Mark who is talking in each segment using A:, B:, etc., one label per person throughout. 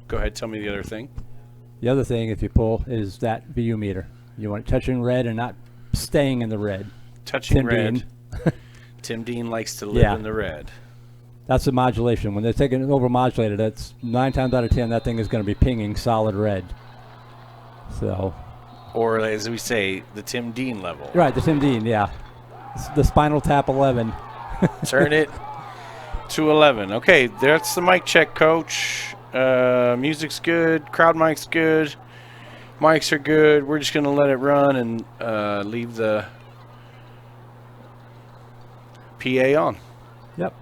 A: Go ahead, tell me the other thing.
B: The other thing, if you pull, is that VU meter. You want it touching red and not staying in the red.
A: Touching
B: Tim
A: red.
B: Dean.
A: Tim Dean likes to live in the red.
B: That's the modulation. When they're taking it over modulated, that's 9 times out of 10 that thing is going to be pinging solid red. So.
A: Or as we say, the Tim Dean level.
B: Right, the Tim Dean, yeah. The Spinal Tap 11.
A: Turn it to 11. Okay, that's the mic check, Coach. Music's good. Crowd mic's good. Mics are good. We're just going to let it run and leave the PA on.
B: Yep.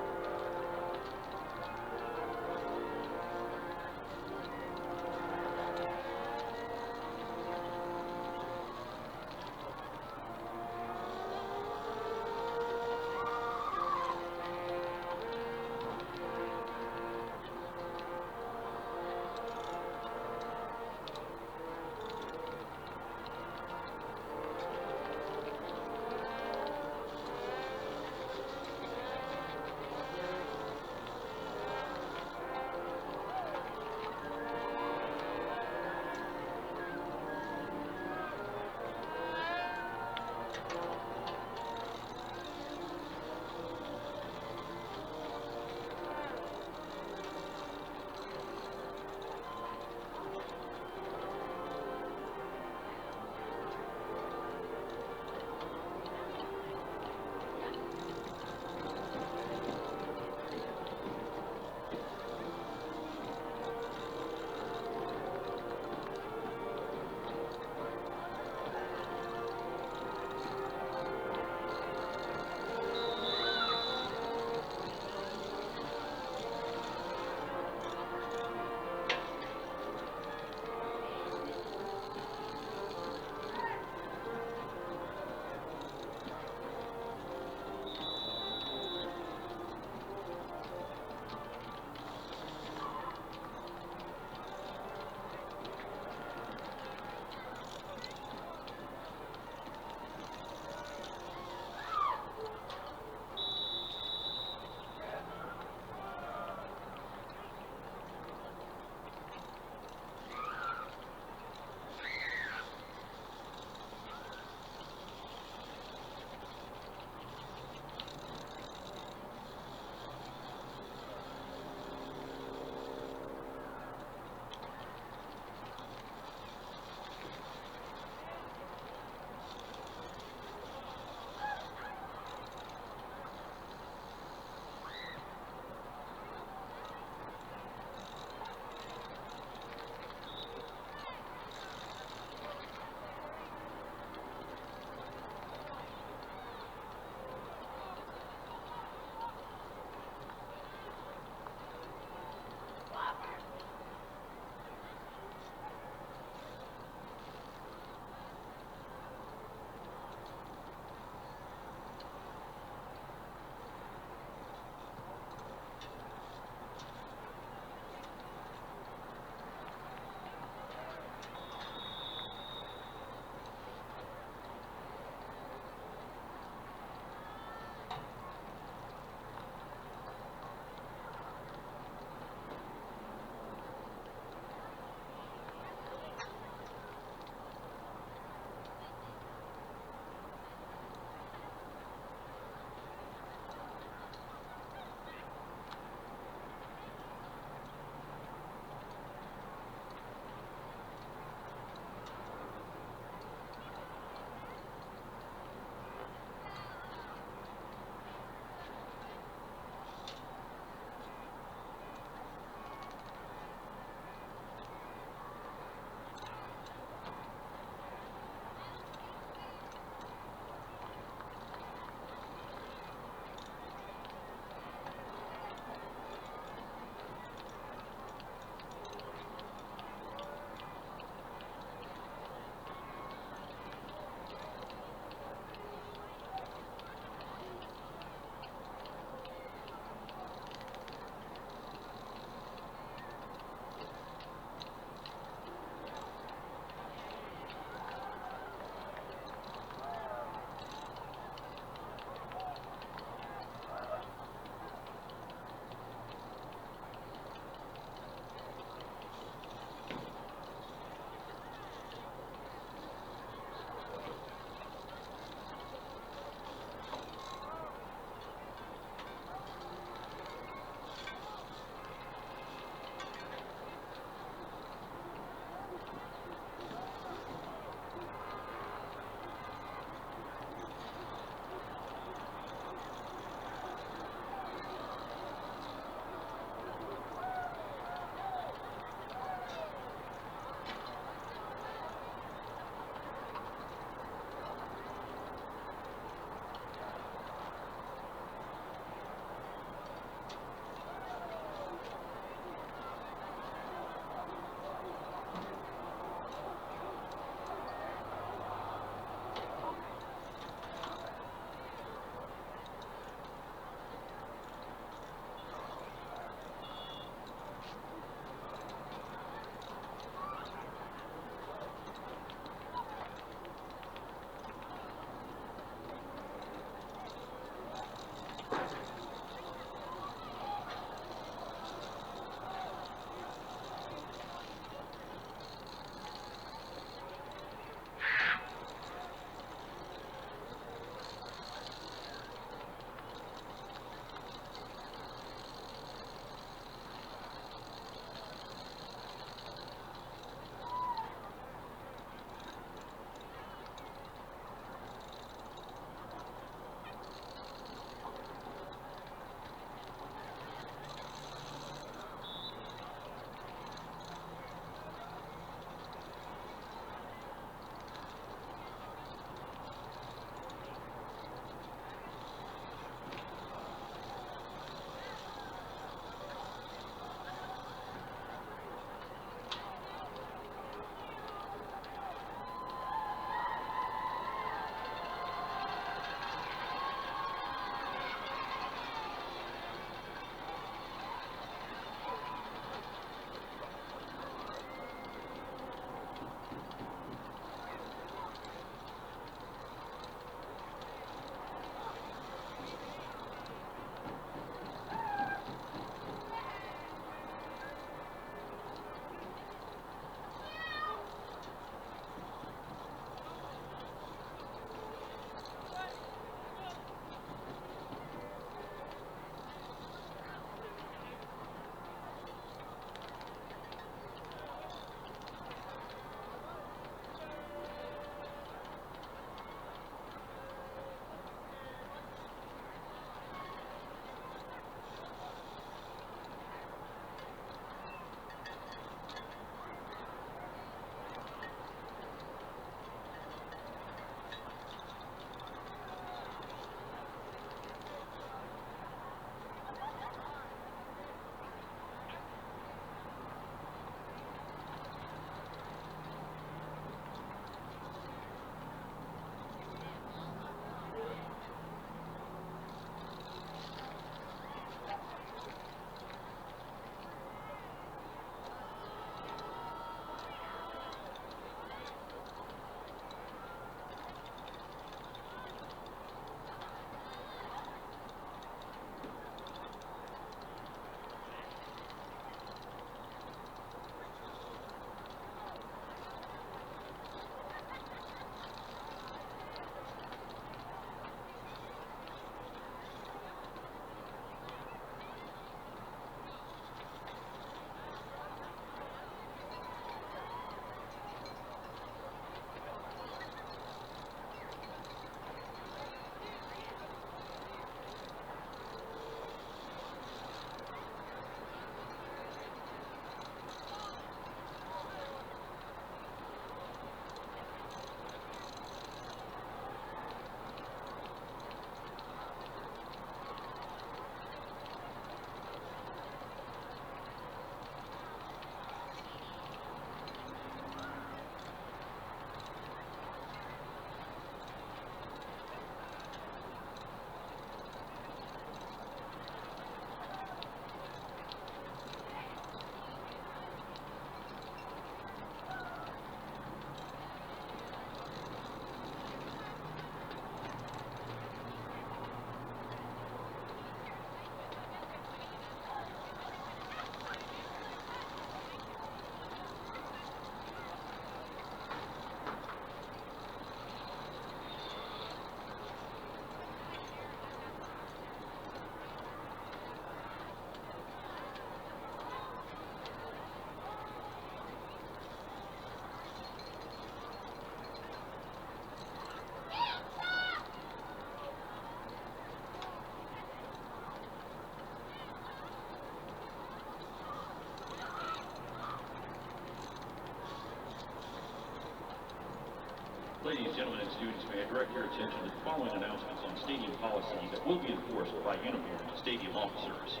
C: Ladies, gentlemen, and students, may I direct your attention to the following announcements on stadium policy that will be enforced by uniformed stadium officers.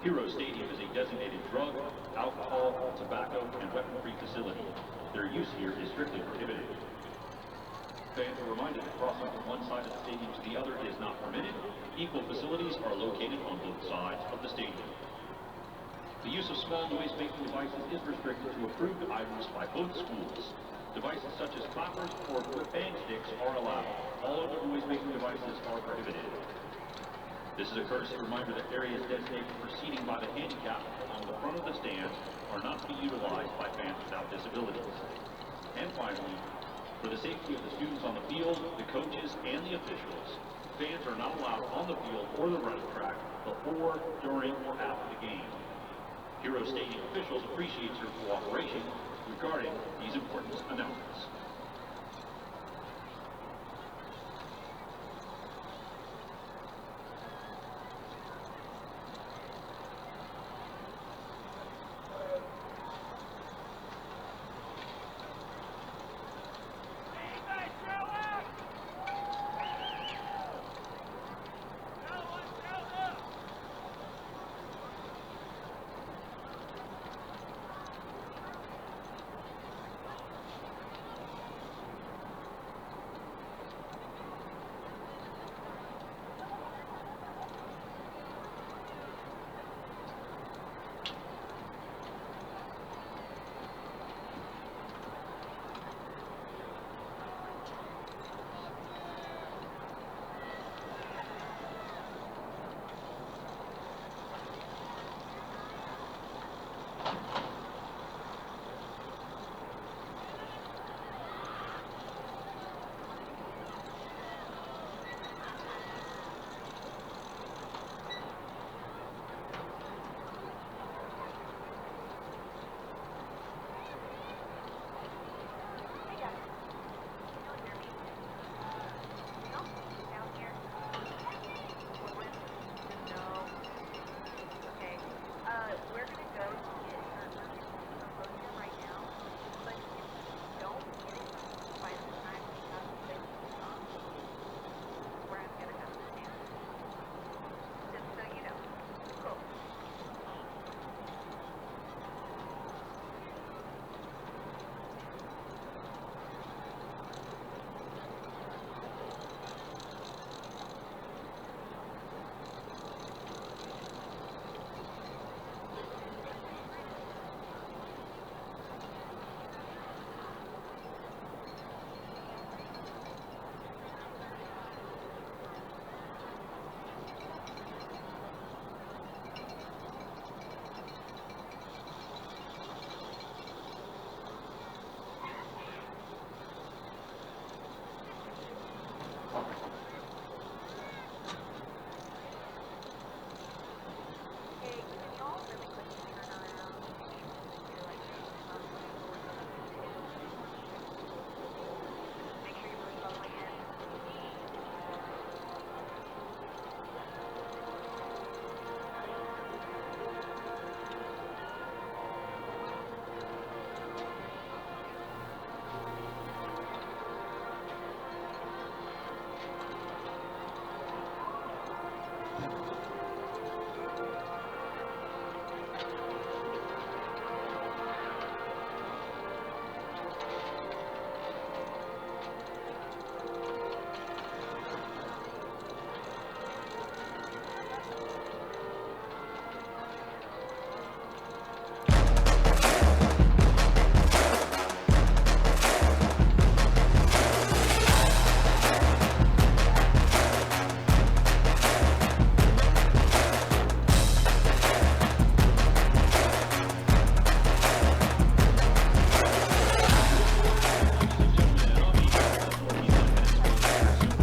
C: Hero Stadium is a designated drug, alcohol, tobacco, and weapon-free facility. Their use here is strictly prohibited. Fans are reminded that crossing from one side of the stadium to the other is not permitted. Equal facilities are located on both sides of the stadium. The use of small noise-making devices is restricted to approved items by both schools. Devices such as clappers or bang sticks are allowed. All other noise-making devices are prohibited. This is a courtesy reminder that areas designated for seating by the handicapped along the front of the stands are not to be utilized by fans without disabilities. And finally, for the safety of the students on the field, the coaches, and the officials, fans are not allowed on the field or the running track before, during, or after the game. Hero Stadium officials appreciate your cooperation regarding these important announcements.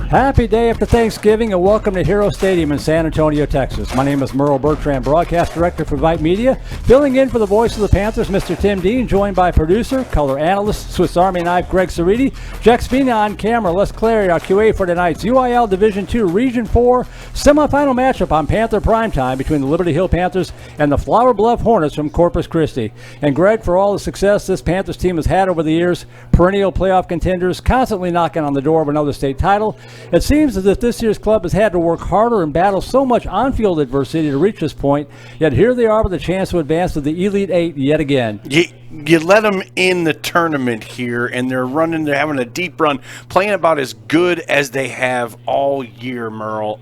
B: Happy day after Thanksgiving and welcome to Hero Stadium in San Antonio, Texas. My name is Merle Bertrand, broadcast director for Vype Media. Filling in for the voice of the Panthers, Mr. Tim Dean, joined by producer, color analyst, Swiss Army knife, Greg Ceriti, Jack Spina on camera, Les Clary, our QA for tonight's UIL Division II Region 4 semifinal matchup on Panther Primetime between the Liberty Hill Panthers and the Flower Bluff Hornets from Corpus Christi. And Greg, for all the success this Panthers team has had over the years, perennial playoff contenders, constantly knocking on the door of another state title, it seems as if this year's club has had to work harder and battle so much on-field adversity to reach this point, yet here they are with a chance to advance to the Elite Eight yet again.
A: You let them in the tournament here, and they're having a deep run, playing about as good as they have all year, Merle.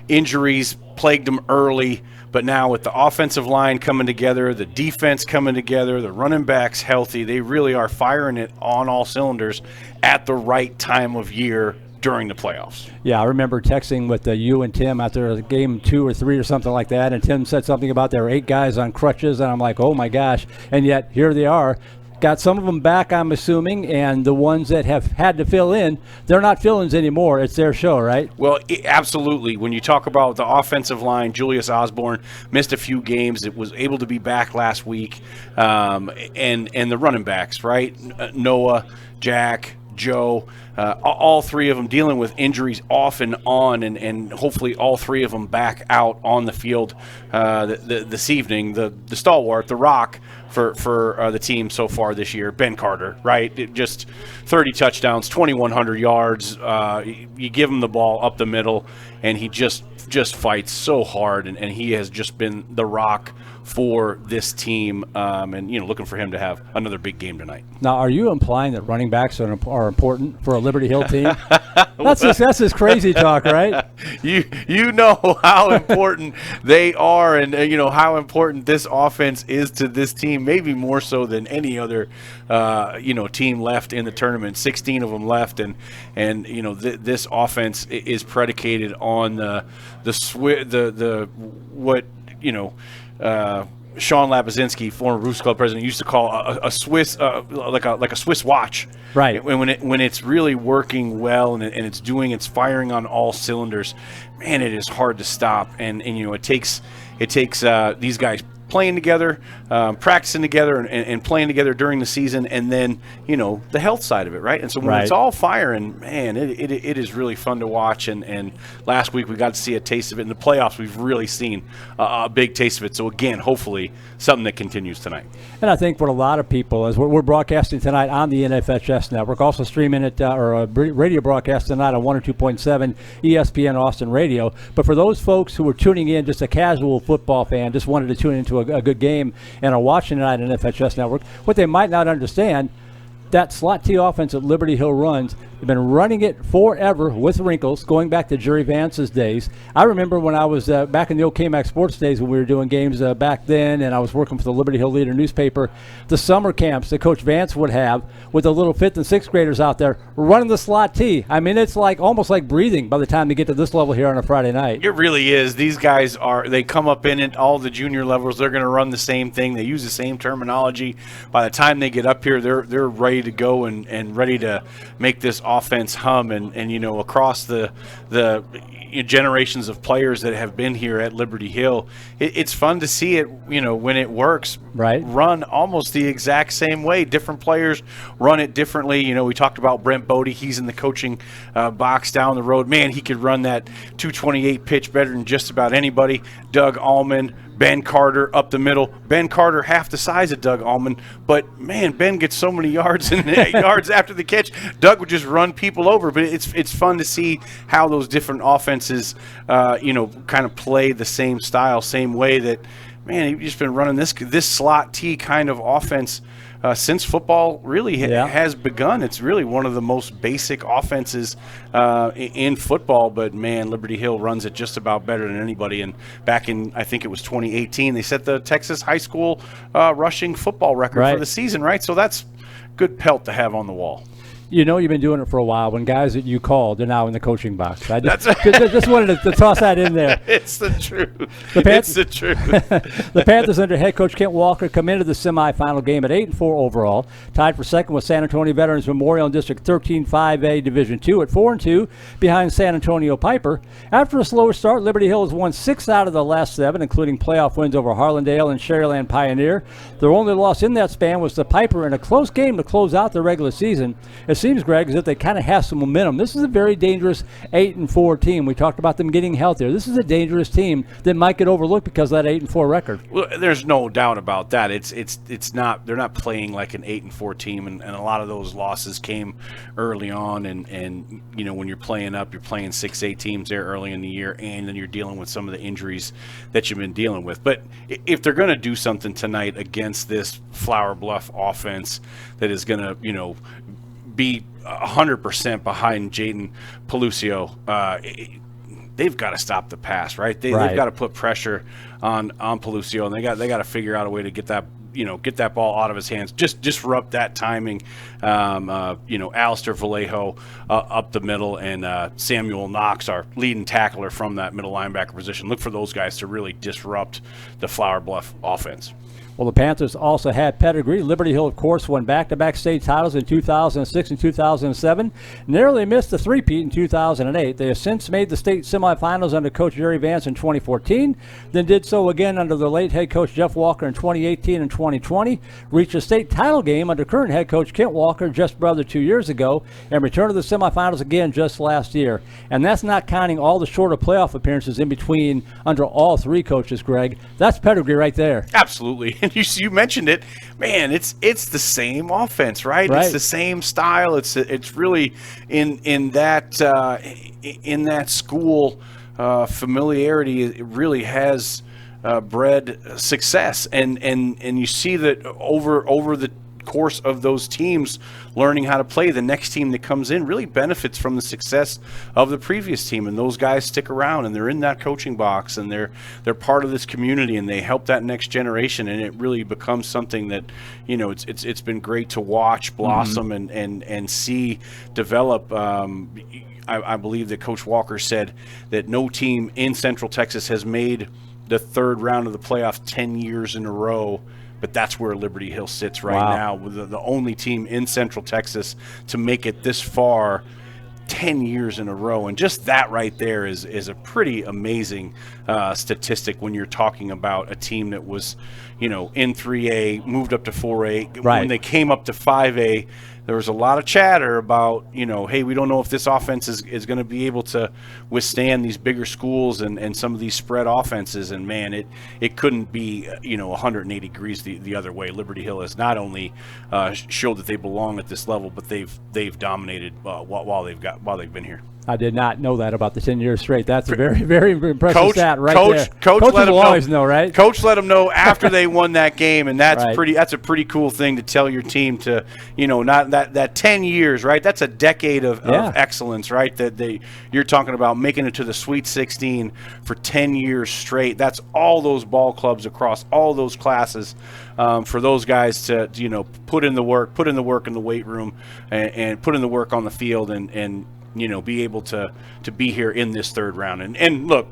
A: Injuries plagued them early, but now with the offensive line coming together, the defense coming together, the running backs healthy, they really are firing it on all cylinders at the right time of year during the playoffs.
B: Yeah, I remember texting with you and Tim after game 2 or 3 or something like that, and Tim said something about there were 8 guys on crutches, and I'm like, oh my gosh, and yet here they are. Got some of them back, I'm assuming, and the ones that have had to fill in, they're not fill-ins anymore. It's their show, right?
A: Well, absolutely. When you talk about the offensive line, Julius Osborne missed a few games. It was able to be back last week. And the running backs, right? Noah, Jack, Joe, all 3 of them dealing with injuries off and on, and hopefully all 3 of them back out on the field this evening. The stalwart, the rock for the team so far this year, Ben Carter, right? Just 30 touchdowns, 2,100 yards. You give him the ball up the middle, and he just fights so hard, and he has just been the rock for this team, and looking for him to have another big game tonight.
B: Now, are you implying that running backs are important for a Liberty Hill team? That's just crazy talk, right?
A: You know how important they are, and how important this offense is to this team. Maybe more so than any other team left in the tournament. 16 of them left, and this offense is predicated on Sean Lapazinski, former Roos Club president, used to call a Swiss like a Swiss watch.
B: Right.
A: When it's really working well and it's firing on all cylinders, man, it is hard to stop. And it takes these guys playing together, practicing together, and playing together during the season, and then the health side of it, right? And so when it's all firing, man, it is really fun to watch. And last week we got to see a taste of it. In the playoffs, we've really seen a big taste of it. So again, hopefully something that continues tonight. And
B: I think for a lot of people, as we're broadcasting tonight on the NFHS network, also streaming it or a radio broadcast tonight on 102.7 ESPN Austin Radio. But for those folks who are tuning in, just a casual football fan, just wanted to tune into a good game and are watching tonight on FHS Network, what they might not understand, that slot T offense that Liberty Hill runs, they've been running it forever with wrinkles, going back to Jerry Vance's days. I remember when I was back in the old KMAX Sports days when we were doing games back then, and I was working for the Liberty Hill Leader newspaper, the summer camps that Coach Vance would have with the little 5th and 6th graders out there running the slot T. I mean, it's like almost like breathing by the time they get to this level here on a Friday night.
A: It really is. These guys they come up in it, all the junior levels, they're going to run the same thing. They use the same terminology. By the time they get up here, they're ready to go and ready to make this offense hum, and across the generations of players that have been here at Liberty Hill, it's fun to see it when it works,
B: right,
A: run almost the exact same way. Different players run it differently. We talked about Brent Bodie. He's in the coaching box down the road. Man, he could run that 228 pitch better than just about anybody. Doug Allman, Ben Carter up the middle. Ben Carter half the size of Doug Allman, but man, Ben gets so many yards and yards after the catch. Doug would just run people over. But it's fun to see how those different offenses, kind of play the same style, same way that, man, you've just been running this slot T kind of offense since football really has begun. It's really one of the most basic offenses in football, but man, Liberty Hill runs it just about better than anybody. And back in, I think it was 2018, they set the Texas high school rushing football record for the season, right? So that's good pelt to have on the wall.
B: You know you've been doing it for a while when guys that you called are now in the coaching box. I just wanted to toss that in there.
A: It's the truth.
B: It's
A: the truth.
B: The Panthers under head coach Kent Walker come into the semifinal game at 8-4 overall, tied for second with San Antonio Veterans Memorial in District 13 5A Division II at 4-2 behind San Antonio Piper. After a slower start, Liberty Hill has won 6 out of the last 7, including playoff wins over Harlandale and Sharyland Pioneer. Their only loss in that span was to Piper in a close game to close out the regular season. It seems, Greg, as if they kind of have some momentum. This is a very dangerous 8-4 team. We talked about them getting healthier. This is a dangerous team that might get overlooked because of that 8-4 record.
A: Well, there's no doubt about that. It's not, they're not playing like an 8-4 team, and a lot of those losses came early on, and you know, when you're playing up, you're playing 6-8 teams there early in the year, and then you're dealing with some of the injuries that you've been dealing with. But if they're going to do something tonight against this Flower Bluff offense that is going to, you know, be 100% behind Jaden Pelucio, they've got to stop the pass, right? They've got to put pressure on Pelucio, and they got to figure out a way to get that, you know, get that ball out of his hands. Just disrupt that timing. You know, Alistair Vallejo up the middle, and Samuel Knox, our leading tackler from that middle linebacker position. Look for those guys to really disrupt the Flower Bluff offense.
B: Well, the Panthers also had pedigree. Liberty Hill, of course, won back-to-back state titles in 2006 and 2007. Narrowly missed the three-peat in 2008. They have since made the state semifinals under Coach Jerry Vance in 2014, then did so again under the late head coach Jeff Walker in 2018 and 2020, reached a state title game under current head coach Kent Walker just brother 2 years ago, and returned to the semifinals again just last year. And that's not counting all the shorter playoff appearances in between under all three coaches, Greg. That's pedigree right there.
A: Absolutely. You mentioned it, man. It's the same offense, right? It's the same style. It's really in that school familiarity. It really has bred success, and you see that over the course of those teams learning how to play, the next team that comes in really benefits from the success of the previous team, and those guys stick around, and they're in that coaching box, and they're part of this community, and they help that next generation, and it really becomes something that, you know, it's been great to watch blossom and see develop. I believe that Coach Walker said that no team in Central Texas has made the third round of the playoff 10 years in a row. But that's where Liberty Hill sits right now, with the only team in Central Texas to make it this far 10 years in a row. And just that right there is a pretty amazing statistic when you're talking about a team that was, you know, in 3A, moved up to 4A. When they came up to 5A, there was a lot of chatter about, you know, hey, we don't know if this offense is going to be able to withstand these bigger schools and some of these spread offenses. And, man, it couldn't be, you know, 180 degrees the other way. Liberty Hill has not only showed that they belong at this level, but they've dominated while they've been here.
B: I did not know that about the 10 years straight. That's a very, very impressive stat right there.
A: Coach let them
B: always know, right?
A: Coach let them know after they won that game, and that's that's a pretty cool thing to tell your team to, you know, not that 10 years, right? That's a decade of excellence, right? That you're talking about making it to the Sweet 16 for 10 years straight. That's all those ball clubs across all those classes. For those guys to, you know, put in the work in the weight room, and put in the work on the field, and you know, be able to be here in this third round. And look,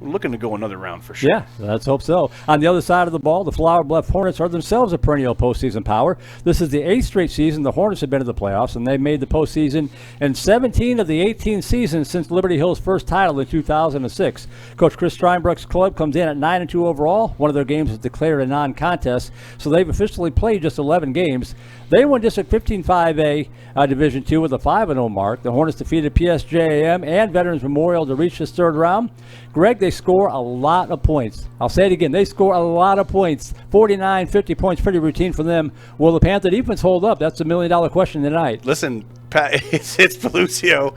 A: looking to go another round for sure.
B: Yeah, let's hope so. On the other side of the ball, the Flower Bluff Hornets are themselves a perennial postseason power. This is the 8th straight season the Hornets have been to the playoffs, and they've made the postseason in 17 of the 18 seasons since Liberty Hill's first title in 2006. Coach Chris Steinbruck's club comes in at 9-2 overall. One of their games is declared a non-contest, so they've officially played just 11 games. They won District 15 5A Division II with a 5-0 mark. The Hornets defeated PSJAM and Veterans Memorial to reach this third round. Greg, they score a lot of points. I'll say it again. They score a lot of points. 49, 50 points, pretty routine for them. Will the Panther defense hold up? That's $1 million question tonight.
A: Listen, it's Pelucio.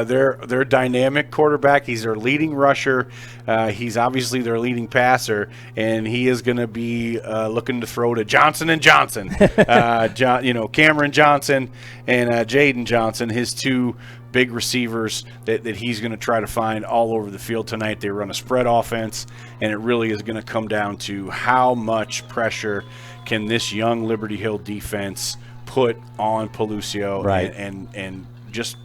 A: Their dynamic quarterback. He's their leading rusher. He's obviously their leading passer, and he is going to be looking to throw to Johnson and Johnson. Cameron Johnson and Jaden Johnson, his two big receivers that he's going to try to find all over the field tonight. They run a spread offense, and it really is going to come down to how much pressure can this young Liberty Hill defense put on Pelucio,
B: Right.
A: and just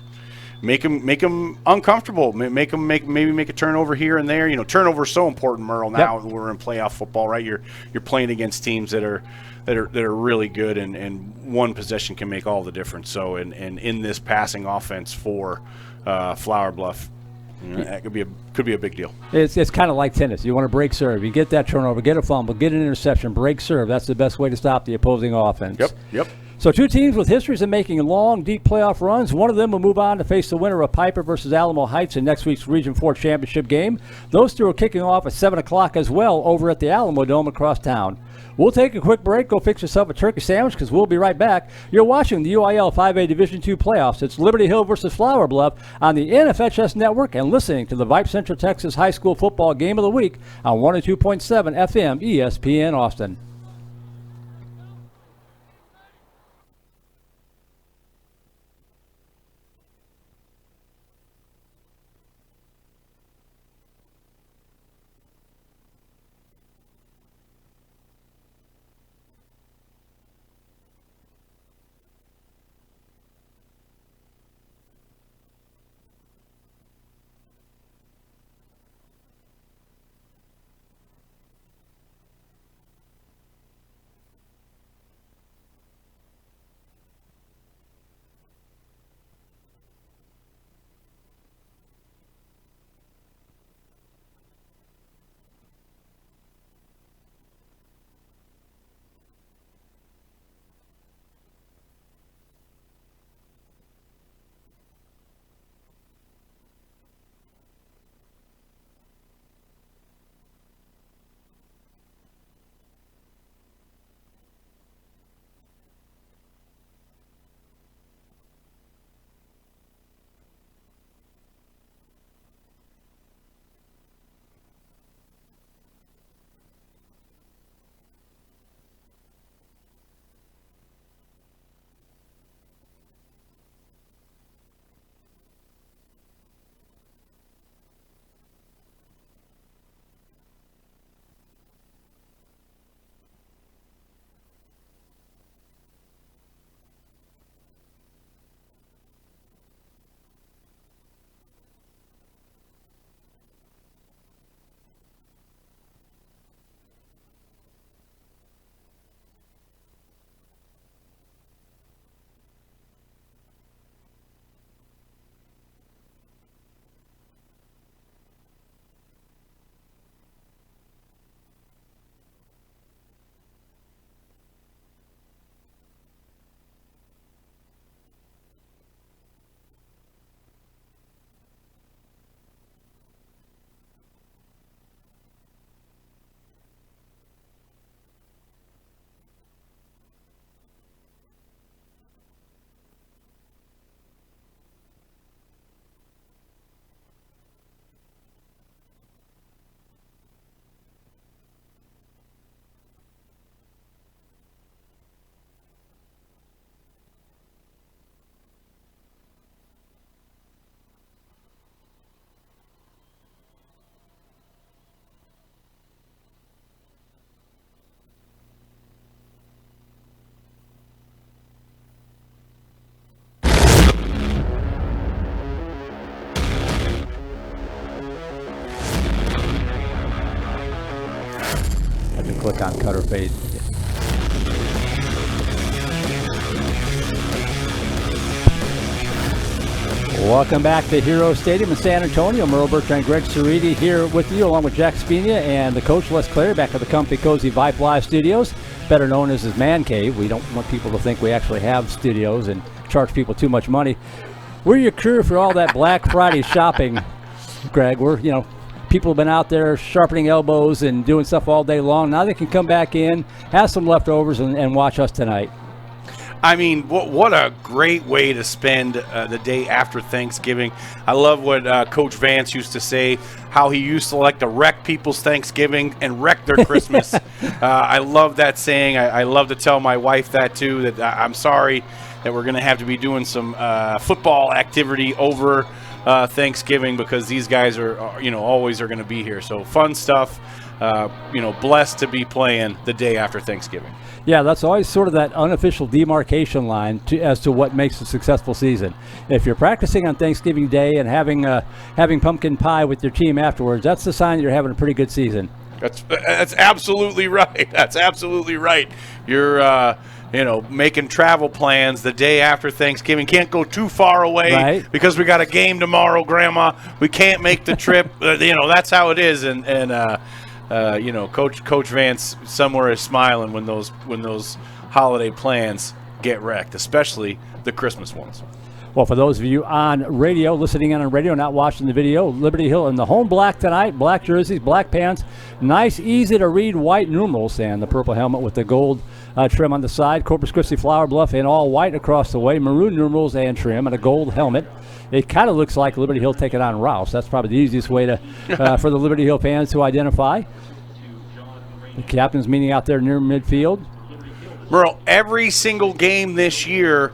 A: make them uncomfortable. Maybe make a turnover here and there. You know, turnover is so important, Merle. Now we're in playoff football, right? You're playing against teams that are really good, and one possession can make all the difference. So, and in this passing offense for Flower Bluff, you know, that could be a big deal.
B: It's kind of like tennis. You want to break serve. You get that turnover, get a fumble, get an interception, break serve. That's the best way to stop the opposing offense.
A: Yep.
B: So two teams with histories of making long, deep playoff runs. One of them will move on to face the winner of Piper versus Alamo Heights in next week's Region 4 championship game. Those two are kicking off at 7 o'clock as well over at the Alamo Dome across town. We'll take a quick break. Go fix yourself a turkey sandwich because we'll be right back. You're watching the UIL 5A Division II playoffs. It's Liberty Hill versus Flower Bluff on the NFHS Network and listening to the Vype Central Texas High School Football Game of the Week on 102.7 FM ESPN Austin. Click on cut or fade. Welcome back to Hero Stadium in San Antonio. Merle Bertrand, Greg Ceriti here with you, along with Jack Spina and the coach Les Claire, back at the comfy, cozy Vype Live studios, better known as his man cave. We don't want people to think we actually have studios and charge people too much money. We're your crew for all that Black Friday shopping, Greg. People have been out there sharpening elbows and doing stuff all day long. Now they can come back in, have some leftovers, and watch us tonight.
A: I mean, what a great way to spend the day after Thanksgiving. I love what Coach Vance used to say, how he used to like to wreck people's Thanksgiving and wreck their Christmas. I love that saying. I love to tell my wife that, too, that I'm sorry that we're going to have to be doing some football activity over Thanksgiving because these guys are always going to be here. So fun stuff. blessed to be playing the day after Thanksgiving.
B: Yeah, that's always sort of that unofficial demarcation line as to what makes a successful season. If you're practicing on Thanksgiving Day and having pumpkin pie with your team afterwards, that's the sign you're having a pretty good season.
A: That's absolutely right. That's absolutely right. You're making travel plans the day after Thanksgiving. Can't go too far away,
B: right,
A: because we got a game tomorrow, Grandma. We can't make the trip. That's how it is. Coach Vance somewhere is smiling when those holiday plans get wrecked, especially the Christmas ones.
B: Well, for those of you on radio, listening in on radio, not watching the video, Liberty Hill in the home black tonight, black jerseys, black pants, nice, easy-to-read white numerals, and the purple helmet with the gold trim on the side. Corpus Christi Flower Bluff in all white across the way, maroon numerals and trim, and a gold helmet. It kind of looks like Liberty Hill taking on Rouse. That's probably the easiest way to for the Liberty Hill fans to identify. The captain's meeting out there near midfield.
A: Merle, every single game this year,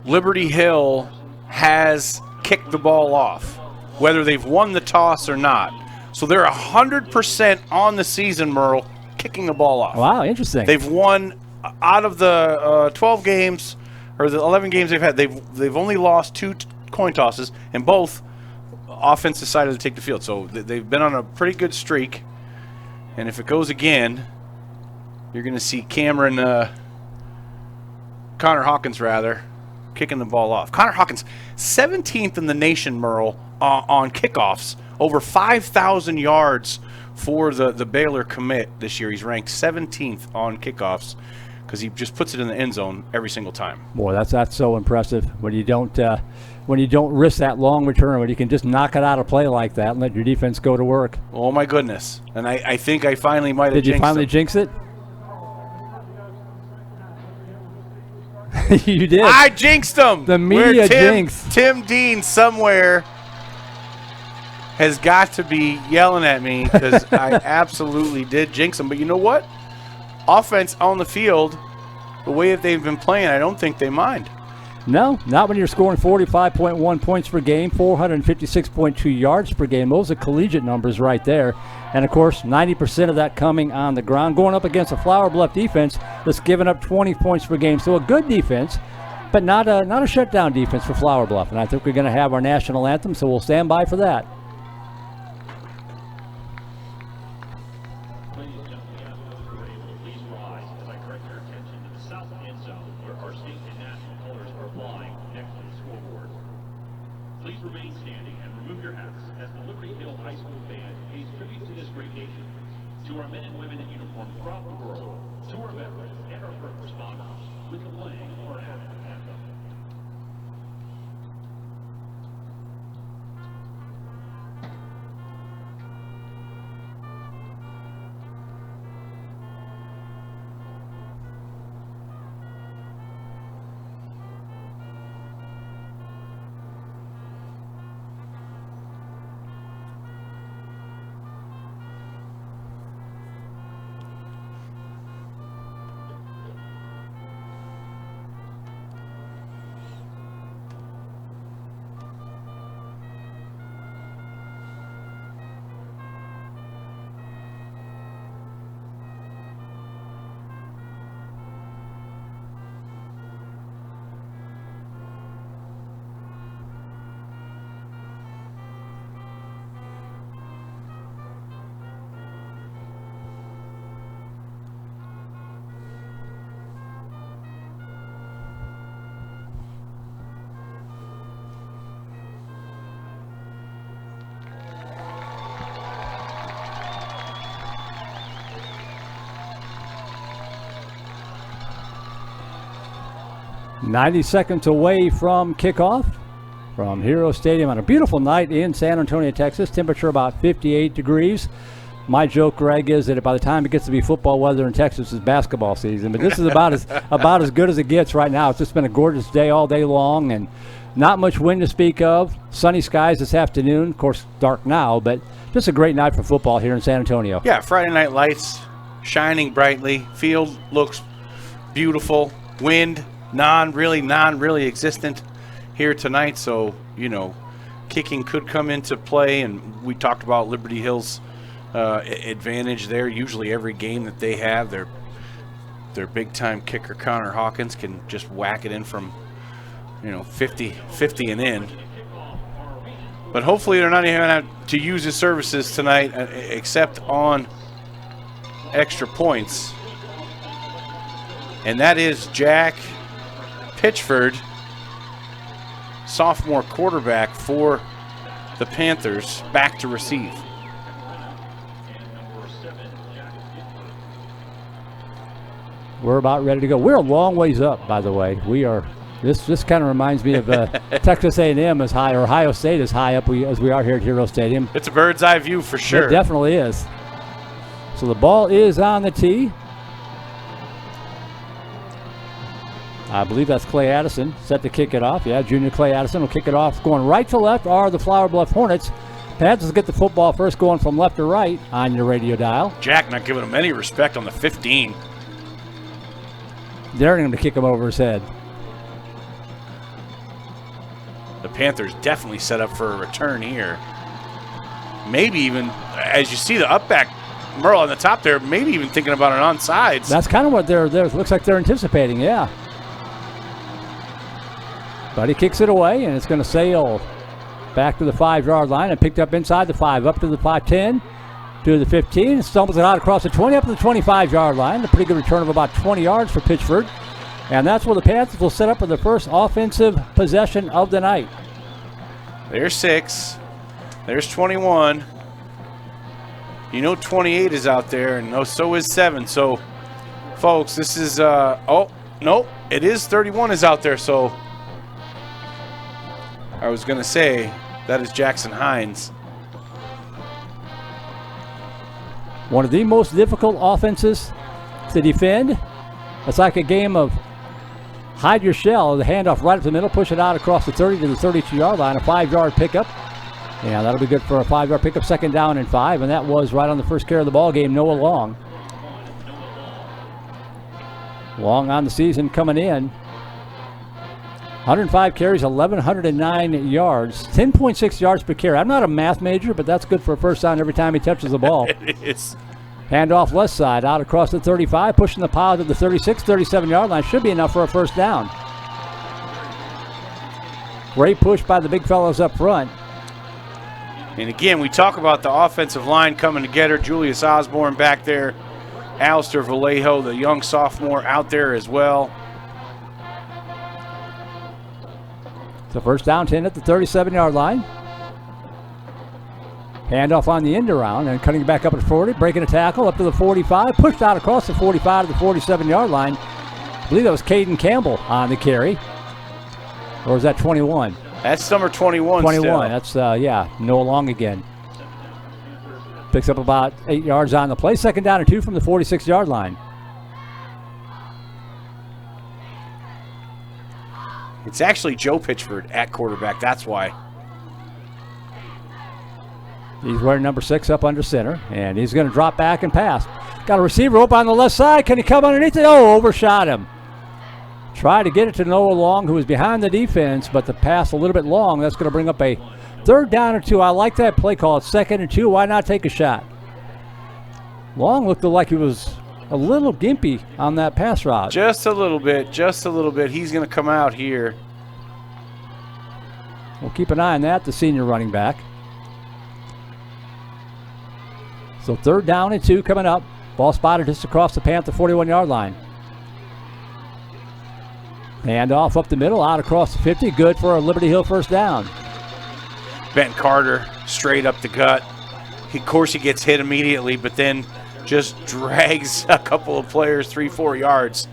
A: Liberty Hill has kicked the ball off, whether they've won the toss or not. So they're 100% on the season, Merle, kicking the ball off.
B: Wow, interesting.
A: They've won out of the 12 games or the 11 games they've had. They've only lost 2 coin tosses, and both offense decided to take the field. So they've been on a pretty good streak. And if it goes again, you're going to see Connor Hawkins, kicking the ball off. Connor Hawkins, 17th in the nation, Merle, on kickoffs. Over 5,000 yards for the Baylor commit this year. He's ranked 17th on kickoffs because he just puts it in the end zone every single time.
B: Boy, that's so impressive when you don't risk that long return, when you can just knock it out of play like that and let your defense go to work.
A: Oh, my goodness. And I think I finally might have jinxed it.
B: Did you finally jinx it? You did.
A: I jinxed him.
B: The media jinx.
A: Tim Dean somewhere has got to be yelling at me because I absolutely did jinx him. But you know what? Offense on the field, the way that they've been playing, I don't think they mind.
B: No, not when you're scoring 45.1 points per game, 456.2 yards per game. Those are collegiate numbers right there. And, of course, 90% of that coming on the ground, going up against a Flower Bluff defense that's giving up 20 points per game. So a good defense, but not a shutdown defense for Flower Bluff. And I think we're going to have our national anthem, so we'll stand by for that.
C: Please remain standing and remove your hats as the Liberty Hill High School band pays tribute to this great nation, to our men and women in uniform throughout the world, to our veterans and our first responders, with the playing of our national anthem.
B: "90 seconds away from kickoff from Hero Stadium on a beautiful night in San Antonio, Texas. Temperature about 58 degrees. My joke, Greg, is that by the time it gets to be football weather in Texas, it's basketball season. But this is about as good as it gets right now. It's just been a gorgeous day all day long, and not much wind to speak of. Sunny skies this afternoon. Of course, dark now, but just a great night for football here in San Antonio.
A: Yeah, Friday night lights shining brightly. Field looks beautiful. Wind non-really existent here tonight. So, kicking could come into play, and we talked about Liberty Hill's advantage there. Usually every game that they have, their big-time kicker Connor Hawkins can just whack it in from 50 and in. But hopefully they're not even going to have to use his services tonight except on extra points. And that is Jack Pitchford, sophomore quarterback for the Panthers, back to receive.
B: We're about ready to go. We're a long ways up, by the way. We are. This kind of reminds me of Texas A&M is high, or Ohio State is high up as we are here at Hero Stadium.
A: It's a bird's eye view for sure.
B: It definitely is. So the ball is on the tee. I believe that's Clay Addison set to kick it off. Yeah, junior Clay Addison will kick it off. Going right to left are the Flower Bluff Hornets. Panthers get the football first, going from left to right on your radio dial.
A: Jack not giving him any respect on the 15.
B: Daring him to kick him over his head.
A: The Panthers definitely set up for a return here. Maybe even, as you see the up back, Merle on the top there, maybe even thinking about an onside.
B: That's kind of what they're looks like they're anticipating, yeah. But he kicks it away, and it's going to sail back to the 5-yard line and picked up inside the 5, up to the 5-10, to the 15, stumbles it out across the 20, up to the 25-yard line. A pretty good return of about 20 yards for Pitchford. And that's where the Panthers will set up for the first offensive possession of the night.
A: There's 6. There's 21. 28 is out there, and so is 7. So, folks, this is, oh, no, it is 31 is out there. So, I was going to say, that is Jackson Hines.
B: One of the most difficult offenses to defend. It's like a game of hide your shell, the handoff right up the middle, push it out across the 30 to the 32-yard line, a 5-yard pickup. Yeah, that'll be good for a 5-yard pickup, second down and 5, and that was right on the first carry of the ball game, Noah Long. Long on the season coming in. 105 carries, 1,109 yards, 10.6 yards per carry. I'm not a math major, but that's good for a first down every time he touches the ball.
A: It is.
B: Handoff left side, out across the 35, pushing the pile to the 36, 37-yard line. Should be enough for a first down. Great push by the big fellows up front.
A: And again, we talk about the offensive line coming together. Julius Osborne back there. Alistair Vallejo, the young sophomore, out there as well.
B: So first down 10 at the 37-yard line. Handoff on the end around and cutting back up at 40, breaking a tackle up to the 45, pushed out across the 45 to the 47-yard line. I believe that was Caden Campbell on the carry. Or was that 21?
A: That's number 21
B: 21,
A: still.
B: That's, yeah, Noah Long again. Picks up about 8 yards on the play. Second down and 2 from the 46-yard line.
A: It's actually Joe Pitchford at quarterback. That's why.
B: He's wearing number 6 up under center, and he's going to drop back and pass. Got a receiver open on the left side. Can he come underneath it? Oh, overshot him. Try to get it to Noah Long, who was behind the defense, but the pass a little bit long. That's going to bring up a third down and 2. I like that play call. It's 2nd and 2. Why not take a shot? Long looked like he was a little gimpy on that pass route.
A: Just a little bit. Just a little bit. He's going to come out here.
B: We'll keep an eye on that, the senior running back. So third down and 2 coming up. Ball spotted just across the Panther 41-yard line. Hand off up the middle, out across the 50. Good for a Liberty Hill first down.
A: Ben Carter straight up the gut. Of course, he gets hit immediately, but then just drags a couple of players 3-4 yards.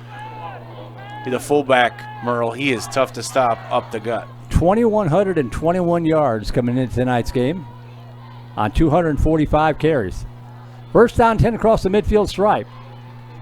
A: The fullback, Merle, he is tough to stop up the gut.
B: 2,121 yards coming into tonight's game on 245 carries. First down 10 across the midfield stripe.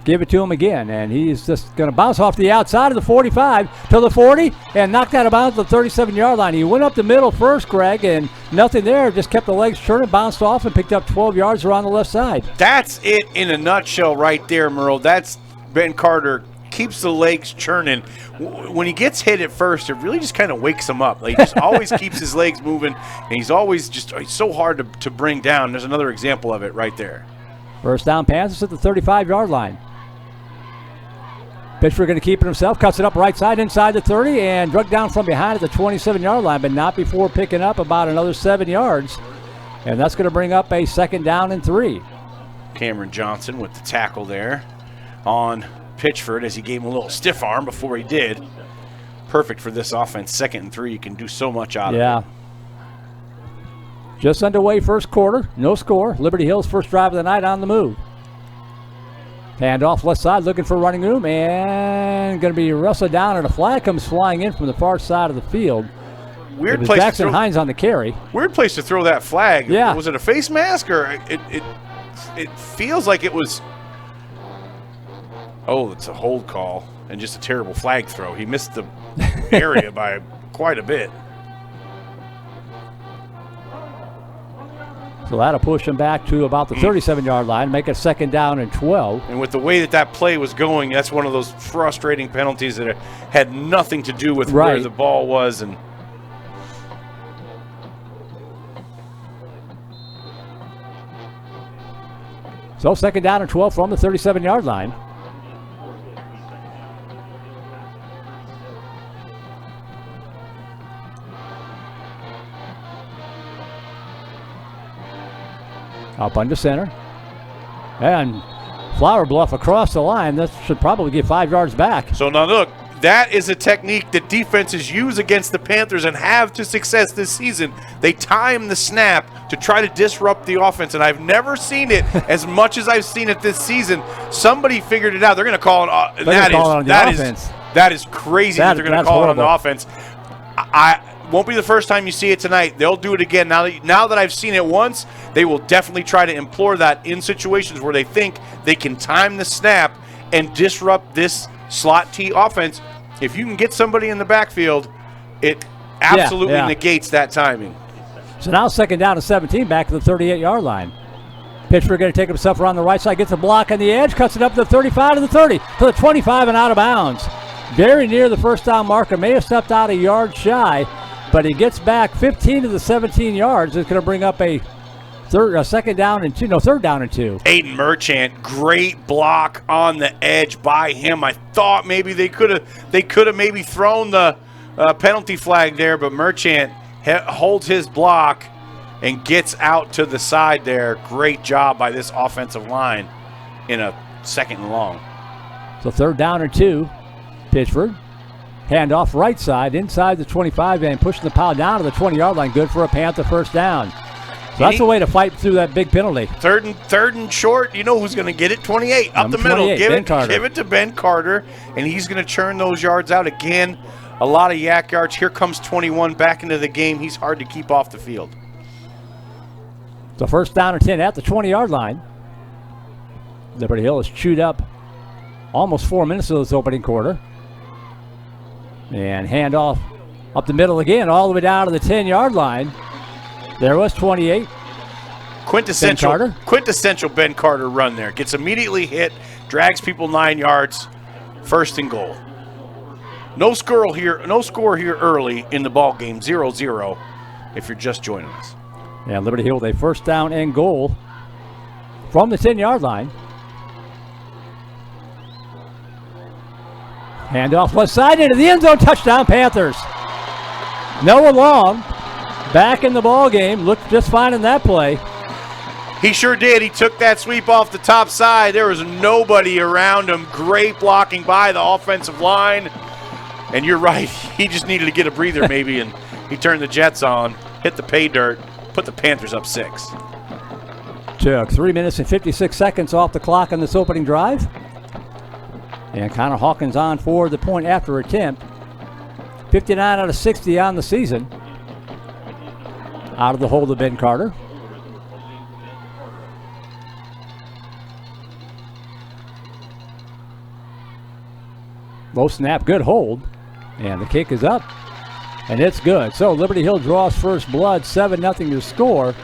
B: Give it to him again, and he's just going to bounce off the outside of the 45 to the 40 and knocked out of bounds at the 37-yard line. He went up the middle first, Greg, and nothing there. Just kept the legs turning, bounced off, and picked up 12 yards around the left side.
A: That's it in a nutshell right there, Merle. That's Ben Carter keeps the legs churning. When he gets hit at first, it really just kind of wakes him up. Like, he just always keeps his legs moving, and he's always he's so hard to bring down. There's another example of it right there.
B: First down, Panthers at the 35-yard line. Pitcher going to keep it himself, cuts it up right side inside the 30, and drug down from behind at the 27-yard line, but not before picking up about another 7 yards. And that's going to bring up a 2nd down and 3.
A: Cameron Johnson with the tackle there on Pitchford as he gave him a little stiff arm before he did. Perfect for this offense. 2nd and 3, you can do so much out of it.
B: Yeah. Just underway first quarter, no score. Liberty Hill's first drive of the night on the move. Hand off left side, looking for running room, and going to be wrestled down, and a flag comes flying in from the far side of the field.
A: Weird place
B: Jackson
A: to throw,
B: Hines on the carry.
A: Weird place to throw that flag.
B: Yeah.
A: Was it a face mask, or it feels like it was? Oh, it's a hold call and just a terrible flag throw. He missed the area by quite a bit.
B: So that'll push him back to about the 37-yard line, make it 2nd down and 12.
A: And with the way that play was going, that's one of those frustrating penalties that had nothing to do with where the ball was. And
B: so 2nd down and 12 from the 37-yard line. Up under center. And Flower Bluff across the line. That should probably get 5 yards back.
A: So now look, that is a technique that defenses use against the Panthers and have to success this season. They time the snap to try to disrupt the offense, and I've never seen it as much as I've seen it this season. Somebody figured it out. They're going to call it. That is crazy that they're going to call it on the offense. I won't be the first time you see it tonight. They'll do it again. Now that I've seen it once, they will definitely try to implore that in situations where they think they can time the snap and disrupt this slot T offense. If you can get somebody in the backfield, it absolutely negates that timing.
B: So now 2nd down and 17 back to the 38-yard line. Pitcher going to take himself around the right side, gets a block on the edge, cuts it up to the 35 to the 30, to the 25 and out of bounds. Very near the first down marker, may have stepped out a yard shy, but he gets back 15 to the 17 yards. It's going to bring up a third down and 2.
A: Aiden Merchant, great block on the edge by him. I thought maybe they could have maybe thrown the penalty flag there, but Merchant holds his block and gets out to the side there. Great job by this offensive line in a 2nd and long.
B: So 3rd down and 2. Pitchford. Handoff right side inside the 25 and pushing the pile down to the 20-yard line. Good for a Panther first down. So that's the way to fight through that big penalty.
A: Third and short. You know who's going to get it? 28 up the middle. Give it to Ben Carter, and he's going to churn those yards out again. A lot of yak yards. Here comes 21 back into the game. He's hard to keep off the field.
B: So 1st down and 10 at the 20-yard line. Liberty Hill has chewed up almost 4 minutes of this opening quarter. And handoff up the middle again, all the way down to the 10-yard line. There was 28.
A: Quintessential Ben Carter run there. Gets immediately hit, drags people 9 yards, 1st and goal. No score here early in the ball game, 0-0 if you're just joining us.
B: Yeah, Liberty Hill with a 1st down and goal from the 10-yard line. Handoff left side into the end zone, touchdown Panthers. Noah Long back in the ball game, looked just fine in that play.
A: He sure did. He took that sweep off the top side. There was nobody around him. Great blocking by the offensive line. And you're right, he just needed to get a breather maybe, and he turned the Jets on, hit the pay dirt, put the Panthers up 6.
B: Took 3 minutes and 56 seconds off the clock on this opening drive. And Connor Hawkins on for the point after attempt. 59 out of 60 on the season. Out of the hold of Ben Carter. Low snap, good hold. And the kick is up. And it's good. So Liberty Hill draws first blood, 7-0 to score.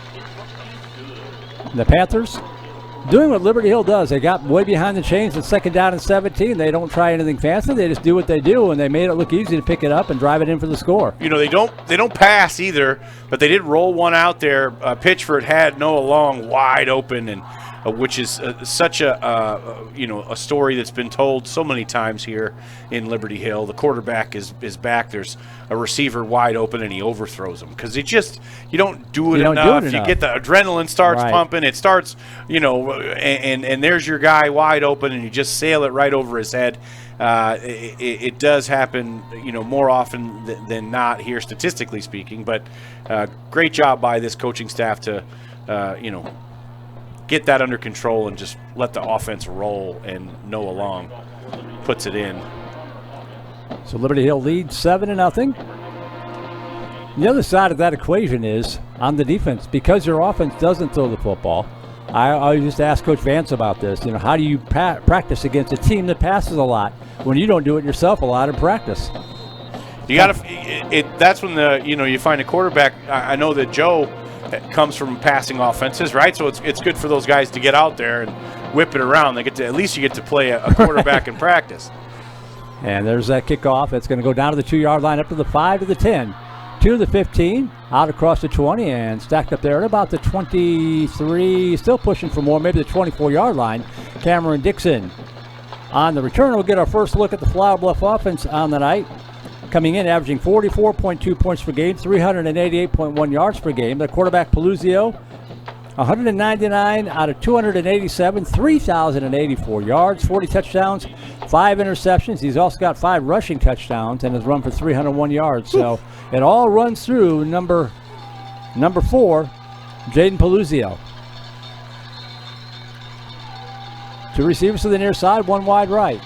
B: The Panthers doing what Liberty Hill does. They got way behind the chains at 2nd down and 17. They don't try anything fancy. They just do what they do, and they made it look easy to pick it up and drive it in for the score.
A: You know, they don't pass either, but they did roll one out there. Pitchford had Noah Long wide open, and which is such a story that's been told so many times here in Liberty Hill. The quarterback is back. There's a receiver wide open, and he overthrows him because you don't do it enough. You get the adrenaline starts pumping. It starts, and there's your guy wide open, and you just sail it right over his head. It does happen, more often than not here, statistically speaking. But great job by this coaching staff to, get that under control and just let the offense roll, and Noah Long puts it in.
B: So Liberty Hill leads 7-0. The other side of that equation is on the defense, because your offense doesn't throw the football. I used to ask Coach Vance about this. How do you practice against a team that passes a lot when you don't do it yourself a lot in practice?
A: You got to. That's when you find a quarterback. I know that Joe comes from passing offenses, right? So it's good for those guys to get out there and whip it around. They at least you get to play a quarterback in practice. And
B: there's that kickoff. It's going to go down to the 2-yard line, up to the 5 to the 10, 2 to the 15, out across the 20, and stacked up there at about the 23. Still pushing for more, maybe the 24-yard line. Cameron Dixon on the return. We'll get our first look at the Flower Bluff offense on the night. Coming in, averaging 44.2 points per game, 388.1 yards per game. The quarterback, Peluzio, 199 out of 287, 3,084 yards, 40 touchdowns, 5 interceptions. He's also got 5 rushing touchdowns and has run for 301 yards. So it all runs through number 4, Jaden Peluzio. 2 receivers to the near side, 1 wide right.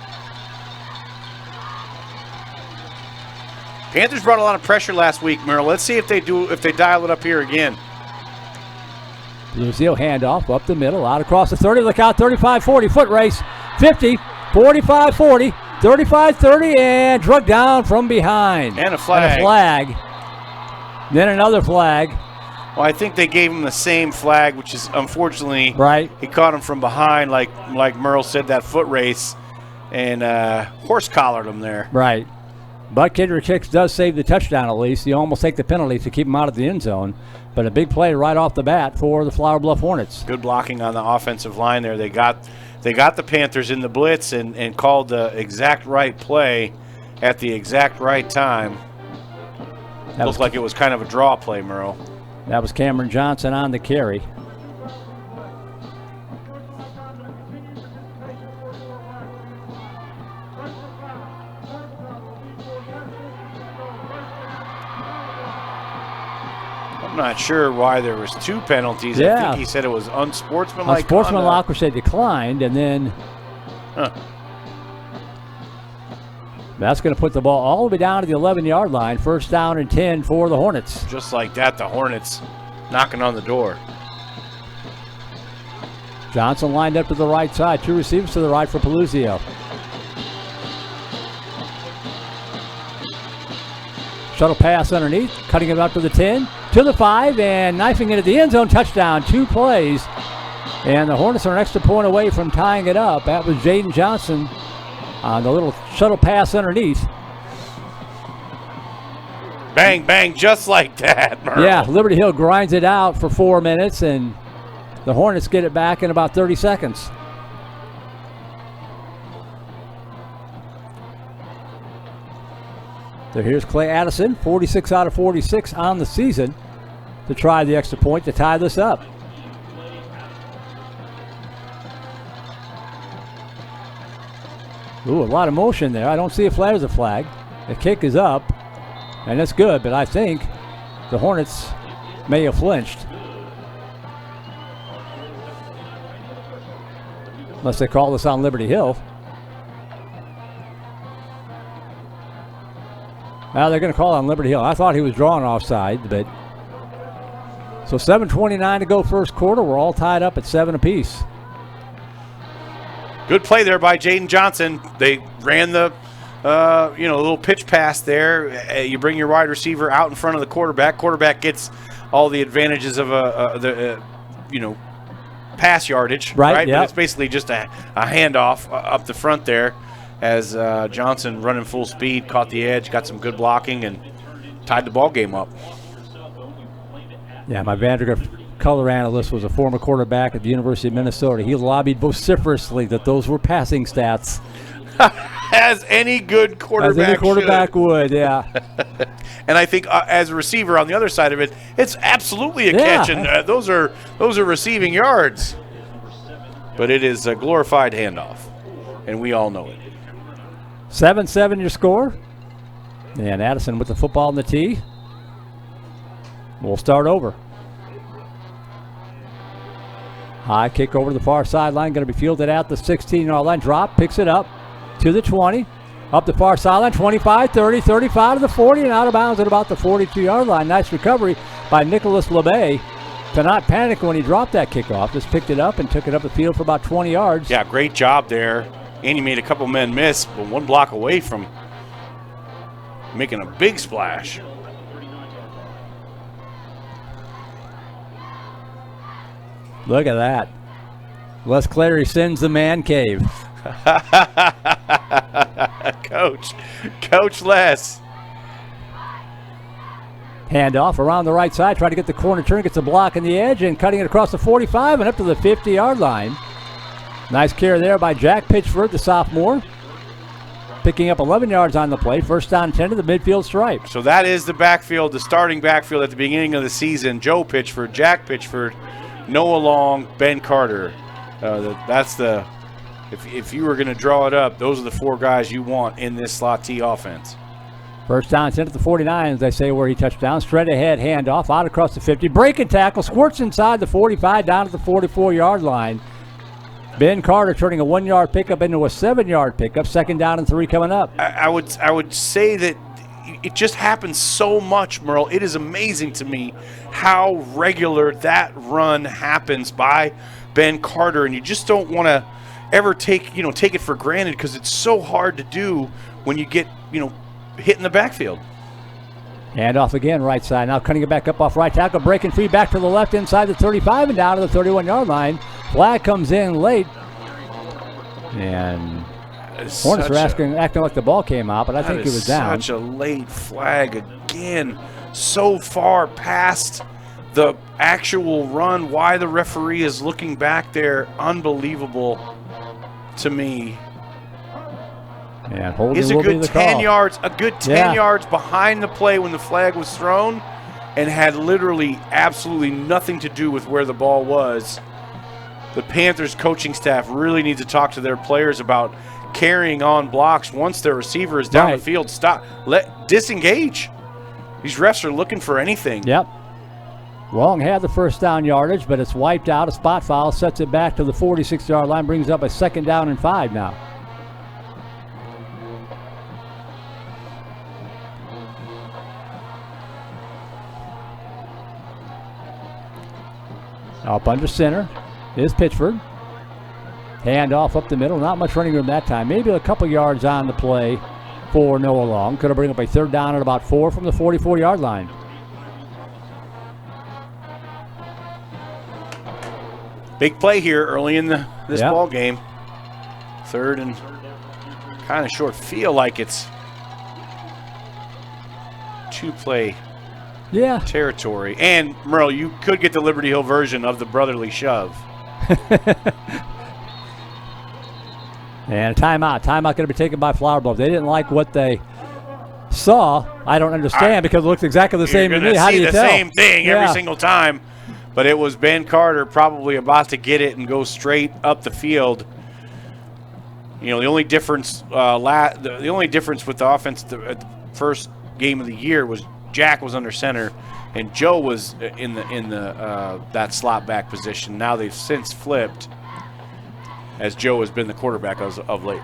A: Panthers brought a lot of pressure last week, Merle. Let's see if they dial it up here again.
B: Peluzio handoff up the middle, out across the 30. Look out, 35-40, foot race, 50, 45-40, 35-30, and drug down from behind.
A: And a flag.
B: Then another flag.
A: Well, I think they gave him the same flag, which is unfortunately
B: right.
A: He caught him from behind, like Merle said, that foot race, and horse collared him there.
B: Right. But Kendrick Hicks does save the touchdown at least. You almost take the penalty to keep him out of the end zone. But a big play right off the bat for the Flower Bluff Hornets.
A: Good blocking on the offensive line there. They got the Panthers in the blitz and called the exact right play at the exact right time. Looked like it was kind of a draw play, Merle.
B: That was Cameron Johnson on the carry.
A: I'm not sure why there was 2 penalties.
B: Yeah.
A: I think he said it was unsportsmanlike.
B: Unsportsmanlike, which they declined, and then that's going to put the ball all the way down to the 11-yard line. 1st down and 10 for the Hornets.
A: Just like that, the Hornets knocking on the door.
B: Johnson lined up to the right side. 2 receivers to the right for Peluzio. Shuttle pass underneath, cutting it up to the 10, to the 5, and knifing it at the end zone. Touchdown, 2 plays. And the Hornets are an extra point away from tying it up. That was Jaden Johnson on the little shuttle pass underneath.
A: Bang, bang, just like that, Merle.
B: Yeah, Liberty Hill grinds it out for 4 minutes, and the Hornets get it back in about 30 seconds. So here's Clay Addison, 46 out of 46 on the season, to try the extra point to tie this up. Ooh, a lot of motion there. I don't see a flag as a flag. The kick is up, and it's good, but I think the Hornets may have flinched. Unless they call this on Liberty Hill. Now they're going to call on Liberty Hill. I thought he was drawing offside, but so 7:29 to go first quarter. We're all tied up at 7 apiece.
A: Good play there by Jaden Johnson. They ran the little pitch pass there. You bring your wide receiver out in front of the quarterback. Quarterback gets all the advantages of pass yardage,
B: Right, yep.
A: But it's basically just a handoff up the front there as Johnson running full speed, caught the edge, got some good blocking, and tied the ball game up.
B: Yeah, my Vandergrift color analyst was a former quarterback at the University of Minnesota. He lobbied vociferously that those were passing stats.
A: As any good quarterback
B: would, yeah.
A: And I think as a receiver on the other side of it, it's absolutely a catch, and those are receiving yards. But it is a glorified handoff, and we all know it.
B: 7-7 your score. And Addison with the football in the tee. We'll start over. High kick over to the far sideline, going to be fielded at the 16-yard line. Drop, picks it up to the 20. Up the far sideline, 25, 30, 35 to the 40, and out of bounds at about the 42-yard line. Nice recovery by Nicholas LeBay to not panic when he dropped that kickoff. Just picked it up and took it up the field for about 20 yards.
A: Yeah, great job there. And he made a couple men miss, but one block away from making a big splash.
B: Look at that. Les Clary sends the man cave.
A: Coach Les.
B: Handoff around the right side, try to get the corner turn, gets a block in the edge, and cutting it across the 45 and up to the 50-yard line. Nice carry there by Jack Pitchford, the sophomore. Picking up 11 yards on the play. First down 10 to the midfield stripe.
A: So that is the backfield, the starting backfield at the beginning of the season. Joe Pitchford, Jack Pitchford, Noah Long, Ben Carter. That's the if you were going to draw it up, those are the four guys you want in this slot T offense.
B: First down 10 at the 49, as they say, where he touched down. Straight ahead, handoff, out across the 50. Breaking tackle, squirts inside the 45, down at the 44-yard line. Ben Carter turning a 1-yard pickup into a 7-yard pickup. Second down and 3 coming up.
A: I would say that it just happens so much, Merle. It is amazing to me how regular that run happens by Ben Carter, and you just don't want to ever take it for granted because it's so hard to do when you get hit in the backfield.
B: And off again, right side. Now cutting it back up off right tackle, breaking free back to the left inside the 35 and down to the 31-yard line. Flag comes in late. And Hornets are acting like the ball came out, but I think it was down.
A: Such a late flag again. So far past the actual run. Why the referee is looking back there, unbelievable to me.
B: And holding
A: is a
B: will
A: good
B: be the
A: 10
B: call.
A: yards, a good 10 yards behind the play when the flag was thrown, and had literally absolutely nothing to do with where the ball was. The Panthers coaching staff really needs to talk to their players about carrying on blocks once their receiver is down the field. Stop, disengage. These refs are looking for anything.
B: Yep. Long had the first down yardage, but it's wiped out. A spot foul sets it back to the 46-yard line, brings up a second down and 5 now. Up under center is Pitchford. Hand off up the middle. Not much running room that time. Maybe a couple yards on the play for Noah Long. Could have bring up a third down at about 4 from the 44-yard line.
A: Big play here early in this ball game. Third and kind of short. Feel like it's two-play territory. And, Merle, you could get the Liberty Hill version of the brotherly shove.
B: And timeout. Timeout going to be taken by Flower Bluff. They didn't like what they saw. I don't understand because it looks exactly the same to me. How do you tell?
A: You're going to see the same thing every single time. But it was Ben Carter probably about to get it and go straight up the field. The only difference the only difference with the offense at the first game of the year was Jack was under center and Joe was in the that slot back position. Now they've since flipped as Joe has been the quarterback of late.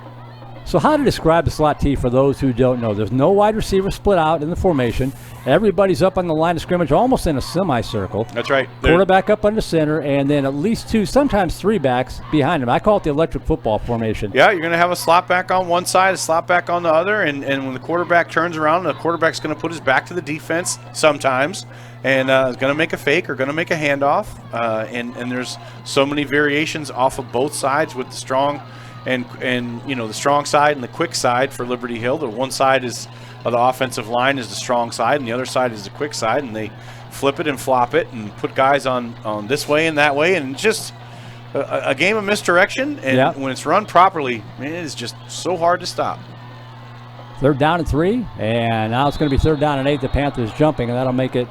B: So how to describe the slot T for those who don't know? There's no wide receiver split out in the formation. Everybody's up on the line of scrimmage, almost in a semicircle.
A: That's right.
B: Quarterback up on the center, and then at least 2, sometimes 3 backs behind him. I call it the electric football formation.
A: Yeah, you're going to have a slot back on one side, a slot back on the other, and when the quarterback turns around, the quarterback's going to put his back to the defense sometimes, and is going to make a fake or going to make a handoff. And there's so many variations off of both sides with the strong and the strong side and the quick side for Liberty Hill. The one side is of the offensive line is the strong side, and the other side is the quick side, and they flip it and flop it and put guys on this way and that way, and just a game of misdirection. And when it's run properly, man, it is just so hard to stop.
B: 3rd down and 3, and now it's going to be 3rd down and 8. The Panthers jumping, and that'll make it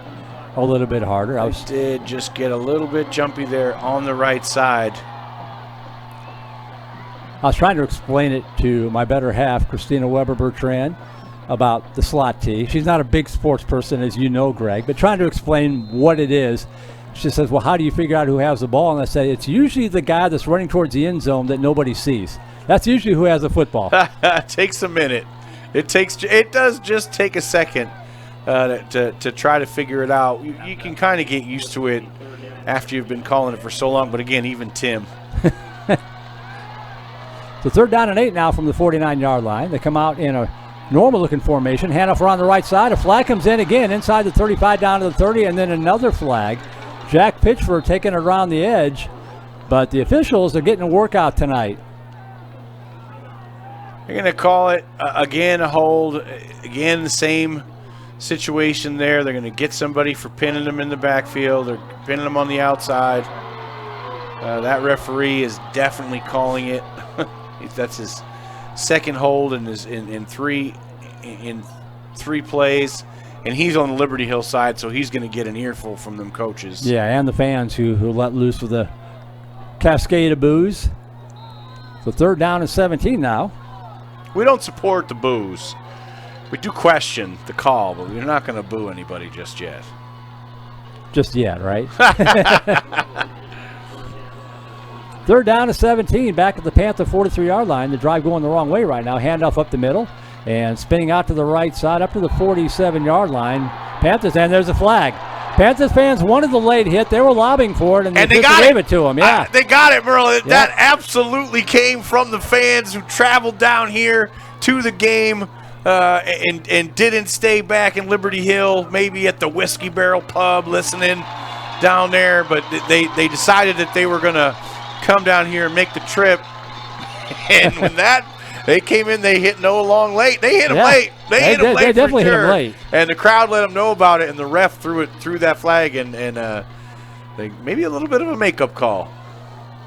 B: a little bit harder.
A: I did just get a little bit jumpy there on the right side.
B: I was trying to explain it to my better half, Christina Weber-Bertrand, about the slot T. She's not a big sports person, as you know, Greg, but trying to explain what it is. She says, well, how do you figure out who has the ball? And I say, it's usually the guy that's running towards the end zone that nobody sees. That's usually who has the football.
A: It takes a minute. It does just take a second to try to figure it out. You can kind of get used to it after you've been calling it for so long, but again, even Tim.
B: So 3rd down and 8 now from the 49-yard line. They come out in a normal-looking formation. Handoff around the right side. A flag comes in again inside the 35 down to the 30, and then another flag. Jack Pitchford taking it around the edge, but the officials are getting a workout tonight.
A: They're going to call it, again, a hold. Again, the same situation there. They're going to get somebody for pinning them in the backfield. They're pinning them on the outside. That referee is definitely calling it. That's his second hold in three plays, and he's on the Liberty Hill side, so he's going to get an earful from them coaches.
B: Yeah, and the fans who let loose with a cascade of boos. So 3rd down and 17 now.
A: We don't support the boos. We do question the call, but we're not going to boo anybody just yet.
B: Just yet, right? 3rd down and 17, back at the Panther 43-yard line. The drive going the wrong way right now. Handoff up the middle and spinning out to the right side up to the 47-yard line. Panthers, and there's a flag. Panthers fans wanted the late hit. They were lobbying for it, and they gave it to them. Yeah,
A: they got it, Merle. That absolutely came from the fans who traveled down here to the game and didn't stay back in Liberty Hill, maybe at the Whiskey Barrel Pub listening down there, but they decided that they were going to come down here and make the trip. And when they came in, they hit Noah Long late. They hit him late. They hit him late. They
B: definitely hit him late.
A: And the crowd let them know about it, and the ref threw that flag, and maybe a little bit of a makeup call.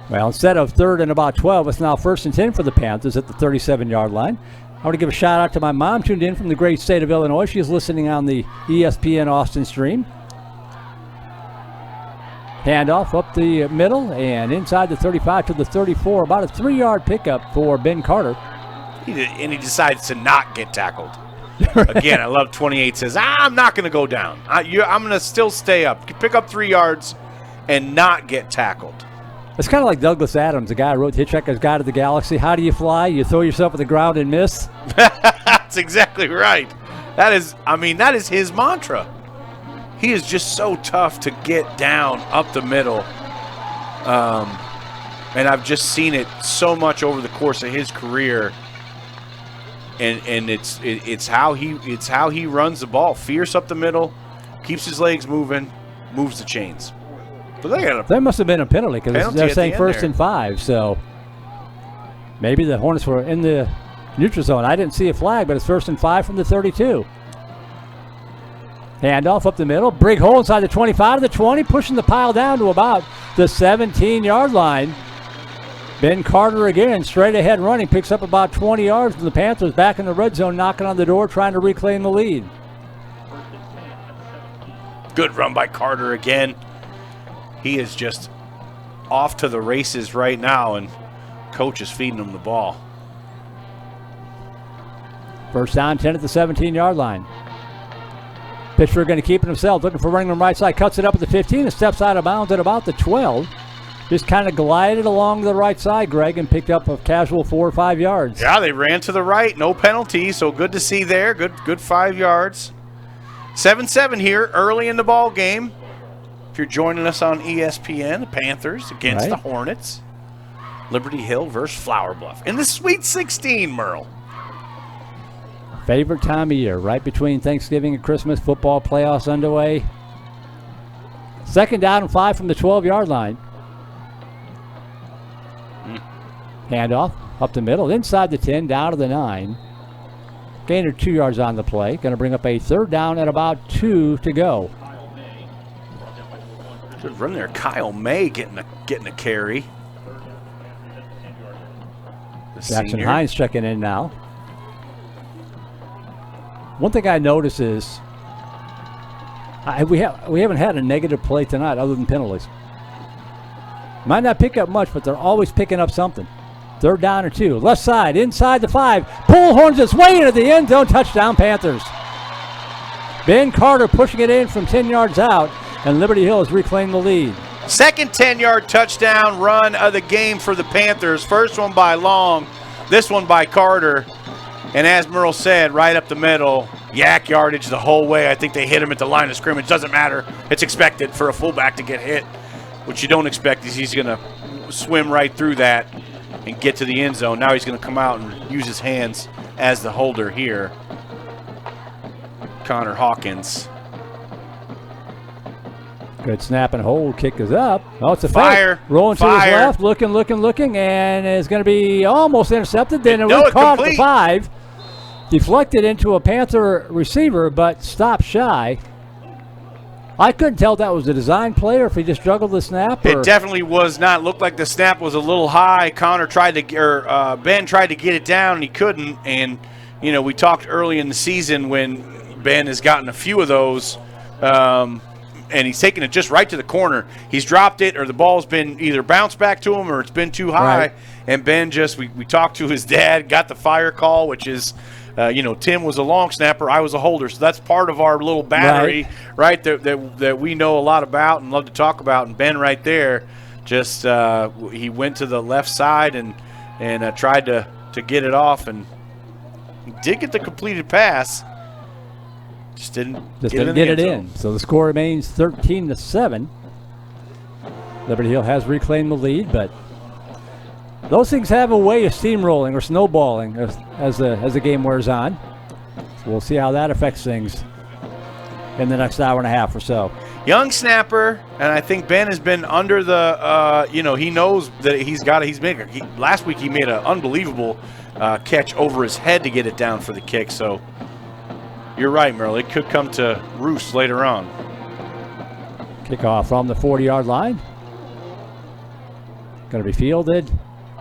B: Well, instead of 3rd and about 12, it's now 1st and 10 for the Panthers at the 37-yard line. I want to give a shout out to my mom, tuned in from the great state of Illinois. She's listening on the ESPN Austin stream. Handoff up the middle and inside the 35 to the 34. About a 3-yard pickup for Ben Carter.
A: And he decides to not get tackled. Again, I love 28 says, I'm not going to go down. I'm going to still stay up. Pick up 3 yards and not get tackled.
B: It's kind of like Douglas Adams, the guy who wrote Hitchhiker's Guide to the Galaxy. How do you fly? You throw yourself at the ground and miss?
A: That's exactly right. That is his mantra. He is just so tough to get down up the middle. And I've just seen it so much over the course of his career. And it's how he runs the ball. Fierce up the middle, keeps his legs moving, moves the chains. But
B: there must have been a penalty because they're saying 1st and 5. So maybe the Hornets were in the neutral zone. I didn't see a flag, but it's 1st and 5 from the 32. Handoff up the middle. Big hole inside the 25 to the 20, pushing the pile down to about the 17-yard line. Ben Carter again, straight ahead running, picks up about 20 yards from the Panthers, back in the red zone, knocking on the door, trying to reclaim the lead.
A: Good run by Carter again. He is just off to the races right now, and coach is feeding him the ball.
B: 1st down, 10 at the 17-yard line. Pitcher going to keep it himself, looking for running on the right side, cuts it up at the 15 and steps out of bounds at about the 12. just kind of glided along the right side, Greg, and picked up a casual 4 or 5 yards.
A: Yeah, they ran to the right. No penalty, so good to see there. Good 5 yards. 7-7 here early in the ball game. If you're joining us on ESPN, the Panthers against the Hornets. Liberty Hill versus Flower Bluff in the Sweet 16, Merle.
B: Favorite time of year, right between Thanksgiving and Christmas, football playoffs underway. 2nd down and 5 from the 12-yard line. Handoff up the middle, inside the 10, down to the 9. Gain of 2 yards on the play. Going to bring up a 3rd down at about 2 to go.
A: Good run there. Kyle May getting a carry. The
B: Jackson
A: senior.
B: Hines checking in now. One thing I notice is we haven't had a negative play tonight other than penalties. Might not pick up much, but they're always picking up something. 3rd down and 2. Left side, inside the 5. Bullhorns its way into the end zone. Touchdown, Panthers. Ben Carter pushing it in from 10 yards out, and Liberty Hill has reclaimed the lead.
A: Second 10-yard touchdown run of the game for the Panthers. First one by Long, this one by Carter. And as Merle said, right up the middle, yak yardage the whole way. I think they hit him at the line of scrimmage. Doesn't matter. It's expected for a fullback to get hit. What you don't expect is he's going to swim right through that and get to the end zone. Now he's going to come out and use his hands as the holder here. Connor Hawkins.
B: Good snap and hold. Kick is up. Oh, it's a
A: Fire.
B: fake. Rolling to his left. Looking. And it's going to be almost intercepted. Then it was caught at the 5. Deflected into a Panther receiver, but stopped shy. I couldn't tell if that was a design play or if he just juggled the snap.
A: It definitely was not. Looked like the snap was a little high. Connor tried to, Ben tried to get it down, and he couldn't. And, you know, we talked early in the season when Ben has gotten a few of those, and he's taken it just right to the corner. He's dropped it, or the ball's been either bounced back to him or it's been too high.
B: Right.
A: And Ben just, we talked to his dad, got the fire call, which is, Tim was a long snapper, I was a holder. So that's part of our little battery, right, that we know a lot about and love to talk about. And Ben right there just he went to the left side and tried to get it off, and he did get the completed pass. Just didn't get it in.
B: So the score remains 13-7. Liberty Hill has reclaimed the lead, but those things have a way of steamrolling or snowballing as the game wears on. So we'll see how that affects things in the next hour and a half or so.
A: Young snapper, and I think Ben has been under the, he knows that last week he made an unbelievable catch over his head to get it down for the kick. So you're right, Merle. It could come to roost later on.
B: Kickoff from the 40-yard line. Going to be fielded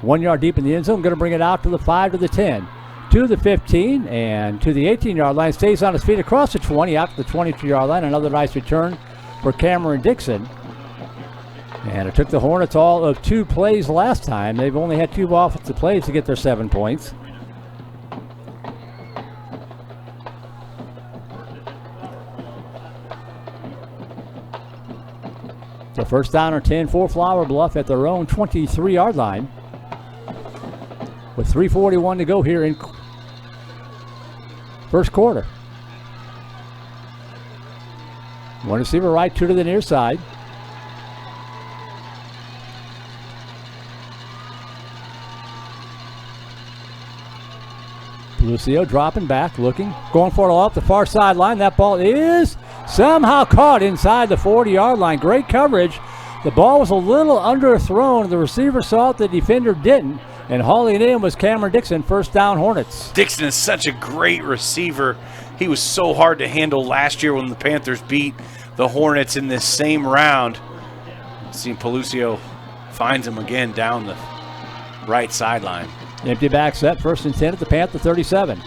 B: 1 yard deep in the end zone. Going to bring it out to the 5, to the 10, to the 15, and to the 18-yard line. Stays on his feet across the 20, out to the 22-yard line. Another nice return for Cameron Dixon. And it took the Hornets all of 2 plays last time. They've only had 2 offensive plays to get their 7 points. So first down or 10 for Flower Bluff at their own 23-yard line. With 3:41 to go here in first quarter. One receiver right, 2 to the near side. Lucio dropping back, looking, going for it off the far sideline. That ball is somehow caught inside the 40-yard line. Great coverage. The ball was a little underthrown. The receiver saw it, the defender didn't. And hauling it in was Cameron Dixon. First down, Hornets.
A: Dixon is such a great receiver. He was so hard to handle last year when the Panthers beat the Hornets in this same round. See, Pelucio finds him again down the right sideline.
B: Empty back set, 1st and 10 at the Panther 37.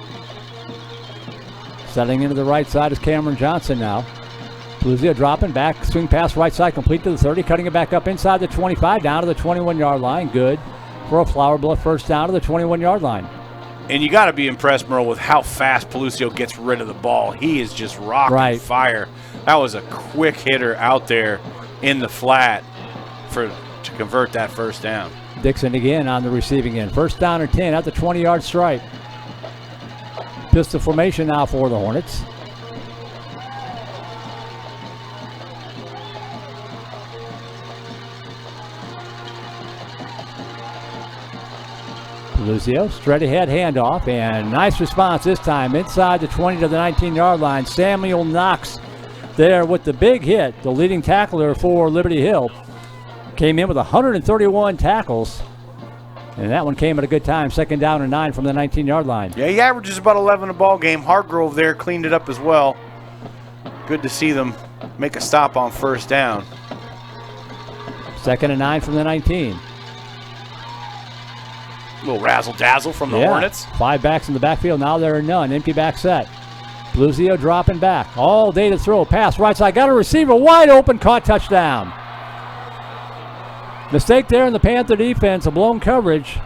B: Settling into the right side is Cameron Johnson now. Pelucio dropping back, swing pass right side, complete to the 30, cutting it back up inside the 25, down to the 21-yard line. Good for a Flower Bluff first down to the 21-yard line.
A: And you got to be impressed, Merle, with how fast Pelucio gets rid of the ball. He is just rocking fire. That was a quick hitter out there in the flat for to convert that first down.
B: Dixon again on the receiving end. First down and 10 at the 20-yard stripe. Pistol formation now for the Hornets. Lucio, straight ahead handoff, and nice response this time inside the 20 to the 19-yard line. Samuel Knox there with the big hit, the leading tackler for Liberty Hill. Came in with 131 tackles, and that one came at a good time. Second down and 9 from the 19-yard line.
A: Yeah, he averages about 11 a ball game. Hargrove there cleaned it up as well. Good to see them make a stop on first down.
B: Second and 9 from the 19.
A: Little razzle-dazzle from the Hornets.
B: 5 backs in the backfield. Now there are none. Empty back set. Bluzio dropping back. All day to throw. Pass right side. Got a receiver wide open. Caught, touchdown. Mistake there in the Panther defense. A blown coverage.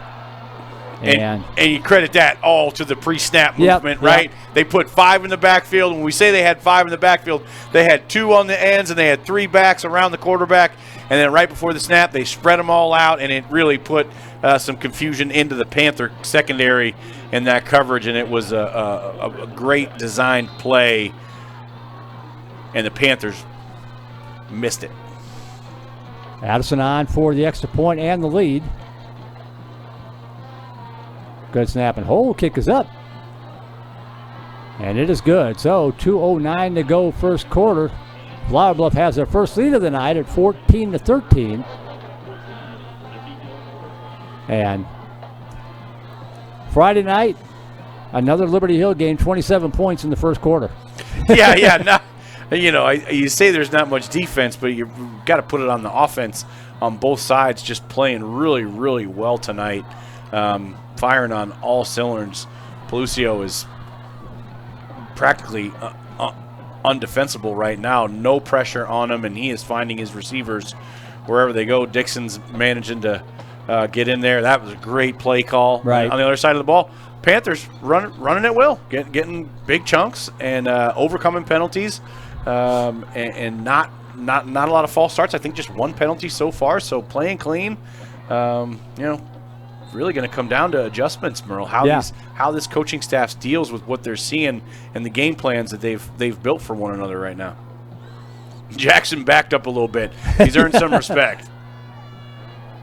B: And
A: you credit that all to the pre-snap movement, right?
B: Yep.
A: They put 5 in the backfield. When we say they had 5 in the backfield, they had 2 on the ends and they had 3 backs around the quarterback. And then right before the snap, they spread them all out, and it really put some confusion into the Panther secondary in that coverage. And it was a great designed play, and the Panthers missed it.
B: Addison on for the extra point and the lead. Good snap and hold. Kick is up. And it is good. So 2:09 to go first quarter. Flower Bluff has their first lead of the night at 14-13. And Friday night, another Liberty Hill game, 27 points in the first quarter.
A: Yeah. You say there's not much defense, but you've got to put it on the offense on both sides, just playing really, really well tonight. Firing on all cylinders. Pelucio is practically undefensible right now. No pressure on him, and he is finding his receivers wherever they go. Dixon's managing to get in there. That was a great play call.
B: Right.
A: On the other side of the ball, Panthers running at will, getting big chunks and overcoming penalties, and not a lot of false starts. I think just 1 penalty so far, so playing clean. Really going to come down to adjustments, Merle. How this coaching staff deals with what they're seeing and the game plans that they've built for one another right now. Jackson backed up a little bit. He's earned some respect.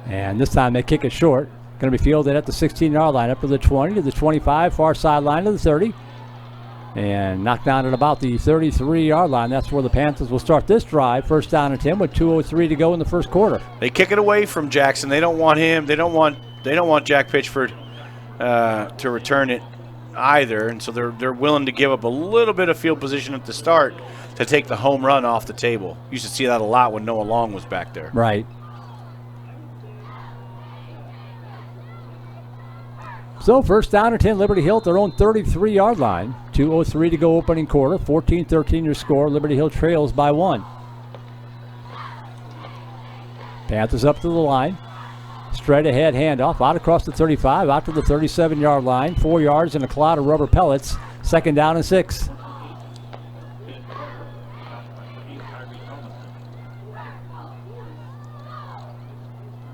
B: And this time they kick it short. Going to be fielded at the 16-yard line, up to the 20, to the 25, far sideline to the 30. And knocked down at about the 33-yard line. That's where the Panthers will start this drive. First down and 10 with 2:03 to go in the first quarter.
A: They kick it away from Jackson. They don't want him. They don't want Jack Pitchford to return it either, and so they're willing to give up a little bit of field position at the start to take the home run off the table. You should see that a lot when Noah Long was back there.
B: Right. So first down and 10, Liberty Hill at their own 33-yard line. 2:03 to go opening quarter. 14-13 your score. Liberty Hill trails by 1. Panthers up to the line. Straight ahead handoff, out across the 35, out to the 37-yard line. 4 yards and a cloud of rubber pellets. Second down and 6.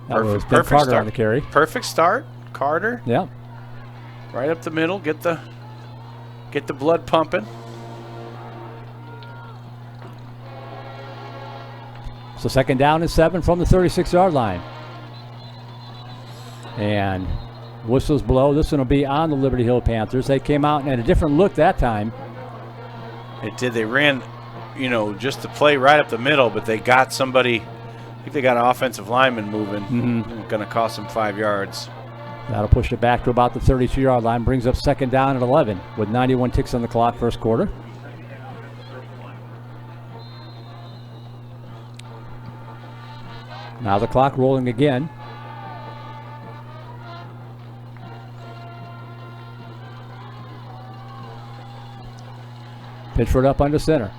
B: That was Ben Carter
A: start
B: on the carry.
A: Perfect start, Carter.
B: Yeah.
A: Right up the middle, get the blood pumping.
B: So second down and 7 from the 36-yard line. And whistles blow. This one will be on the Liberty Hill Panthers. They came out and had a different look that time.
A: It did. They ran, just to play right up the middle, but they got somebody. I think they got an offensive lineman moving.
B: Mm-hmm.
A: Going to cost them 5 yards.
B: That'll push it back to about the 32-yard line. Brings up second down at 11 with 91 ticks on the clock first quarter. Now the clock rolling again. Pitchford up under center.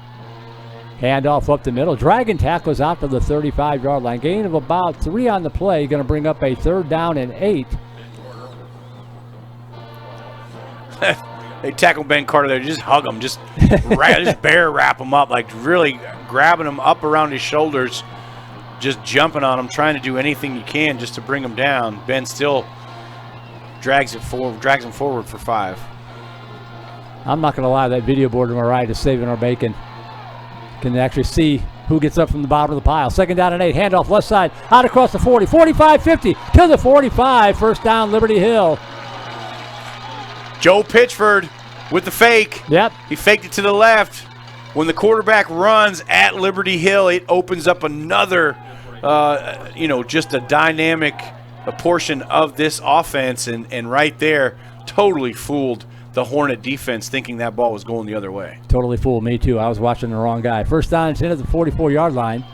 B: Handoff up the middle. Dragon tackles out to the 35-yard line. Gain of about 3 on the play. Going to bring up a third down and 8.
A: They tackle Ben Carter there. Just hug him. Just bear wrap him up. Like really grabbing him up around his shoulders. just jumping on them, trying to do anything you can just to bring them down. Ben still drags them forward for 5.
B: I'm not going to lie, that video board to my right is saving our bacon. Can actually see who gets up from the bottom of the pile. 2nd down and 8, handoff left side, out across the 40, 45, 50, to the 45, 1st down, Liberty Hill.
A: Joe Pitchford with the fake.
B: Yep.
A: He faked it to the left. When the quarterback runs at Liberty Hill, it opens up another, just a dynamic portion of this offense. And right there, totally fooled the Hornet defense thinking that ball was going the other way.
B: Totally fooled me, too. I was watching the wrong guy. 1st down and 10 at the 44-yard line.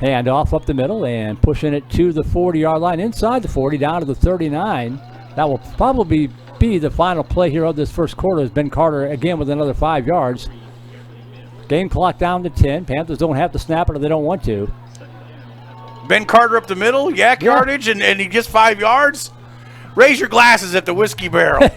B: Handoff up the middle and pushing it to the 40-yard line, inside the 40, down to the 39. That will probably be the final play here of this first quarter, as Ben Carter again with another 5 yards. Game clock down to 10. Panthers don't have to snap it or they don't want to.
A: Ben Carter up the middle, yak yardage, and he gets 5 yards? Raise your glasses at the Whiskey Barrel.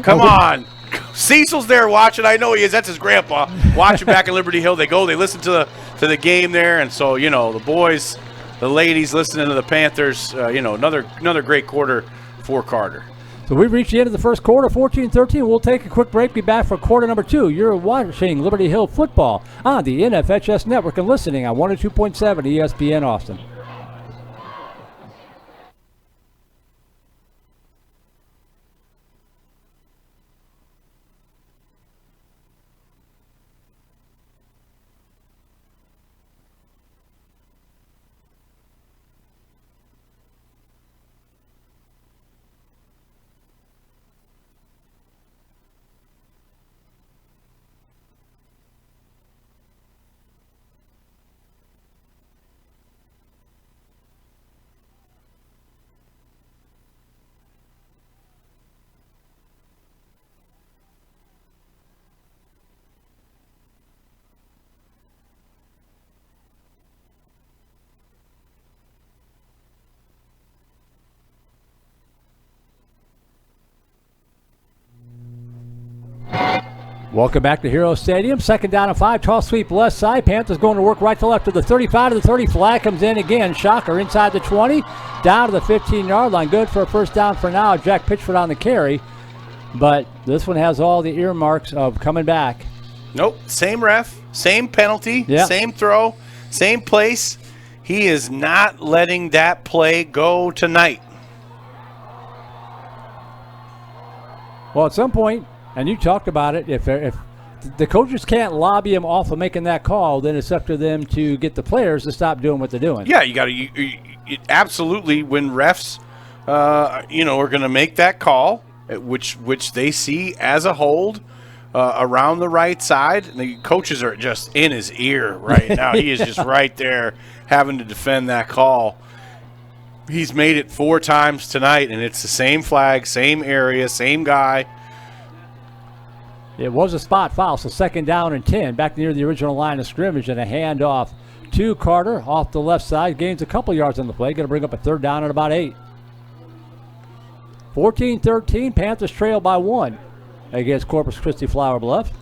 A: Come on. Cecil's there watching. I know he is. That's his grandpa. Watching back at Liberty Hill. They listen to the game there. And so, the boys, the ladies listening to the Panthers, another great quarter for Carter.
B: So we've reached the end of the first quarter, 14-13. We'll take a quick break, be back for quarter number 2. You're watching Liberty Hill football on the NFHS Network and listening on 102.7 ESPN Austin. Welcome back to Hero Stadium. 2nd down and 5. Toss sweep left side. Panthers going to work right to left to the 35 to the 30. Flag comes in again. Shocker inside the 20. Down to the 15-yard line. Good for a 1st down for now. Jack Pitchford on the carry. But this one has all the earmarks of coming back.
A: Nope. Same ref. Same penalty.
B: Yep.
A: Same throw. Same place. He is not letting that play go tonight.
B: Well, at some point, and you talked about it, if the coaches can't lobby him off of making that call, then it's up to them to get the players to stop doing what they're doing.
A: Yeah, you got to absolutely, when refs, are going to make that call, which they see as a hold around the right side. And the coaches are just in his ear right now. He is just right there having to defend that call. He's made it 4 times tonight, and it's the same flag, same area, same guy.
B: It was a spot foul, so 2nd down and 10, back near the original line of scrimmage, and a handoff to Carter off the left side. Gains a couple yards on the play, going to bring up a 3rd down at about 8. 14-13, Panthers trail by 1 against Corpus Christi Flower Bluff.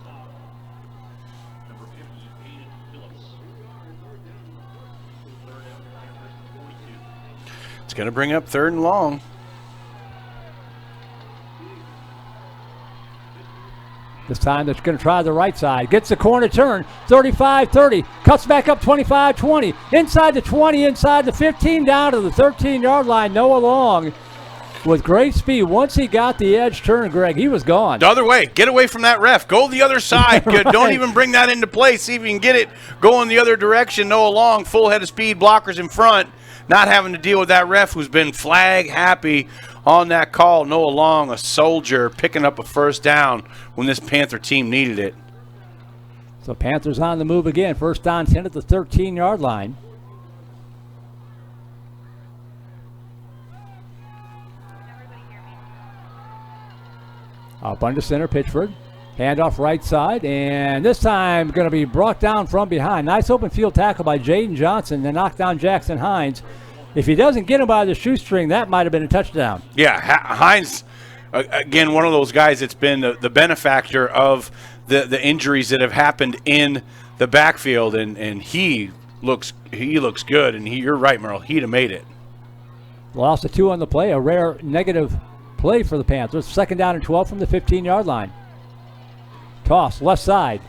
A: It's going to bring up 3rd and long.
B: This time they're going to try the right side. Gets the corner turn. 35-30. Cuts back up 25-20. Inside the 20, inside the 15, down to the 13-yard line. Noah Long with great speed. Once he got the edge turn, Greg, he was gone.
A: The other way. Get away from that ref. Go the other side. Right. Don't even bring that into play. See if you can get it going the other direction. Noah Long, full head of speed, blockers in front. Not having to deal with that ref who's been flag happy on that call. Noah Long, a soldier, picking up a 1st down when this Panther team needed it.
B: So Panthers on the move again. 1st down, 10 at the 13-yard line. Up under center, Pitchford. Handoff right side, and this time going to be brought down from behind. Nice open field tackle by Jaden Johnson to knock down Jackson Hines. If he doesn't get him by the shoestring, that might have been a touchdown.
A: Yeah, Hines again, one of those guys that's been the benefactor of the injuries that have happened in the backfield, and he looks good. And you're right, Merle. He'd have made it.
B: Loss of 2 on the play, a rare negative play for the Panthers. 2nd down and 12 from the 15-yard line. Toss, left side.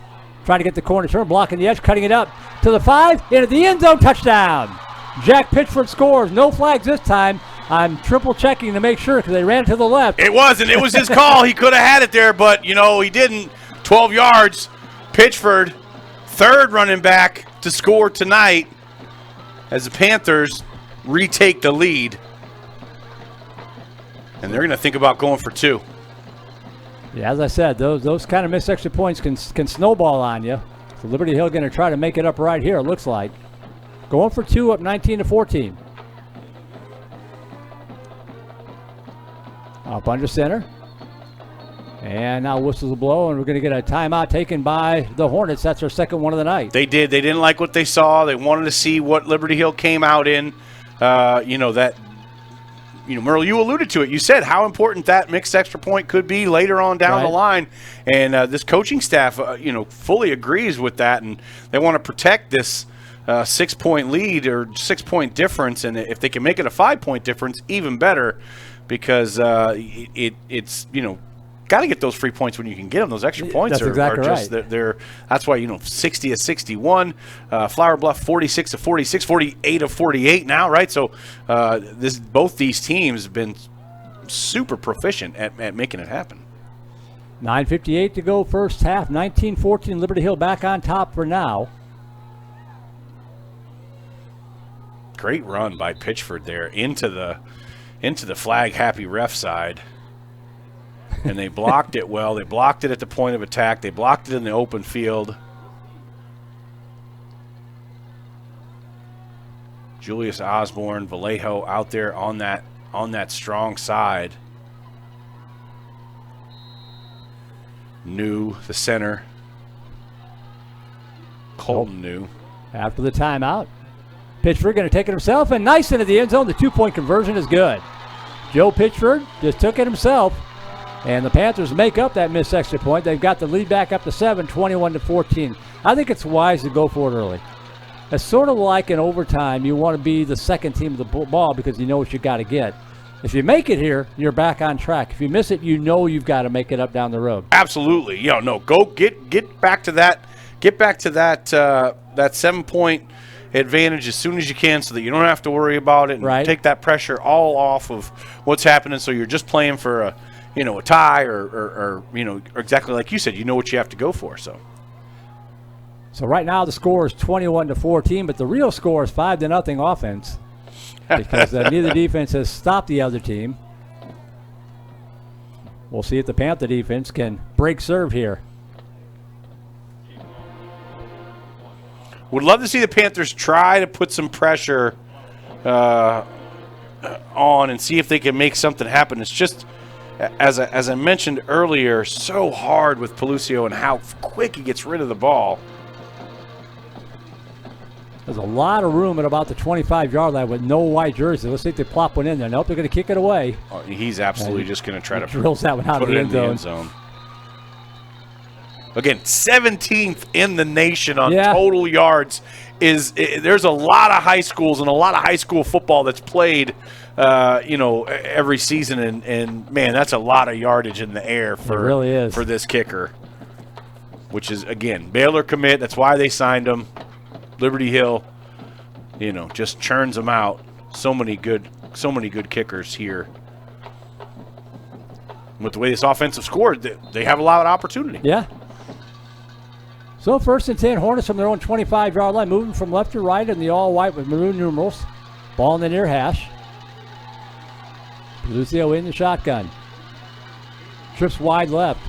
B: Trying to get the corner turn, blocking the edge, cutting it up to the 5, into the end zone, touchdown. Jack Pitchford scores. No flags this time. I'm triple checking to make sure because they ran to the left.
A: It wasn't. It was his call. He could have had it there, but, he didn't. 12 yards. Pitchford, 3rd running back to score tonight as the Panthers retake the lead. And they're going to think about going for 2.
B: Yeah, as I said, those kind of missed extra points can snowball on you. So Liberty Hill going to try to make it up right here, it looks like. Going for 2, up 19-14. Up under center. And now whistles a blow, and we're going to get a timeout taken by the Hornets. That's their 2nd one of the night.
A: They did. They didn't like what they saw. They wanted to see what Liberty Hill came out in. Merle, you alluded to it. You said how important that mixed extra point could be later on down the line. And this coaching staff, fully agrees with that. And they want to protect this 6-point lead or 6-point difference. And if they can make it a 5-point difference, even better, because it's got to get those free points when you can get them. Those extra points
B: are
A: just
B: right.
A: They're that's why 60-61, Flower Bluff 46-46, 48-48 now, right? So both these teams have been super proficient at making it happen.
B: 9:58 to go, first half. 19-14, Liberty Hill back on top for now.
A: Great run by Pitchford there into the flag happy ref side. And they blocked it well. They blocked it at the point of attack. They blocked it in the open field. Julius Osborne, Vallejo out there on that strong side. New, the center. Colton New.
B: After the timeout, Pitchford going to take it himself, and nice into the end zone. The 2-point conversion is good. Joe Pitchford just took it himself. And the Panthers make up that missed extra point. They've got the lead back up to 7, 21-14. I think it's wise to go for it early. It's sort of like in overtime, you want to be the second team of the ball because you know what you got to get. If you make it here, you're back on track. If you miss it, you know you've got to make it up down the road.
A: Absolutely. Go get back to that. Get back to that 7-point advantage as soon as you can so that you don't have to worry about it and take that pressure all off of what's happening. So you're just playing for a tie or exactly like you said, you know what you have to go for. So
B: right now the score is 21-14, but the real score is 5-0 offense because neither defense has stopped the other team. We'll see if the Panther defense can break serve here.
A: Would love to see the Panthers try to put some pressure on and see if they can make something happen. It's just, as I mentioned earlier, so hard with Pelucio and how quick he gets rid of the ball.
B: There's a lot of room at about the 25-yard line with no white jersey. Let's see if they plop one in there. Nope, they're going to kick it away.
A: Oh, he's absolutely just going to try to
B: drills that one out
A: put
B: of
A: it
B: the
A: in
B: end
A: the
B: zone.
A: end zone. Again, 17th in the nation on total yards. There's a lot of high schools and a lot of high school football that's played every season, and man, that's a lot of yardage in the air for
B: it really is.
A: For this kicker, which is, again, Baylor commit. That's why they signed him. Liberty Hill, just churns them out. So many good kickers here. With the way this offensive scored, they have a lot of opportunity.
B: Yeah. So 1st and 10, Hornets from their own 25-yard line, moving from left to right in the all-white with maroon numerals. Ball in the near hash. Lucio in the shotgun. Trips wide left.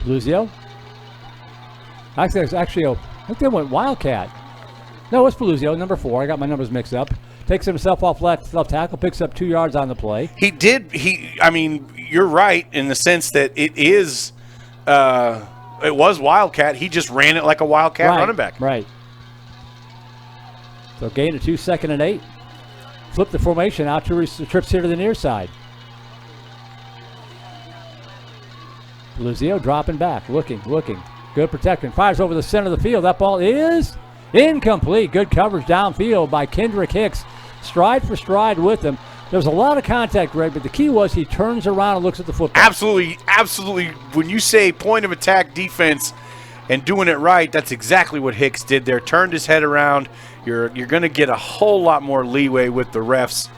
B: Lucio. Actually, I think they went Wildcat. No, it's Peluzio, number 4. I got my numbers mixed up. Takes himself off left tackle, picks up 2 yards on the play.
A: He did. You're right in the sense that it was Wildcat. He just ran it like a Wildcat running back.
B: Right. So gain of 2, 2nd and 8. flip the formation out to trips here to the near side. Luzio dropping back, looking. Good protection. Fires over the center of the field. That ball is incomplete. Good coverage downfield by Kendrick Hicks. Stride for stride with him. There was a lot of contact, Greg, but the key was he turns around and looks at the football.
A: Absolutely. When you say point of attack defense and doing it right, that's exactly what Hicks did there. Turned his head around. You're going to get a whole lot more leeway with the refs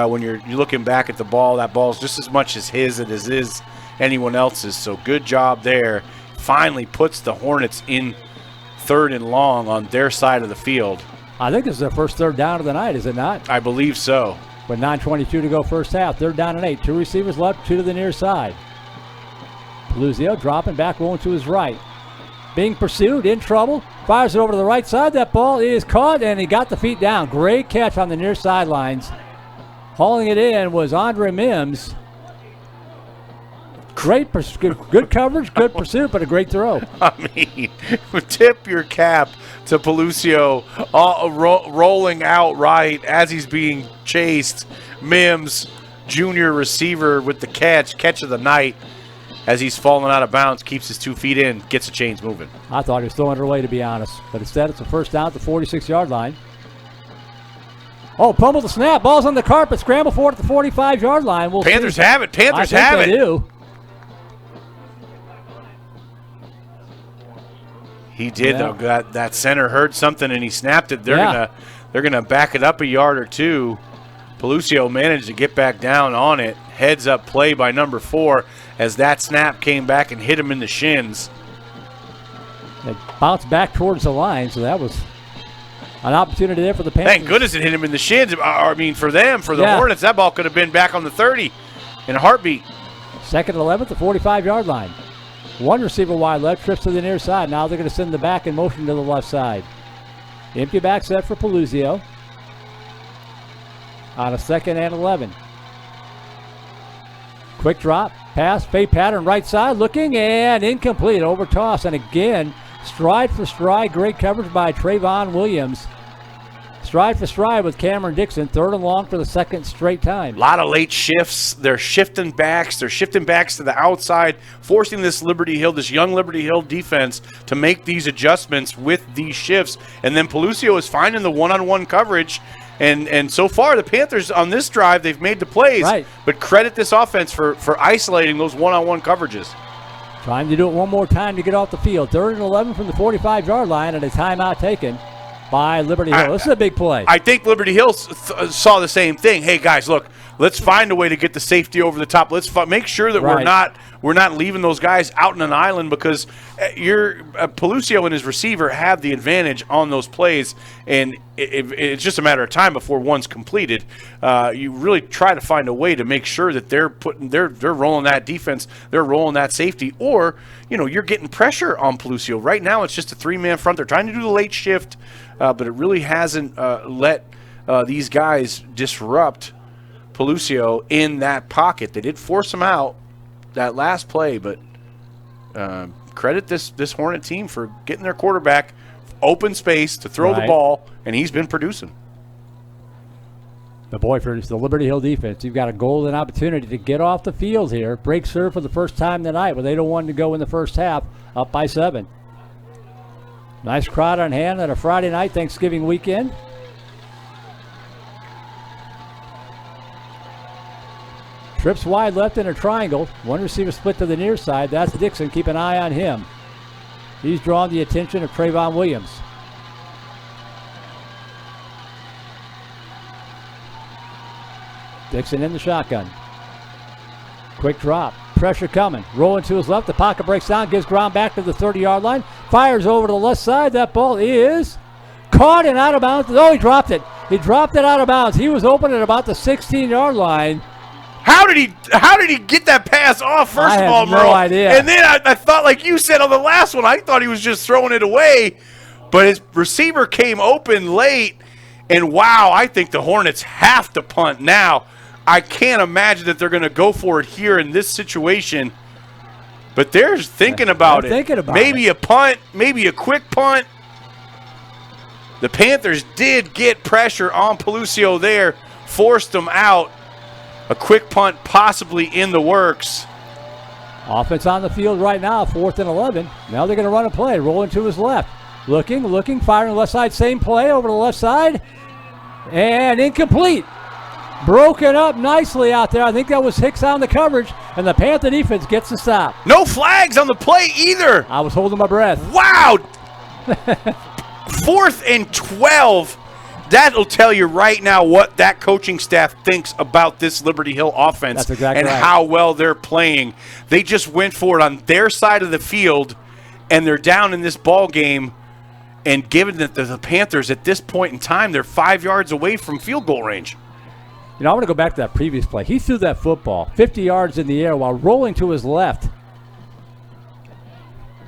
A: when you're looking back at the ball. That ball's just as much as his as it is anyone else's. So good job there. Finally puts the Hornets in 3rd and long on their side of the field.
B: I think this is their first third down of the night, is it not?
A: I believe so.
B: With 9:22 to go first half. 3rd down and 8. 2 receivers left, 2 to the near side. Luzio dropping back, rolling to his right. Being pursued, in trouble. Fires it over to the right side. That ball is caught, and he got the feet down. Great catch on the near sidelines. Hauling it in was Andre Mims. Good coverage, good pursuit, but a great throw.
A: I mean, tip your cap to Pelucio rolling out right as he's being chased. Mims, junior receiver with the catch of the night as he's falling out of bounds, keeps his 2 feet in, gets the chains moving.
B: I thought he was throwing it away, to be honest, but instead it's a first down at the 46-yard line. Oh, pummel the snap. Ball's on the carpet. Scramble for it at the 45-yard line.
A: Panthers have it. Panthers have it.
B: They do.
A: He did, though. That center heard something and he snapped it. They're gonna back it up a yard or two. Pelucio managed to get back down on it. Heads up play by number 4 as that snap came back and hit him in the shins.
B: It bounced back towards the line, so that was an opportunity there for the Panthers.
A: Thank goodness it hit him in the shins. I mean, for the Hornets, that ball could have been back on the 30 in a heartbeat.
B: 2nd and 11 at the 45-yard line. 1 receiver wide left, trips to the near side. Now they're going to send the back in motion to the left side. Empty back set for Pelucio on a 2nd and 11. Quick drop, pass, fade pattern, right side, looking, and incomplete, over toss. And again, stride for stride, great coverage by Trayvon Williams. Stride for stride with Cameron Dixon, 3rd and long for the 2nd straight time.
A: A lot of late shifts. They're shifting backs. They're shifting backs to the outside, forcing this young Liberty Hill defense to make these adjustments with these shifts. And then Pelucio is finding the one-on-one coverage. And so far, the Panthers on this drive, they've made the plays.
B: Right.
A: But credit this offense for isolating those one-on-one coverages.
B: Trying to do it one more time to get off the field. 3rd and 11 from the 45-yard line and a timeout taken by Liberty Hill. This is a big play.
A: I think Liberty Hill saw the same thing. Hey, guys, look, let's find a way to get the safety over the top. Let's make sure that we're not leaving those guys out in an island because Pelucio and his receiver have the advantage on those plays, and it's just a matter of time before one's completed. You really try to find a way to make sure that they're rolling that defense, they're rolling that safety, or you're getting pressure on Pelucio. Right now, it's just a 3-man front. They're trying to do the late shift. But it really hasn't let these guys disrupt Pelucio in that pocket. They did force him out that last play, but credit this Hornet team for getting their quarterback open space to throw the ball, and he's been producing.
B: The Boyford, the Liberty Hill defense, you've got a golden opportunity to get off the field here. Break serve for the first time tonight with 8:01 to go in the first half, up by 7. Nice crowd on hand on a Friday night, Thanksgiving weekend. Trips wide left in a triangle. 1 receiver split to the near side. That's Dixon. Keep an eye on him. He's drawn the attention of Trayvon Williams. Dixon in the shotgun. Quick drop. Pressure coming. Rolling to his left. The pocket breaks down. Gives ground back to the 30-yard line. Fires over to the left side. That ball is caught and out of bounds. Oh, he dropped it. He dropped it out of bounds. He was open at about the 16-yard line.
A: How did he get that pass off, first of all,
B: Merle? No idea.
A: And then I thought, like you said on the last one, I thought he was just throwing it away. But his receiver came open late. And, wow, I think the Hornets have to punt now. I can't imagine that they're going to go for it here in this situation. But they're thinking about it. Maybe a punt, maybe a quick punt. The Panthers did get pressure on Pelucio there. forced them out. A quick punt possibly in the works.
B: Offense on the field right now, 4th and 11. Now they're going to run a play, rolling to his left. Looking, firing left side, same play over the left side. And incomplete. Broken up nicely out there. I think that was Hicks on the coverage, and the Panther defense gets the stop.
A: No flags on the play either.
B: I was holding my breath.
A: Wow. 4th and 12. That'll tell you right now what that coaching staff thinks about this Liberty Hill offense.
B: That's exactly
A: and
B: right.
A: how well they're playing. They just went for it on their side of the field, and they're down in this ball game. And given that the Panthers at this point in time, they're 5 yards away from field goal range.
B: You know, I want to go back to that previous play. He threw that football 50 yards in the air while rolling to his left.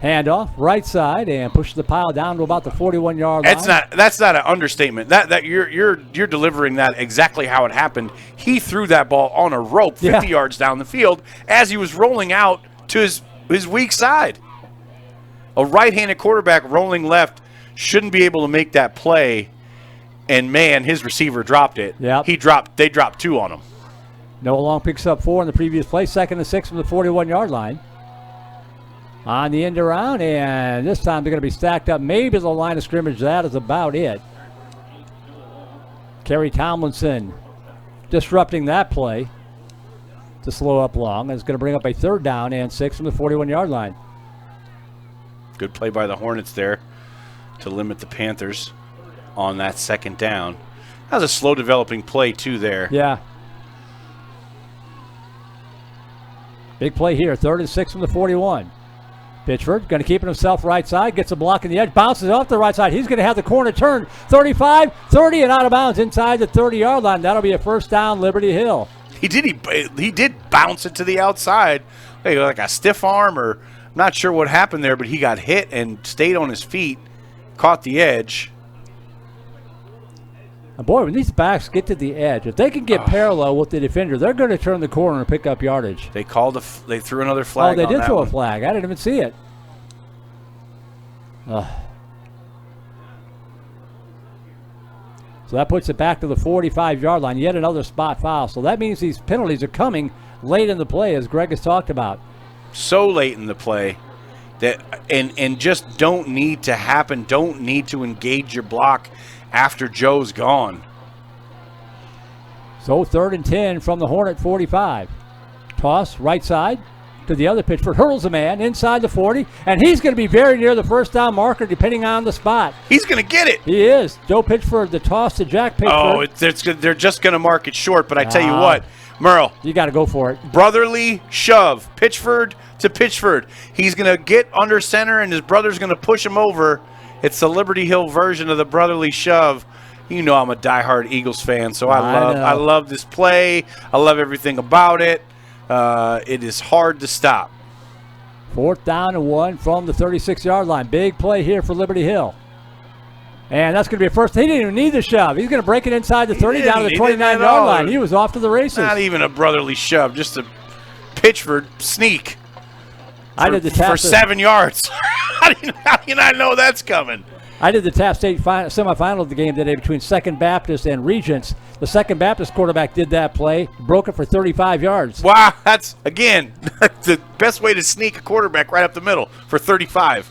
B: Handoff, right side, and pushes the pile down to about the 41-yard line.
A: That's not an understatement. That you're delivering that exactly how it happened. He threw that ball on a rope 50 yards down the field as he was rolling out to his weak side. A right-handed quarterback rolling left shouldn't be able to make that play. And, man, his receiver dropped it.
B: Yep.
A: They dropped 2 on him.
B: Noah Long picks up 4 in the previous play. 2nd and 6 from the 41-yard line. On the end around, and this time they're going to be stacked up. Maybe the line of scrimmage. That is about it. Kerry Tomlinson disrupting that play to slow up Long. It's going to bring up a 3rd down and 6 from the 41-yard line.
A: Good play by the Hornets there to limit the Panthers on that 2nd down. That was a slow developing play too there.
B: Yeah. Big play here. 3rd and 6 from the 41. Pitchford going to keep it himself right side. Gets a block in the edge. Bounces off the right side. He's going to have the corner turn. 35, 30, and out of bounds inside the 30-yard line. That'll be a 1st down, Liberty Hill.
A: He did bounce it to the outside. Like a stiff arm, or I'm not sure what happened there, but he got hit and stayed on his feet, caught the edge.
B: And boy, when these backs get to the edge, if they can get parallel with the defender, they're going to turn the corner and pick up yardage.
A: They threw another flag.
B: Oh, they
A: on
B: did
A: that
B: throw
A: one.
B: a flag. I didn't even see it. So that puts it back to the 45-yard line. Yet another spot foul. So that means these penalties are coming late in the play, as Greg has talked about.
A: So late in the play that and just don't need to happen. Don't need to engage your block after Joe's gone.
B: So 3rd and 10 from the Hornet 45. Toss right side to the other. Pitchford hurdles a man inside the 40, and he's going to be very near the 1st down marker depending on the spot.
A: He's going to get it.
B: He is. Joe Pitchford, the toss to Jack Pitchford.
A: Oh, they're just going to mark it short, but I tell you what, Merle.
B: You got to go for it.
A: Brotherly shove. Pitchford to Pitchford. He's going to get under center, and his brother's going to push him over. It's the Liberty Hill version of the brotherly shove. You know I'm a diehard Eagles fan, so I love this play. I love everything about it. It is hard to stop.
B: 4th down and 1 from the 36-yard line. Big play here for Liberty Hill. And that's going to be a 1st. He didn't even need the shove. He's going to break it inside the 30 down to the 29-yard line. He was off to the races.
A: Not even a brotherly shove, just a Pitchford sneak.
B: I did the tap
A: for 7 yards. How do you not know that's coming?
B: I did the Taft State semifinal of the game today between 2nd Baptist and Regents. The 2nd Baptist quarterback did that play, broke it for 35 yards.
A: Wow, that's, again, the best way to sneak a quarterback right up the middle for 35.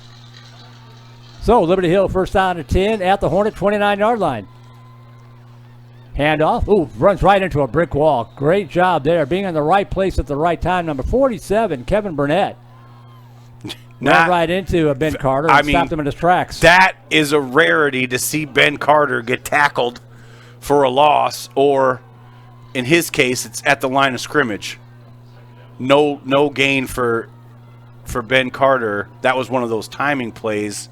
B: So Liberty Hill 1st down and 10 at the Hornet 29-yard line. Handoff. Ooh, runs right into a brick wall. Great job there, being in the right place at the right time. Number 47, Kevin Burnett. Ran right into Ben Carter and stopped him in his tracks.
A: That is a rarity to see Ben Carter get tackled for a loss, or in his case, it's at the line of scrimmage. No gain for Ben Carter. That was one of those timing plays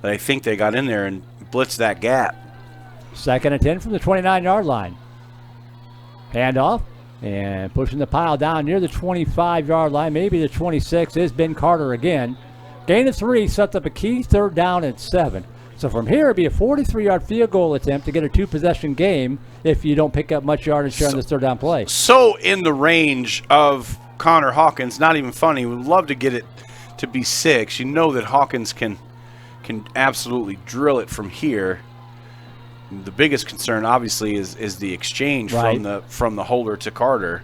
A: that I think they got in there and blitzed that gap.
B: 2nd and 10 from the 29-yard line. Handoff. And pushing the pile down near the 25-yard line, maybe the 26, is Ben Carter again. Gain of 3, sets up a key 3rd down and 7. So from here, it'd be a 43-yard field goal attempt to get a 2-possession game if you don't pick up much yardage on this 3rd down play.
A: So in the range of Connor Hawkins, not even funny. We'd love to get it to be 6. You know that Hawkins can absolutely drill it from here. The biggest concern, obviously, is the exchange from the holder to Carter.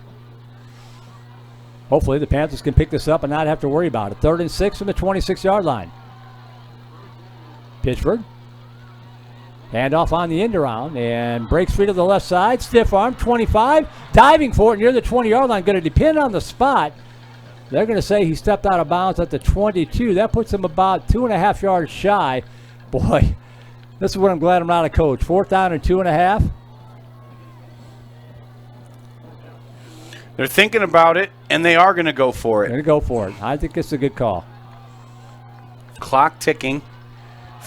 B: Hopefully the Panthers can pick this up and not have to worry about it. 3rd and 6 from the 26-yard line. Pittsburgh. Handoff on the end around and breaks free to the left side. Stiff arm, 25. Diving for it near the 20-yard line. Going to depend on the spot. They're going to say he stepped out of bounds at the 22. That puts him about 2.5 yards shy. Boy, this is what I'm glad I'm not a coach. 4th down and 2.5.
A: They're thinking about it, and they are going to go for it.
B: They're going to go for it. I think it's a good call.
A: Clock ticking.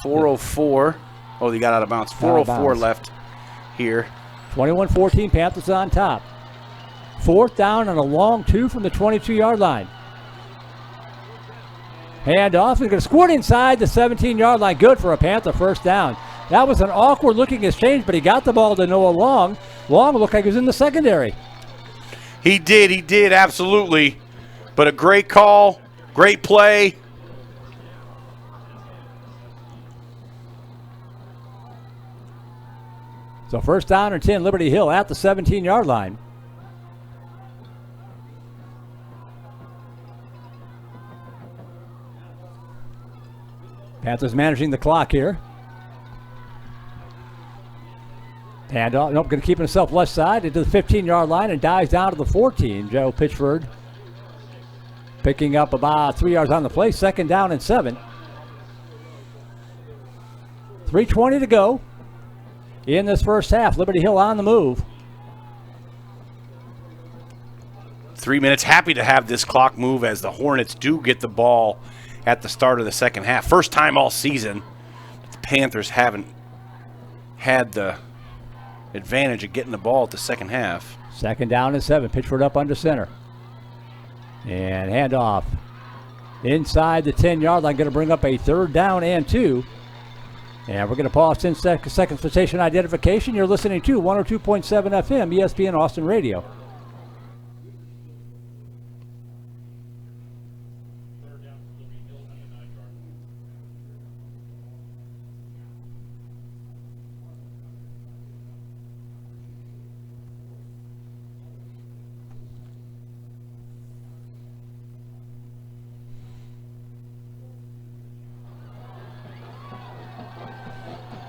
A: 4:04. Oh, they got out of bounds. 4:04 left here.
B: 21-14, Panthers on top. 4th down and a long 2 from the 22-yard line. Handoff. He's going to squirt inside the 17-yard line. Good for a Panther first down. That was an awkward-looking exchange, but he got the ball to Noah Long. Long looked like he was in the secondary.
A: He did, absolutely. But a great call, great play.
B: So 1st down and 10, Liberty Hill at the 17-yard line. Panthers managing the clock here. Handoff, nope, going to keep himself left side into the 15-yard line and dives down to the 14. Joe Pitchford picking up about 3 yards on the play. 2nd down and 7. 3:20 to go in this first half. Liberty Hill on the move.
A: 3 minutes. Happy to have this clock move as the Hornets do get the ball at the start of the second half. First time all season the Panthers haven't had the advantage of getting the ball at the second half.
B: 2nd down and 7. Pitchford up under center. And handoff inside the 10-yard line. Going to bring up a 3rd down and 2. And we're going to pause 10 seconds for station identification. You're listening to 102.7 FM, ESPN Austin Radio.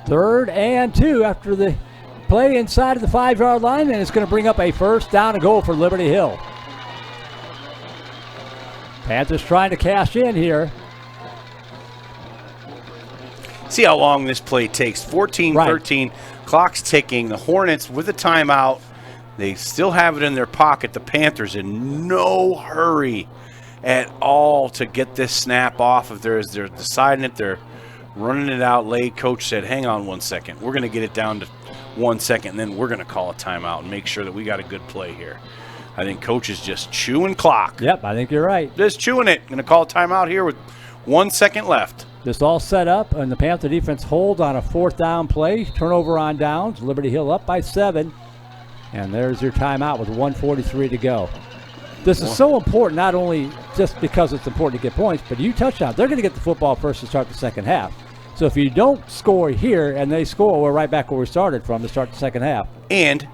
B: Third and 2 after the play inside of the 5-yard line, and it's going to bring up a 1st down and goal for Liberty Hill. Panthers trying to cash in here.
A: See how long this play takes. 14-13, clock's ticking. The Hornets with a timeout. They still have it in their pocket. The Panthers in no hurry at all to get this snap off of theirs. They're deciding it. They're running it out late. Coach said, hang on 1 second. We're going to get it down to 1 second, and then we're going to call a timeout and make sure that we got a good play here. I think Coach is just chewing clock.
B: Yep, I think you're right.
A: Just chewing it. Going to call a timeout here with 1 second left.
B: Just all set up, and the Panther defense holds on a 4th down play. Turnover on downs. Liberty Hill up by 7. And there's your timeout with 1:43 to go. This is so important, not only just because it's important to get points, but you touched on it. They're going to get the football first to start the second half. So if you don't score here and they score, we're right back where we started from to start the second half.
A: And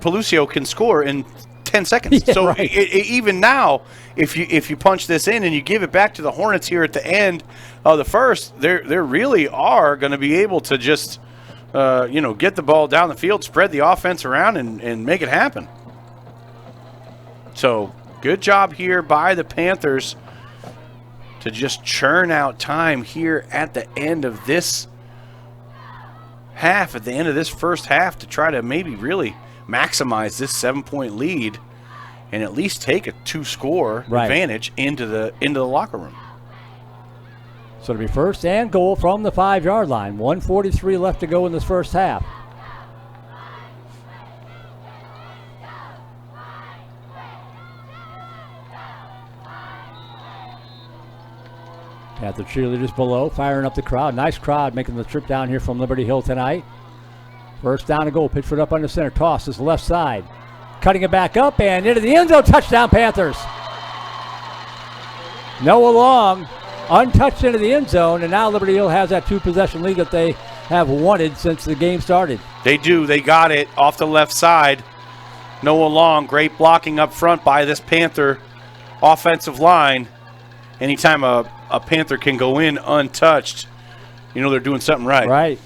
A: Pelucio can score in 10 seconds.
B: Yeah,
A: so
B: right.
A: Even now, if you punch this in and you give it back to the Hornets here at the end of the first, they really are going to be able to just get the ball down the field, spread the offense around, and make it happen. So good job here by the Panthers to just churn out time here at the end of this half, at the end of this first half, to try to maybe really maximize this 7-point lead and at least take a 2-score advantage into the locker room.
B: So it'll be 1st and goal from the 5-yard line. 1:43 left to go in this first half. Got the cheerleaders below, firing up the crowd. Nice crowd making the trip down here from Liberty Hill tonight. 1st down and goal. Pitchford up under center. Toss is left side. Cutting it back up and into the end zone. Touchdown, Panthers. Noah Long untouched into the end zone, and now Liberty Hill has that 2-possession lead that they have wanted since the game started.
A: They do. They got it off the left side. Noah Long, great blocking up front by this Panther offensive line. Anytime a Panther can go in untouched, you know they're doing something right.
B: Right.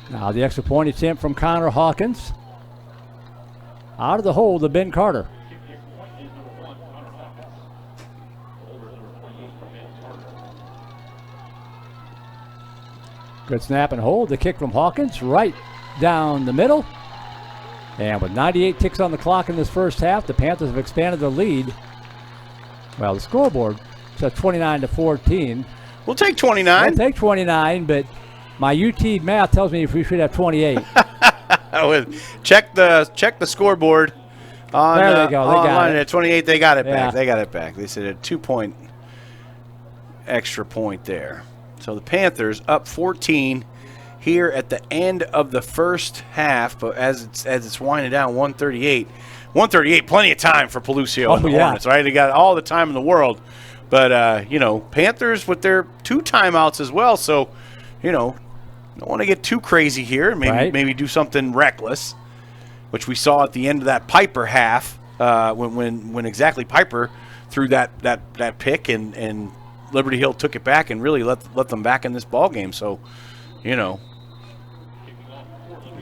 B: Now the extra point attempt from Connor Hawkins. Out of the hole to Ben Carter. Good snap and hold. The kick from Hawkins right down the middle. And with 98 ticks on the clock in this first half, the Panthers have expanded their lead. Well, the scoreboard says 29-14.
A: We'll take 29.
B: We'll take 29, but my UT math tells me we should have 28.
A: Check the scoreboard.
B: There they go. They got it.
A: At 28, they got it
B: Yeah.
A: back. They got it back. They said a 2-point extra point there. So the Panthers up 14 here at the end of the first half, but as it's winding down, 138, plenty of time for Pelucio and the Hornets, right? They got all the time in the world. But, Panthers with their 2 timeouts as well, so, don't want to get too crazy here. Maybe do something reckless, which we saw at the end of that Piper half when exactly Piper threw that pick and Liberty Hill took it back and really let them back in this ball game. So, you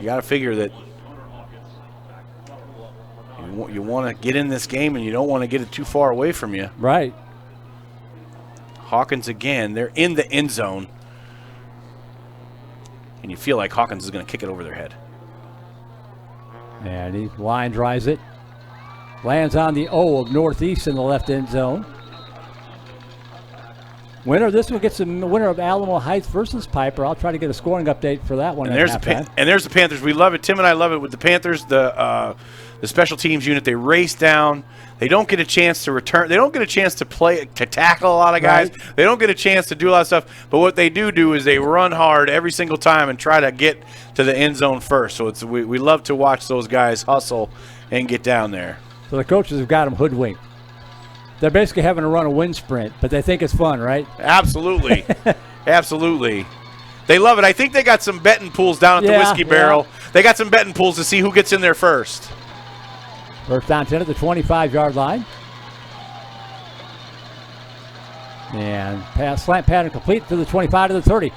A: got to figure that you want to get in this game and you don't want to get it too far away from you.
B: Right.
A: Hawkins again. They're in the end zone. And you feel like Hawkins is going to kick it over their head.
B: And he line drives it. Lands on the O of Northeast in the left end zone. Winner of this one gets the winner of Alamo Heights versus Piper. I'll try to get a scoring update for that one.
A: And there's the Panthers. We love it. Tim and I love it with the Panthers. The special teams unit, they race down. They don't get a chance to return. They don't get a chance to tackle a lot of guys. Right. They don't get a chance to do a lot of stuff. But what they do is they run hard every single time and try to get to the end zone first. So we love to watch those guys hustle and get down there.
B: So the coaches have got them hoodwinked. They're basically having to run a wind sprint, but they think it's fun, right? Absolutely.
A: Absolutely. They love it. I think they got some betting pools down at the Whiskey Barrel. They got some betting pools to see who gets in there first.
B: First down 10 at the 25-yard line. And pass slant pattern complete to the 25 to the 30.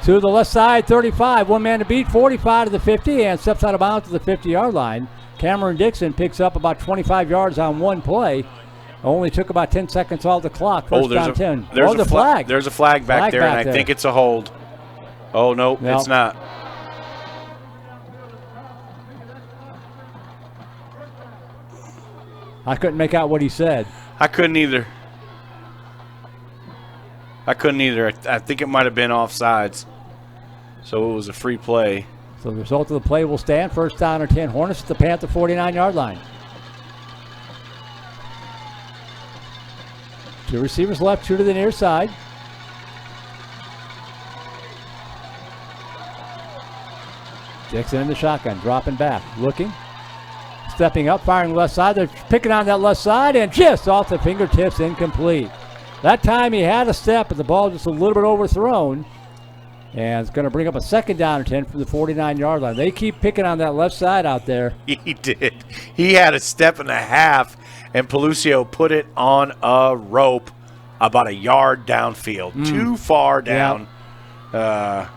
B: To the left side, 35. One man to beat, 45 to the 50, and steps out of bounds to the 50-yard line. Cameron Dixon picks up about 25 yards on one play. Only took about 10 seconds off the clock. First down 10.
A: There's
B: a flag.
A: There's a flag back there, and I think it's a hold. Oh, no, it's not.
B: I couldn't make out what he said.
A: I couldn't either. I think it might have been offsides. So it was a free play.
B: So the result of the play will stand. First down or 10. Hornets at the Panther 49-yard line. 2 receivers left, 2 to the near side. Dixon in the shotgun, dropping back, looking, stepping up, firing left side. They're picking on that left side and just off the fingertips, incomplete. That time he had a step, but the ball just a little bit overthrown. And it's going to bring up a second down and 10 from the 49-yard line. They keep picking on that left side out there.
A: He did. He had a step and a half, and Pelucio put it on a rope about a yard downfield. Too far down for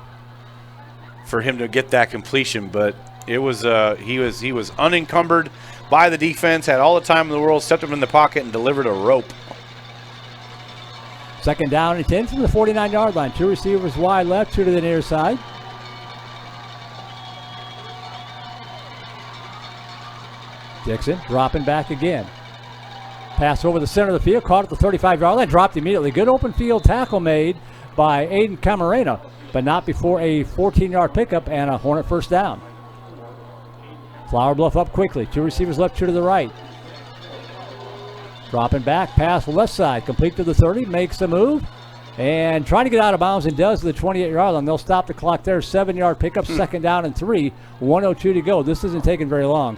A: him to get that completion. But it was he was unencumbered by the defense, had all the time in the world, stepped him in the pocket, and delivered a rope.
B: Second down and 10 from the 49-yard line. 2 receivers wide left, 2 to the near side. Dixon dropping back again. Pass over the center of the field, caught at the 35-yard line, dropped immediately. Good open field tackle made by Aiden Camarena, but not before a 14-yard pickup and a Hornet first down. Flower Bluff up quickly. 2 receivers left, 2 to the right. Dropping back, pass left side, complete to the 30, makes the move, and trying to get out of bounds and does to the 28-yard line. They'll stop the clock there, 7-yard pickup, second down and 3, 1:02 to go. This isn't taking very long.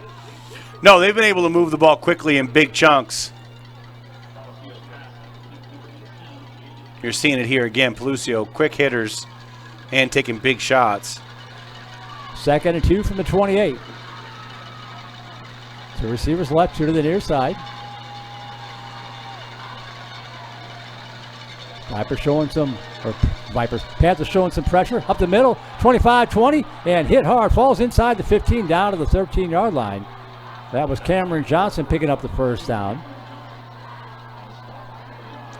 A: No, they've been able to move the ball quickly in big chunks. You're seeing it here again. Pelucio, quick hitters and taking big shots.
B: 2nd and 2 from the 28. 2 receivers left, 2 to the near side. Panthers showing some pressure up the middle, 25-20, and hit hard, falls inside the 15 down to the 13-yard line. That was Cameron Johnson picking up the first down.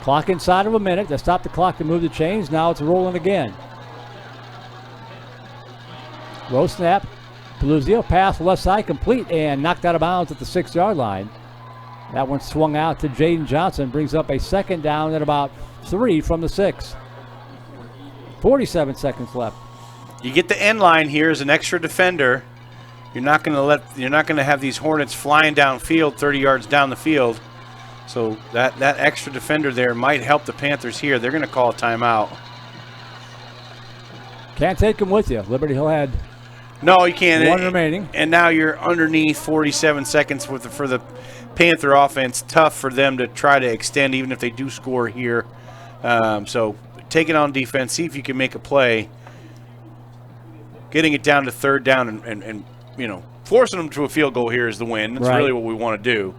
B: Clock inside of a minute. They stopped the clock to move the chains. Now it's rolling again. Low snap. Peluzio pass left side complete and knocked out of bounds at the 6-yard line. That one swung out to Jaden Johnson. Brings up a 2nd down at about 3 from the 6. 47 seconds left.
A: You get the end line here as an extra defender. You're not going to have these Hornets flying downfield 30 yards down the field. So that extra defender there might help the Panthers here. They're going to call a timeout.
B: Can't take them with you. Liberty Hill had
A: no, you can't.
B: 1 remaining.
A: And now you're underneath 47 seconds for the Panther offense. Tough for them to try to extend even if they do score here. So take it on defense. See if you can make a play. Getting it down to 3rd down and forcing them to a field goal here is the win. That's really what we want to do.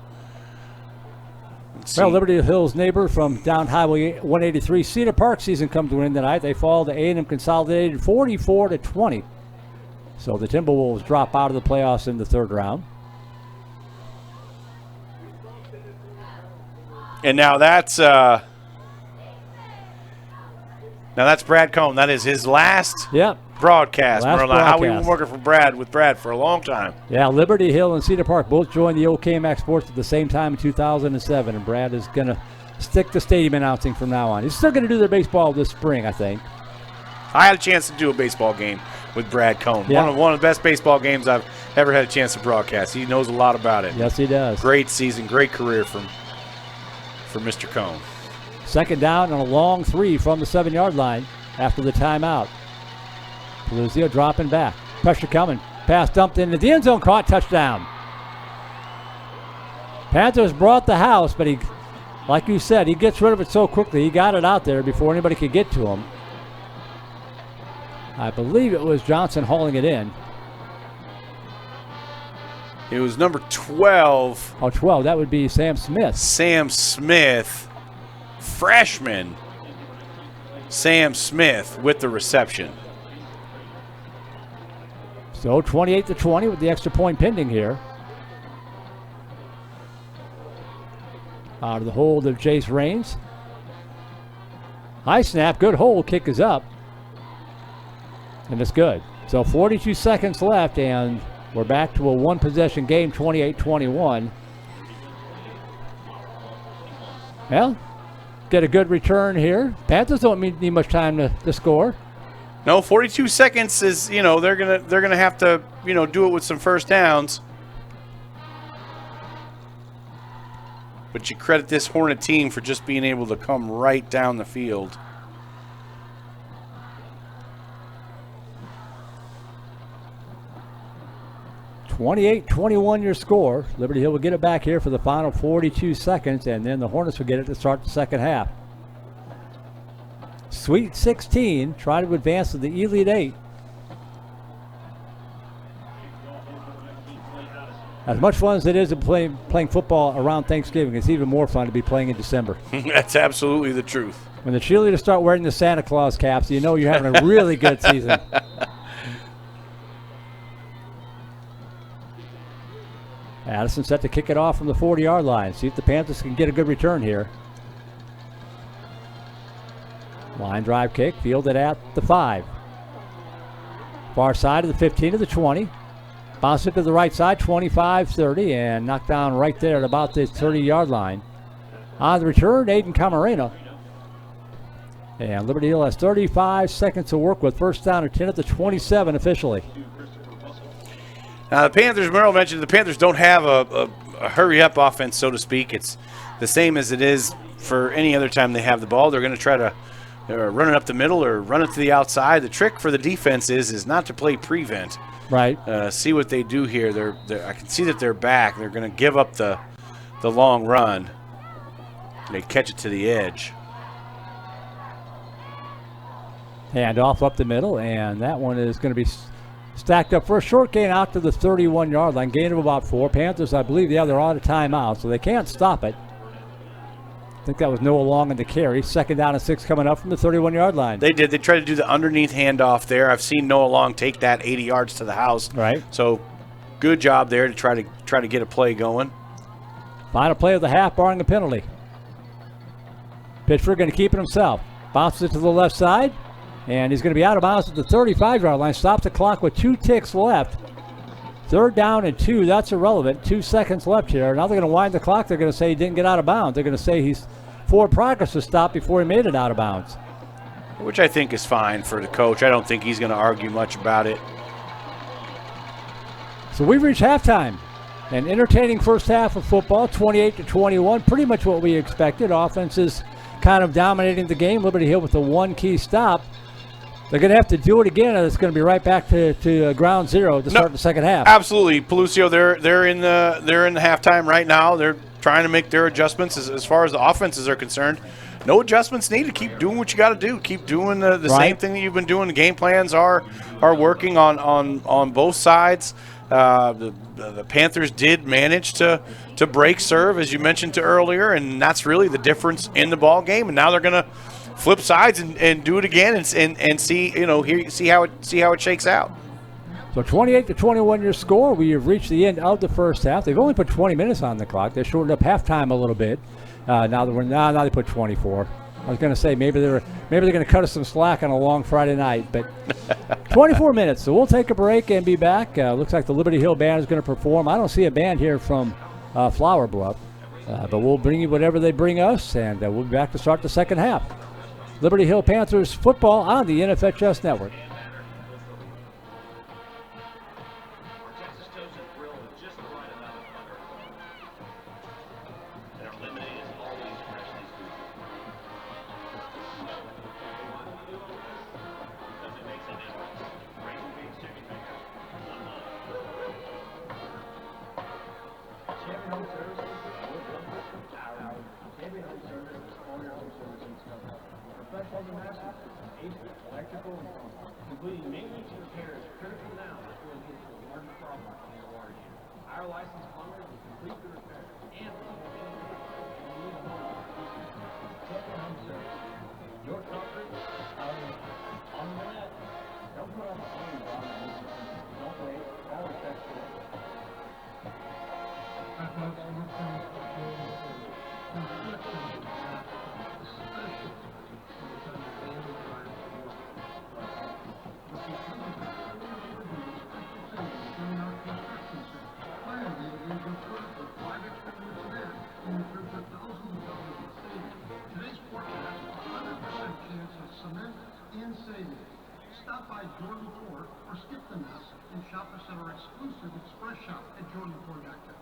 B: Well, Liberty Hill's neighbor from down Highway 183, Cedar Park season comes to an end tonight. They fall to A&M Consolidated 44-20. So the Timberwolves drop out of the playoffs in the 3rd round.
A: And now that's Brad Cohn. That is his last broadcast. How we've been working with Brad for a long time.
B: Yeah, Liberty Hill and Cedar Park both joined the OKMax Sports at the same time in 2007, and Brad is going to stick to stadium announcing from now on. He's still going to do their baseball this spring, I think.
A: I had a chance to do a baseball game with Brad Cohn. Yeah. One of the best baseball games I've ever had a chance to broadcast. He knows a lot about it.
B: Yes, he does.
A: Great season, great career for Mr. Cohn.
B: 2nd down and a long 3 from the 7-yard line after the timeout. Peluzio dropping back. Pressure coming. Pass dumped into the end zone. Caught. Touchdown. Panthers brought the house, but he, like you said, he gets rid of it so quickly. He got it out there before anybody could get to him. I believe it was Johnson hauling it in.
A: It was number 12.
B: Oh, 12. That would be Sam Smith.
A: Sam Smith, freshman. Sam Smith with the reception.
B: So 28-20 with the extra point pending here. Out of the hold of Jace Raines. High snap, good hold, kick is up. And it's good. So 42 seconds left, and we're back to a 1-possession game, 28-21. Well, get a good return here. Panthers don't need much time to score.
A: No, 42 seconds is, they're gonna have to, do it with some first downs. But you credit this Hornet team for just being able to come right down the field.
B: (28-21) your score. Liberty Hill will get it back here for the final 42 seconds, and then the Hornets will get it to start the second half. Sweet 16, try to advance to the Elite 8. As much fun as it is to playing football around Thanksgiving, it's even more fun to be playing in December.
A: That's absolutely the truth.
B: When the cheerleaders start wearing the Santa Claus caps, you know you're having a really good season. Addison set to kick it off from the 40-yard line. See if the Panthers can get a good return here. Line drive kick, fielded at the 5. Far side of the 15 to the 20. Bounce it to the right side, 25-30, and knocked down right there at about the 30-yard line. On the return, Aiden Camarena. And Liberty Hill has 35 seconds to work with. First down and 10 at the 27 officially.
A: Now the Panthers, Merrill mentioned, the Panthers don't have a hurry-up offense, so to speak. It's the same as it is for any other time they have the ball. They're going to try to run it up the middle or run it to the outside. The trick for the defense is not to play prevent.
B: Right.
A: See what they do here. I can see that they're back. They're going to give up the long run. They catch it to the edge.
B: Hand off up the middle, and that one is going to be stacked up for a short gain out to the 31-yard line. Gain of about 4. Panthers, I believe, they're out of timeout, so they can't stop it. I think that was Noah Long in the carry. 2nd down and 6 coming up from the 31-yard line.
A: They did. They tried to do the underneath handoff there. I've seen Noah Long take that 80 yards to the house.
B: Right.
A: So good job there to try to get a play going.
B: Final play of the half, barring a penalty. Pittsburgh going to keep it himself. Bounces it to the left side, and he's going to be out of bounds at the 35-yard line. Stops the clock with 2 ticks left. 3rd down and 2. That's irrelevant. 2 seconds left here. Now they're going to wind the clock. They're going to say he didn't get out of bounds. They're going to say he's forward progress was stopped before he made it out of bounds.
A: Which I think is fine for the coach. I don't think he's going to argue much about it.
B: So we've reached halftime. An entertaining first half of football, 28-21. Pretty much what we expected. Offenses kind of dominating the game. Liberty Hill with the 1 key stop. They're going to have to do it again, and it's going to be right back to ground zero to start the second half.
A: Absolutely, Pelucio. They're in the halftime right now. They're trying to make their adjustments as far as the offenses are concerned. No adjustments needed. Keep doing what you got to do. Keep doing the same thing that you've been doing. The game plans are working on both sides. The Panthers did manage to break serve, as you mentioned earlier, and that's really the difference in the ball game. And now they're going to flip sides and do it again and see see how it shakes out.
B: So 28-21 your score. We have reached the end of the first half. They've only put 20 minutes on the clock. They shortened up halftime a little bit. Now they put 24. I was going to say maybe they're going to cut us some slack on a long Friday night, but 24 minutes. So we'll take a break and be back. Looks like the Liberty Hill band is going to perform. I don't see a band here from Flower Bluff, but we'll bring you whatever they bring us, and we'll be back to start the second half. Liberty Hill Panthers football on the NFHS Network.
D: Including maintenance and repair is critical now before it gets to a larger problem in your water unit. Our licensed plumber will complete the repair and home service. Your comfort, on the net. Don't put on the phone. Don't wait. Always text it.
E: Stop by Jordan Ford or skip the mess and shop us at our exclusive Express Shop at jordanford.com.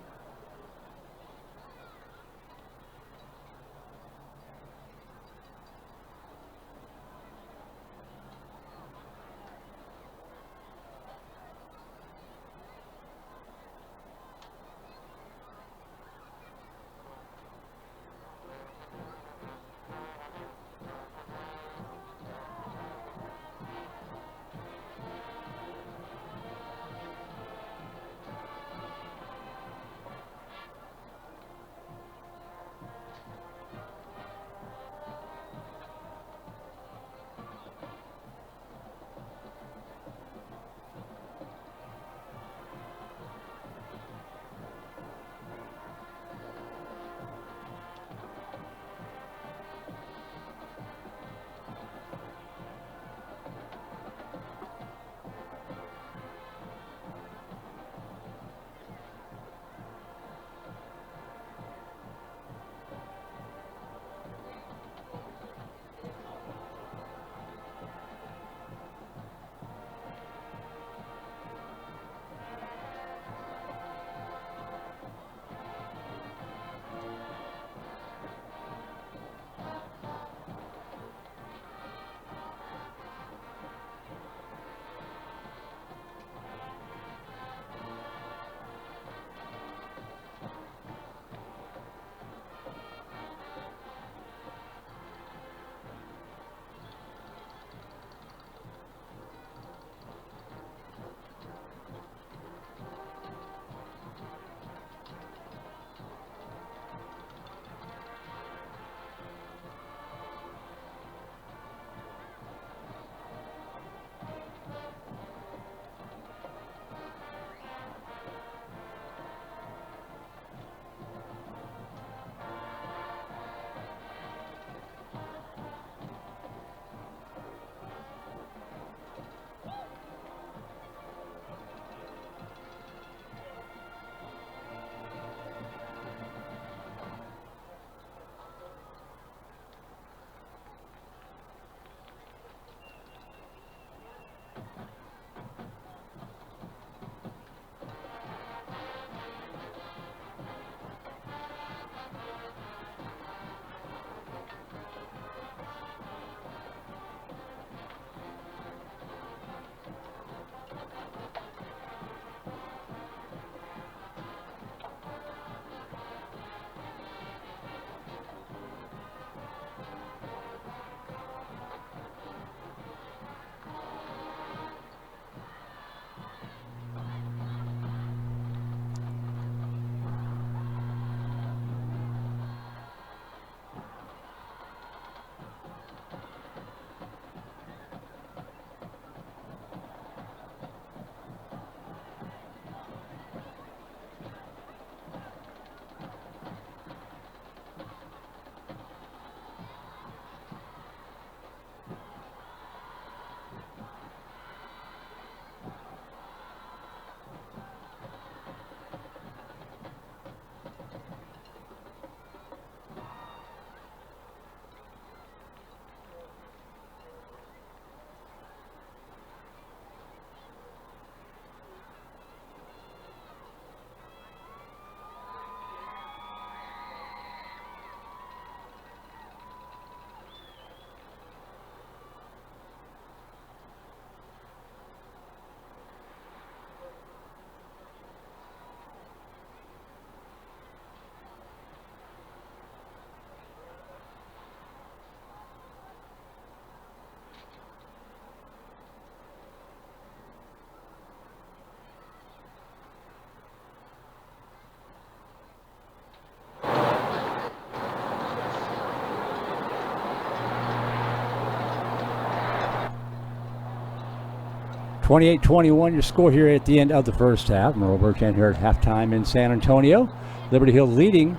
B: 28-21 your score here at the end of the first half. Merle Bertrand here at halftime in San Antonio. Liberty Hill leading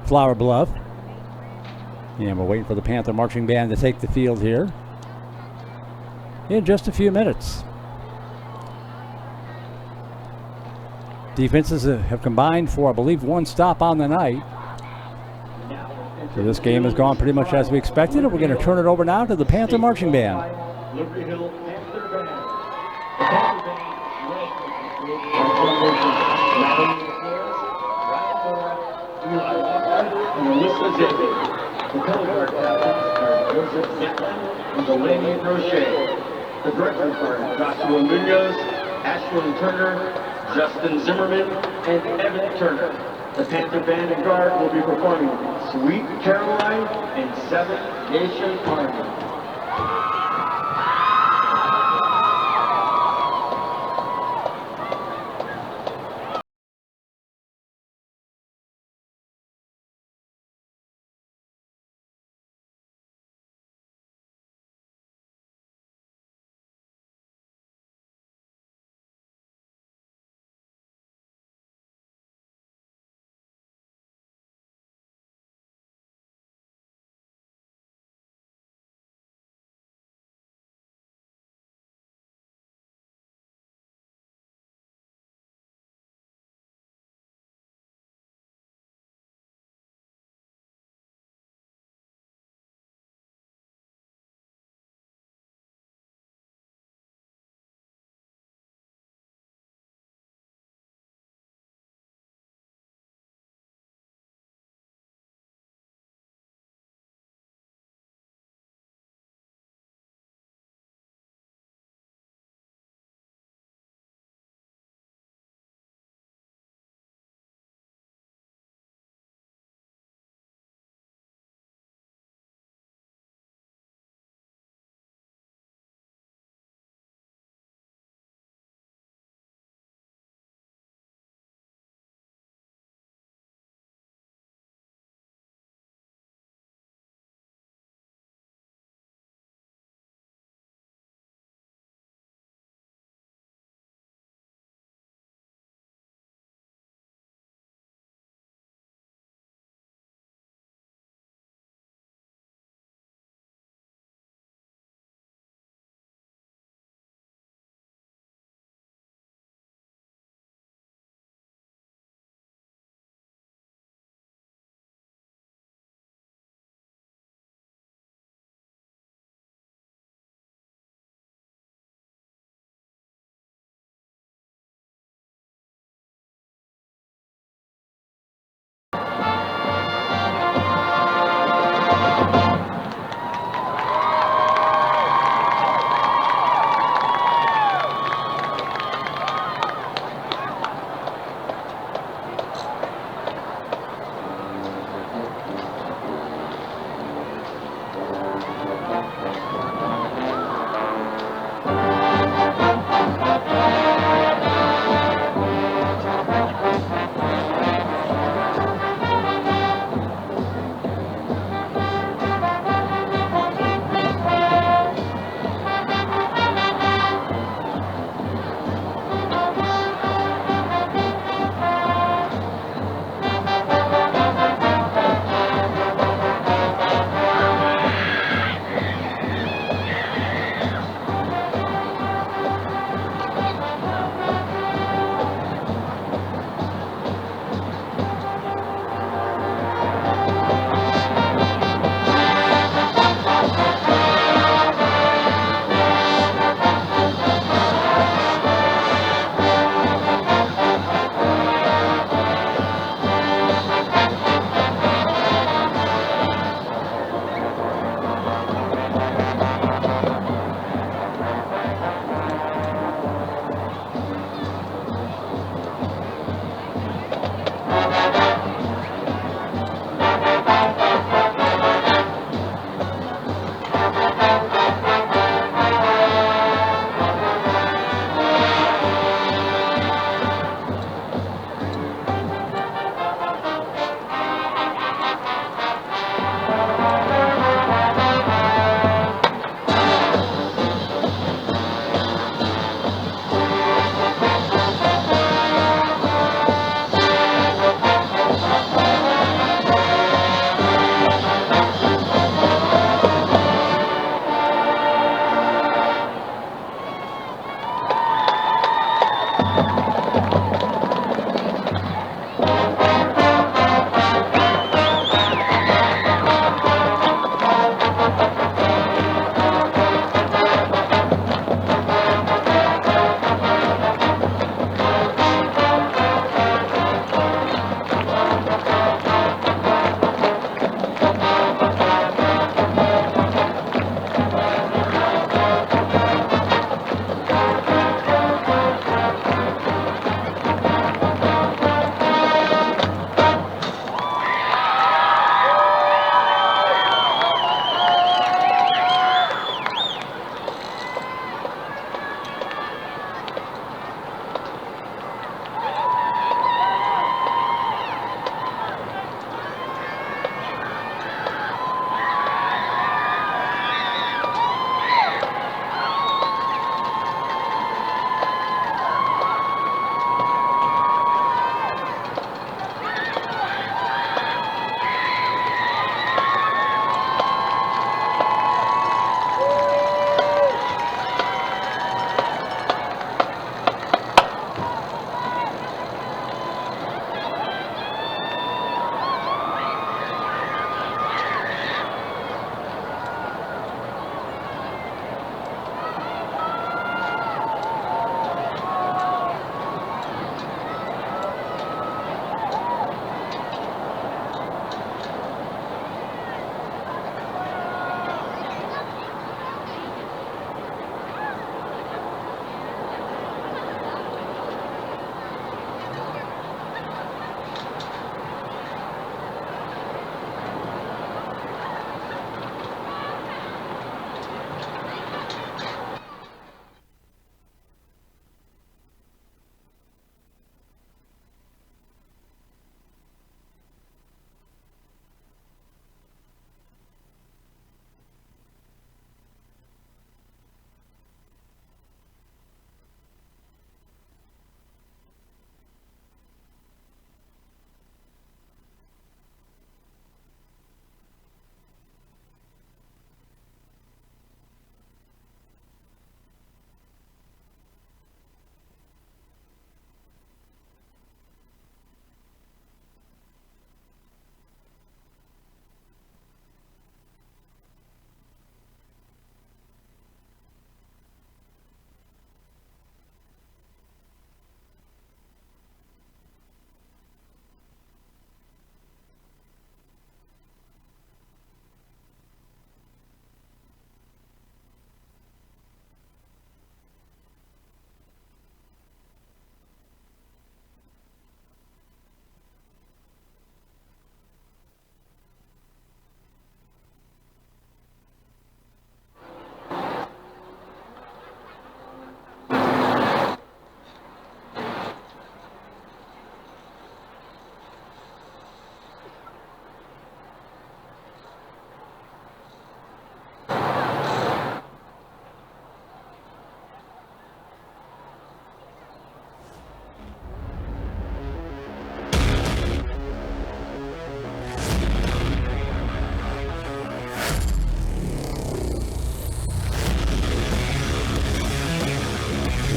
B: Flower Bluff. And we're waiting for the Panther Marching Band to take the field here in just a few minutes. Defenses have combined for, I believe, one stop on the night. So this game has gone pretty much as we expected, and we're going to turn it over now to the Panther Marching Band.
D: Liberty Hill Panther Band. The Panther Band Ryan Moore, and Melissa Ziggy. The color guard captains are Joseph Gatlin and Delaney Roche. The directors are Joshua Munoz, Ashlyn Turner, Justin Zimmerman, and Evan Turner. The Panther Band and Guard will be performing Sweet Caroline and Seven Nation Army.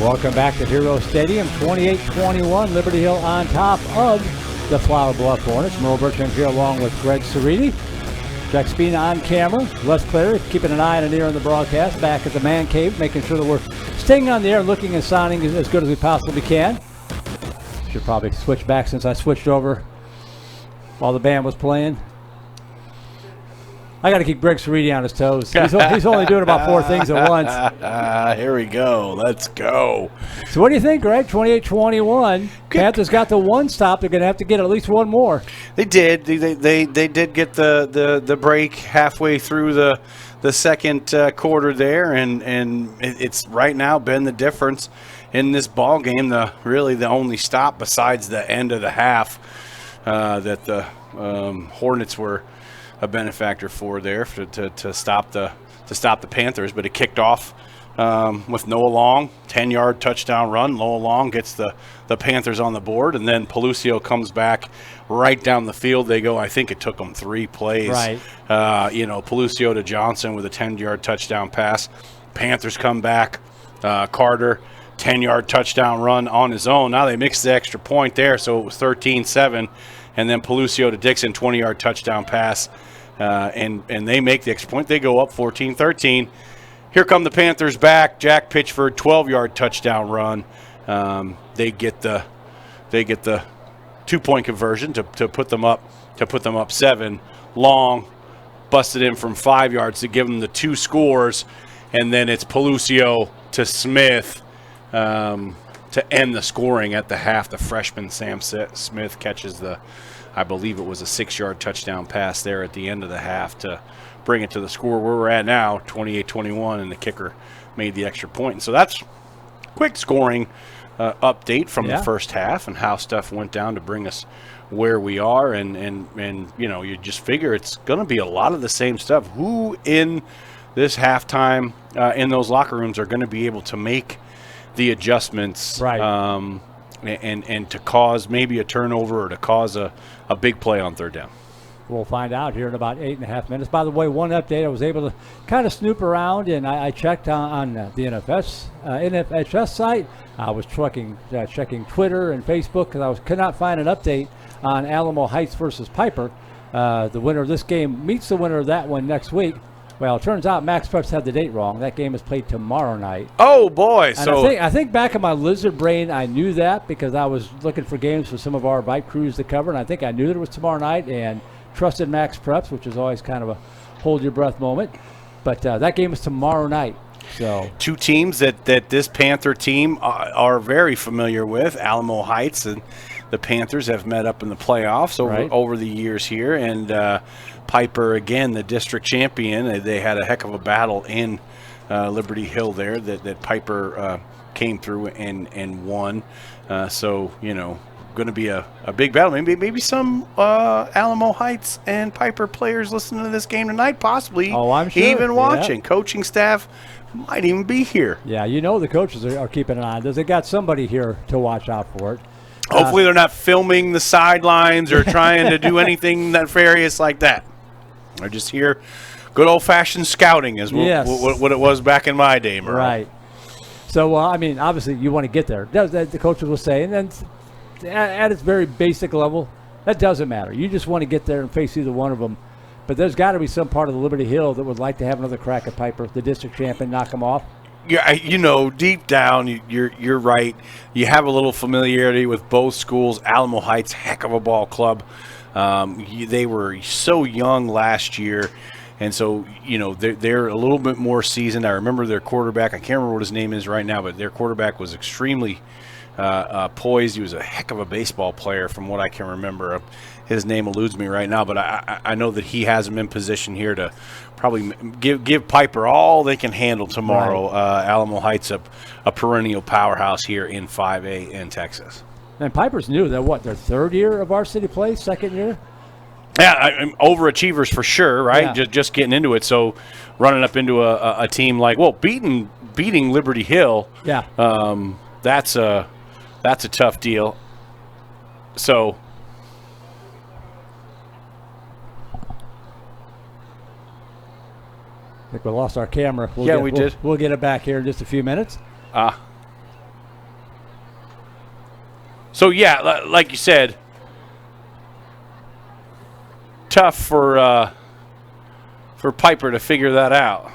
B: Welcome back to Hero Stadium, 28-21, Liberty Hill on top of the Flower Bluff Hornets. Merle Bertrand here along with Greg Ceriti. Jack Spina on camera, Les Clary keeping an eye and an ear on the broadcast, back at the man cave, making sure that we're staying on the air, looking and sounding as good as we possibly can. Should probably switch back since I switched over while the band was playing. I got to keep Greg Ceriti on his toes. He's only doing about 4 things at once.
A: Here we go. Let's go.
B: So what do you think, Greg? 28-21. Panthers got the 1 stop. They're going to have to get at least 1 more.
A: They did. They did get the break halfway through the second quarter there, and it's right now been the difference in this ball game. Really the only stop besides the end of the half that the Hornets were a benefactor for there to stop the Panthers, but it kicked off with Noah Long, 10-yard touchdown run. Noah Long gets the Panthers on the board, and then Pelucio comes back right down the field. They go, I think it took them 3 plays.
B: Right.
A: Pelucio to Johnson with a 10-yard touchdown pass. Panthers come back. Carter, 10-yard touchdown run on his own. Now they mixed the extra point there, so it was 13-7. And then Pelucio to Dixon, 20-yard touchdown pass. And they make the extra point. They go up 14-13. Here come the Panthers back. Jack Pitchford, 12-yard touchdown run. They get the 2-point conversion to put them up 7. Long busted in from 5 yards to give them the 2 scores. And then it's Pelucio to Smith to end the scoring at the half. The freshman Sam Smith catches I believe it was a 6-yard touchdown pass there at the end of the half to bring it to the score where we're at now, 28-21, and the kicker made the extra point. And so that's quick scoring update from the first half and how stuff went down to bring us where we are. And you just figure it's going to be a lot of the same stuff. Who in this halftime in those locker rooms are going to be able to make the adjustments,
B: right?
A: And to cause maybe a turnover or to cause a big play on third down.
B: We'll find out here in about 8.5 minutes. By the way, one update, I was able to kind of snoop around, and I checked on the NFHS site. I was checking Twitter and Facebook because could not find an update on Alamo Heights versus Piper. The winner of this game meets the winner of that one next week. Well, it turns out Max Preps had the date wrong. That game is played tomorrow night.
A: Oh, boy.
B: And I think back in my lizard brain, I knew that because I was looking for games for some of our Vype crews to cover, and I think I knew that it was tomorrow night and trusted Max Preps, which is always kind of a hold-your-breath moment. But that game is tomorrow night. So 2
A: teams that this Panther team are very familiar with, Alamo Heights and the Panthers have met up in the playoffs over the years here, and Piper, again, the district champion. They had a heck of a battle in Liberty Hill there that Piper came through and won. Going to be a big battle. Maybe some Alamo Heights and Piper players listening to this game tonight, possibly.
B: Oh, I'm sure.
A: Even watching. Coaching staff might even be here.
B: Yeah, the coaches are keeping an eye on this. They got somebody here to watch out for it.
A: Hopefully they're not filming the sidelines or trying to do anything nefarious like that. They're just here. Good old-fashioned scouting is what it was back in my day, Merle.
B: Right. So, obviously you want to get there. The coaches will say. And then at its very basic level, that doesn't matter. You just want to get there and face either one of them. But there's got to be some part of the Liberty Hill that would like to have another crack at Piper, the district champion, knock them off.
A: Yeah, deep down, you're right. You have a little familiarity with both schools. Alamo Heights, heck of a ball club. They were so young last year, and so they're a little bit more seasoned. I remember their quarterback. I can't remember what his name is right now, but their quarterback was extremely poised. He was a heck of a baseball player, from what I can remember. His name eludes me right now, but I know that he has him in position here to probably give Piper all they can handle tomorrow. Right. Alamo Heights, a perennial powerhouse here in 5A in Texas.
B: And Piper's new. They're their 3rd year of varsity play, 2nd year?
A: Yeah, overachievers for sure, right?
B: Yeah.
A: Just getting into it. So running up into a team like, beating Liberty Hill, that's a tough deal. So
B: I think we lost our camera.
A: We did.
B: We'll get it back here in just a few minutes.
A: So yeah, like you said, tough for Piper to figure that out.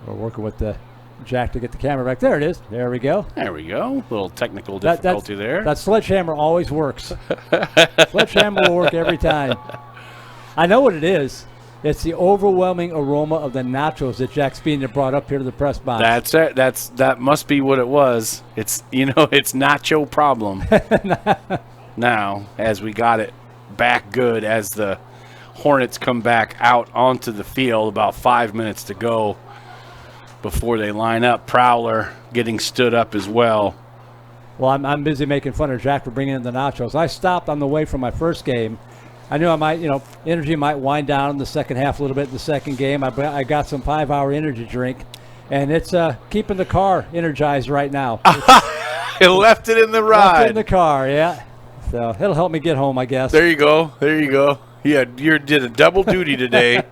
B: We're working with the Jack to get the camera back. There it is. There we go.
A: There we go. Little technical difficulty there.
B: That sledgehammer always works. Sledgehammer will work every time. I know what it is. It's the overwhelming aroma of the nachos that Jack Speed brought up here to the press box.
A: That's it. That must be what it was. It's it's nacho problem. Now, as we got it back good, as the Hornets come back out onto the field, about 5 minutes to go before they line up. Prowler getting stood up as well.
B: Well, I'm busy making fun of Jack for bringing in the nachos. I stopped on the way from my first game. I knew I might, energy might wind down in the second half a little bit in the second game. I got some 5-hour energy drink, and it's keeping the car energized right now.
A: It left it in the ride.
B: Left it in the car, yeah. So it'll help me get home, I guess.
A: There you go. There you go. Yeah, you did a double duty today.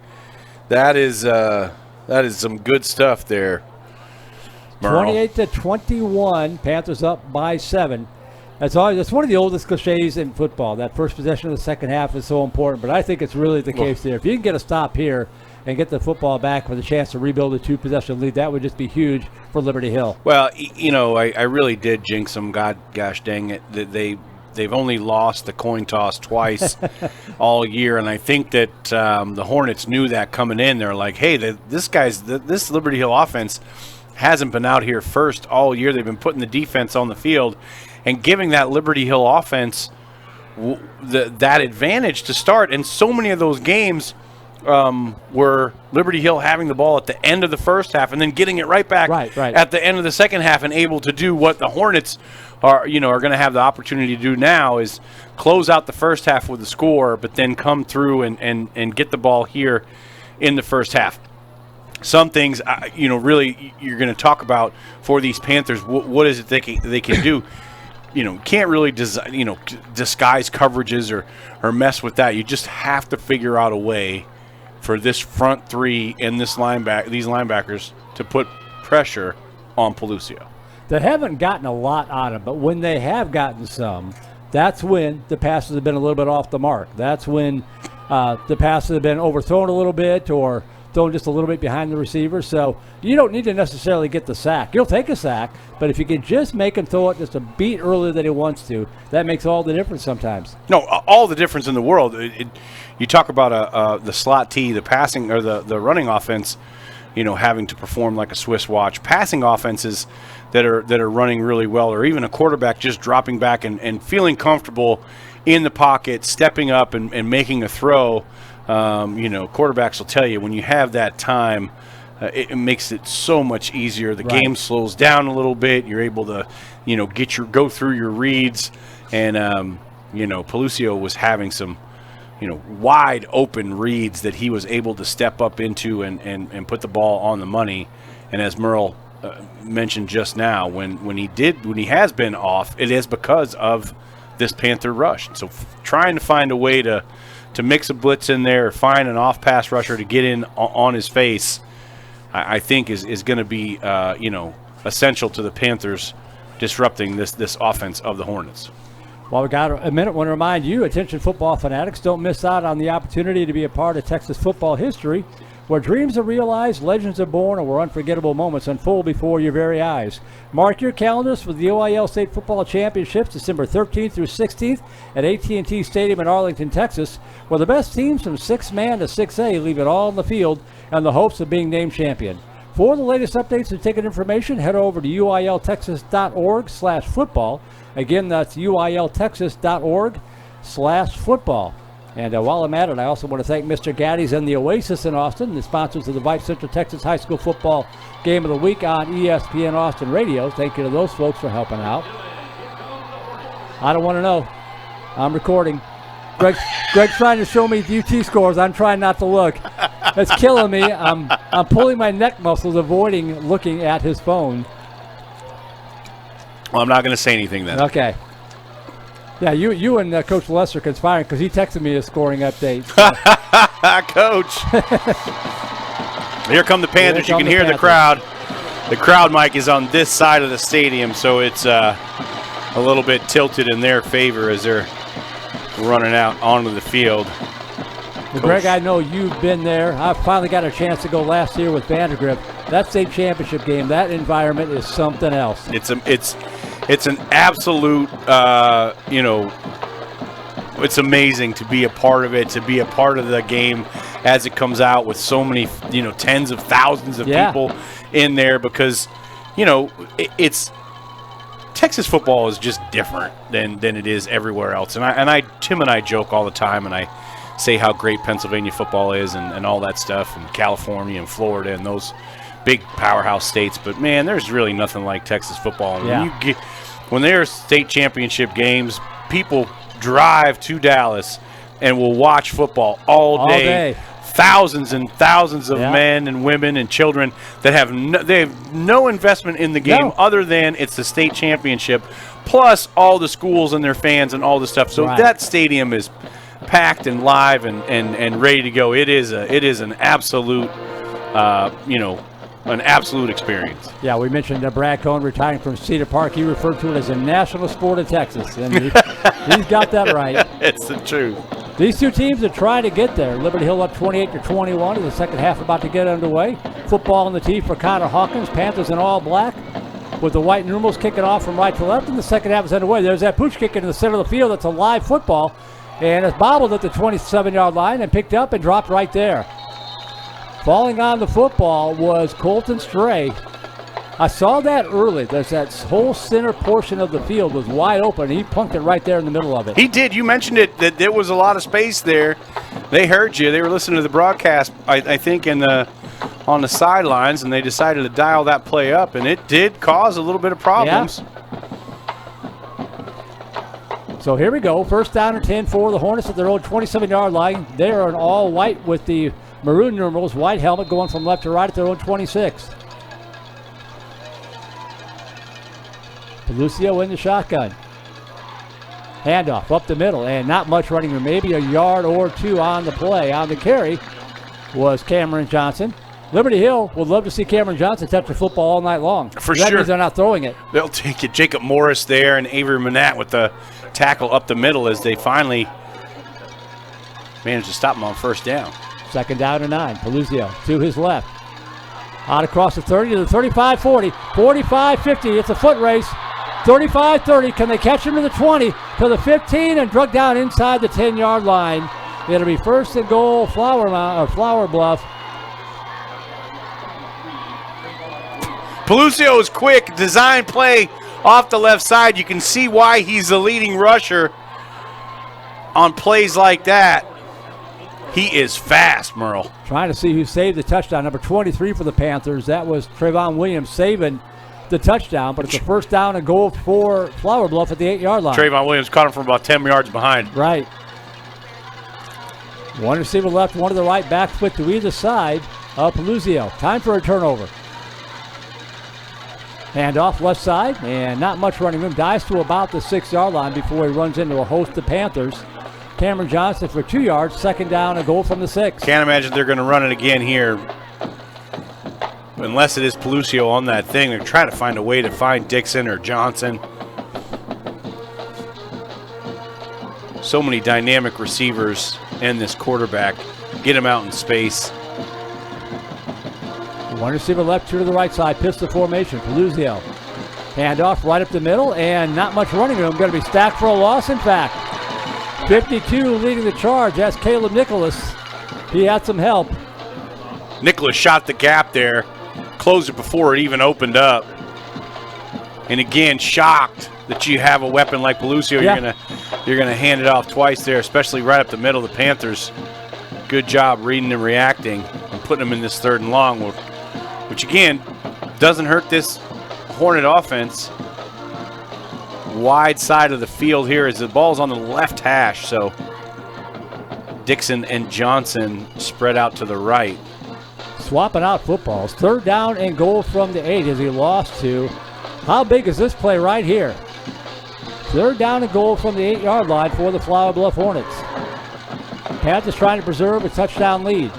A: That is some good stuff there, Merle.
B: 28-21, Panthers up by 7. That's one of the oldest cliches in football. That first possession of the second half is so important, but I think it's really the case there. If you can get a stop here and get the football back with a chance to rebuild a 2-possession lead, that would just be huge for Liberty Hill.
A: Well, I really did jinx them. Gosh dang it, they've only lost the coin toss twice all year, and I think that the Hornets knew that coming in. They're like, hey, this Liberty Hill offense hasn't been out here first all year. They've been putting the defense on the field and giving that Liberty Hill offense that advantage to start. And so many of those games were Liberty Hill having the ball at the end of the first half and then getting it right back at the end of the second half, and able to do what the Hornets are going to have the opportunity to do now, is close out the first half with a score, but then come through and get the ball here in the first half. Some things, really you're going to talk about for these Panthers. What is it they can do? Can't really disguise coverages or mess with that. You just have to figure out a way for this front three and these linebackers to put pressure on Pelucio.
B: They haven't gotten a lot on him, but when they have gotten some, that's when the passes have been a little bit off the mark. That's when the passes have been overthrown a little bit or thrown just a little bit behind the receiver. So you don't need to necessarily get the sack. You'll take a sack, but if you can just make him throw it just a beat earlier than he wants to, that makes all the difference sometimes.
A: No, all the difference in the world. You talk about the slot T, the passing or the running offense, having to perform like a Swiss watch. Passing offenses that are running really well, or even a quarterback just dropping back and feeling comfortable in the pocket, stepping up and making a throw. Quarterbacks will tell you when you have that time, it makes it so much easier. The game slows down a little bit. You're able to, go through your reads, and Pelucio was having some, wide open reads that he was able to step up into and put the ball on the money. And as Merle mentioned just now, when he has been off, it is because of this Panther rush. So trying to find a way to mix a blitz in there, or find an off-pass rusher to get in on his face, I think is going to be essential to the Panthers disrupting this offense of the Hornets.
B: Well, we got a minute. I want to remind you, attention football fanatics, don't miss out on the opportunity to be a part of Texas football history, where dreams are realized, legends are born, and where unforgettable moments unfold before your very eyes. Mark your calendars for the OIL State Football Championships, December 13th through 16th at AT&T Stadium in Arlington, Texas, where the best teams from 6-man to 6A leave it all on the field in the hopes of being named champion. For the latest updates and ticket information, head over to uiltexas.org/football. Again, that's uiltexas.org/football. And while I'm at it, I also want to thank Mr. Gaddy's and the Oasis in Austin, the sponsors of the Vype Central Texas High School Football Game of the Week on ESPN Austin Radio. Thank you to those folks for helping out. I don't want to know. I'm recording. Greg's trying to show me UT scores. I'm trying not to look. It's killing me. I'm pulling my neck muscles, avoiding looking at his phone.
A: Well, I'm not going to say anything then.
B: Okay. Yeah, you and Coach Lesser conspiring, because he texted me a scoring update.
A: Coach. Here come the Panthers. You can hear the crowd. The crowd mic is on this side of the stadium, so it's a little bit tilted in their favor as they're running out onto the field.
B: Well, Greg, I know you've been there. I finally got a chance to go last year with Vandergrift. That state championship game, that environment is something else.
A: It's an absolute, it's amazing to be a part of it, to be a part of the game as it comes out with so many, tens of thousands of people in there, because, it's Texas football is just different than it is everywhere else. And Tim and I joke all the time, and I say how great Pennsylvania football is and all that stuff, and California and Florida and those big powerhouse states. But, man, there's really nothing like Texas football. And when there are state championship games, people drive to Dallas and will watch football all day. Thousands and thousands of men and women and children that have no investment in the game other than it's the state championship, plus all the schools and their fans and all the stuff. So that stadium is packed and live and ready to go. It is an absolute an absolute experience.
B: Yeah, we mentioned Brad Cohn retiring from Cedar Park. He referred to it as a national sport of Texas, and he's got that right.
A: It's the truth.
B: These two teams are trying to get there. Liberty Hill up 28-21 in the second half, about to get underway. Football on the tee for Connor Hawkins. Panthers in all black with the white numerals kicking off from right to left, and the second half is underway. There's that pooch kick in the center of the field. That's a live football, and it's bobbled at the 27-yard line and picked up and dropped right there. Falling on the football was Colton Stray. I saw that early. There's that whole center portion of the field was wide open. He plunked it right there in the middle of it.
A: He did. You mentioned it, that there was a lot of space there. They heard you. They were listening to the broadcast, I think, on the sidelines, and they decided to dial that play up, and it did cause a little bit of problems.
B: So here we go. First down and 10 for the Hornets at their own 27-yard line. They are in all white with the maroon numerals, white helmet going from left to right at their own 26. Pelucio in the shotgun. Handoff up the middle, and not much running room, maybe a yard or two on the play. On the carry was Cameron Johnson. Liberty Hill would love to see Cameron Johnson touch the football all night long.
A: For
B: that
A: sure.
B: means they're not throwing it.
A: They'll take it. Jacob Morris there and Avery Manette with the tackle up the middle as they finally managed to stop him on first down.
B: Second down and 9. Pelucio to his left. Out across the 30 to the 35-40. 45-50. It's a foot race. 35-30. Can they catch him to the 20, to the 15, and drug down inside the 10-yard line? It'll be first and goal, Flower Bluff.
A: Pelucio is quick. Design play off the left side. You can see why he's the leading rusher on plays like that. He is fast, Merle.
B: Trying to see who saved the touchdown. Number 23 for the Panthers. That was Trayvon Williams saving the touchdown, but it's a first down and goal for Flower Bluff at the 8-yard line.
A: Trayvon Williams caught him from about 10 yards behind.
B: Right. One receiver left, one to the right, back foot to either side of Pelucio. Time for a turnover. Hand off left side, and not much running room. Dives to about the 6-yard line before he runs into a host of Panthers. Cameron Johnson for 2 yards, second down and goal from the 6.
A: Can't imagine they're going to run it again here. Unless it is Pelucio on that thing. They're trying to find a way to find Dixon or Johnson. So many dynamic receivers and this quarterback. Get him out in space.
B: One receiver left, two to the right side. Pistol formation. Pelucio. Handoff right up the middle, and not much running room. Going to be stacked for a loss, in fact. 52 leading the charge. That's Caleb Nicholas. He had some help.
A: Nicholas shot the gap there. Closed it before it even opened up. And again, shocked that you have a weapon like Pelucio. You're gonna hand it off twice there, especially right up the middle. The Panthers, good job reading and reacting and putting them in this third and long, which again doesn't hurt this Hornet offense. Wide side of the field here as the ball's on the left hash, so Dixon and Johnson spread out to the right.
B: Swapping out footballs. Third down and goal from the 8 as he lost to. How big is this play right here? Third down and goal from the 8-yard line for the Flower Bluff Hornets. Panthers trying to preserve a touchdown lead.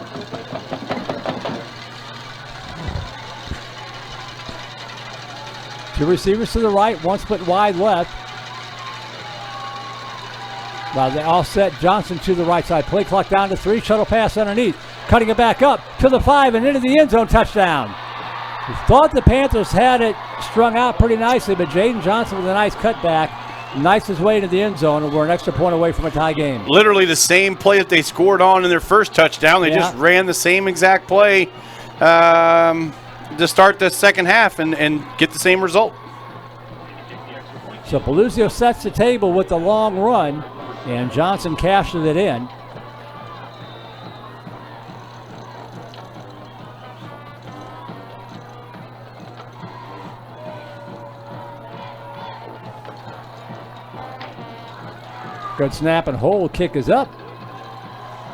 B: Two receivers to the right, one split wide left. Now they all set Johnson to the right side. Play clock down to 3. Shuttle pass underneath. Cutting it back up to the 5 and into the end zone. Touchdown. We thought the Panthers had it strung out pretty nicely, but Jaden Johnson with a nice cutback knifes his way into the end zone, and we're an extra point away from a tie game.
A: Literally the same play that they scored on in their first touchdown. They just ran the same exact play to start the second half and get the same result.
B: So Pelusio sets the table with the long run, and Johnson cashes it in. Good snap and hold. Kick is up,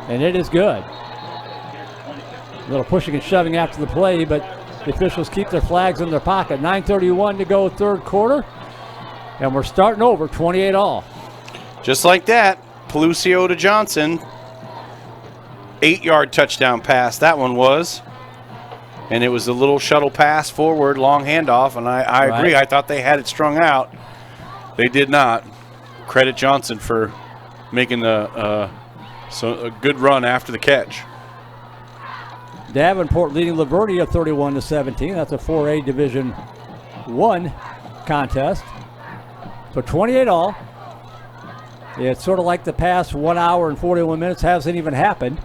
B: and it is good. A little pushing and shoving after the play, but the officials keep their flags in their pocket. 9:31 to go, third quarter, and we're starting over, 28 all.
A: Just like that, Pelusio to Johnson, 8-yard touchdown pass. That one was, and it was a little shuttle pass forward, long handoff. And I agree. I thought they had it strung out. They did not. Credit Johnson for making a good run after the catch.
B: Davenport leading Lavernia 31-17. That's a 4A Division I contest. So 28 all. It's sort of like the past 1 hour and 41 minutes hasn't even happened.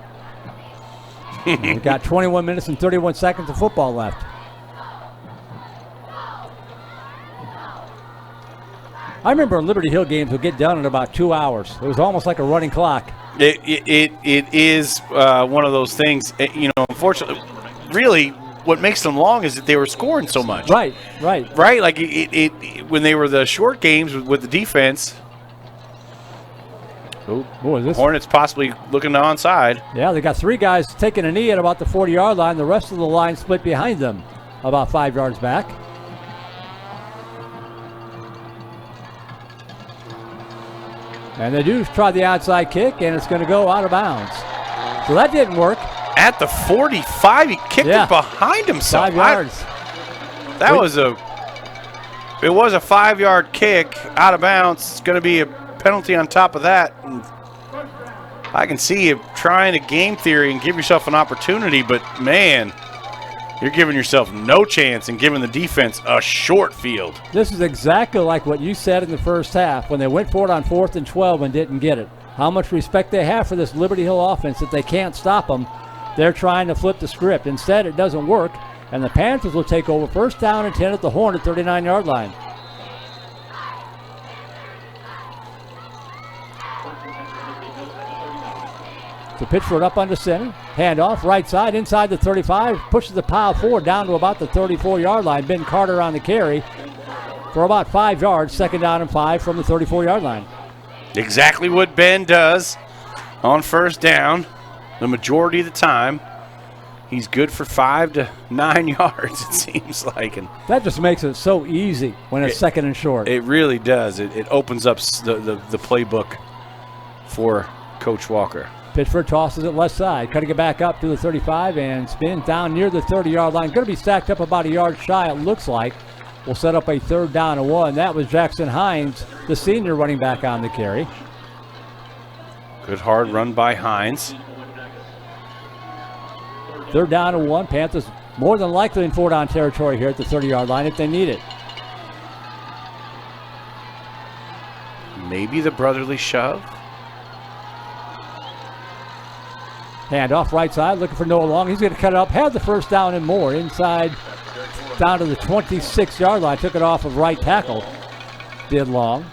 B: We've got 21 minutes and 31 seconds of football left. I remember Liberty Hill games would get done in about 2 hours. It was almost like a running clock.
A: It is one of those things. Unfortunately, really, what makes them long is that they were scoring so much.
B: Right.
A: Like when they were the short games with the defense.
B: What is this?
A: Hornets possibly looking to onside.
B: Yeah, they got 3 guys taking a knee at about the 40-yard line. The rest of the line split behind them, about 5 yards back. And they do try the outside kick, and it's going to go out of bounds. So that didn't work.
A: At the 45, he kicked it behind himself.
B: 5 yards.
A: It was a 5-yard kick out of bounds. It's going to be a penalty on top of that. And I can see you trying to game theory and give yourself an opportunity, but man, you're giving yourself no chance and giving the defense a short field.
B: This is exactly like what you said in the first half when they went for it on 4th and 12 and didn't get it. How much respect they have for this Liberty Hill offense that they can't stop them. They're trying to flip the script. Instead, it doesn't work, and the Panthers will take over first down and 10 at the Hornet 39-yard line. So Pitchford up under center. Handoff, right side, inside the 35. Pushes the pile forward down to about the 34-yard line. Ben Carter on the carry for about 5 yards. Second down and 5 from the 34-yard line.
A: Exactly what Ben does on first down. The majority of the time, he's good for 5 to 9 yards, it seems like. And
B: that just makes it so easy when it's second and short.
A: It really does. It opens up the playbook for Coach Walker.
B: Pittsburgh tosses it left side, cutting it back up to the 35 and spins down near the 30-yard line. Going to be stacked up about a yard shy, it looks like. We'll set up a 3rd down and 1. That was Jackson Hines, the senior running back on the carry.
A: Good hard run by Hines.
B: 3rd down and 1. Panthers more than likely in 4-down territory here at the 30-yard line if they need it.
A: Maybe the brotherly shove.
B: Handoff right side, looking for Noah Long. He's going to cut it up, had the first down and more. Inside, down to the 26-yard line. Took it off of right tackle. Did Long.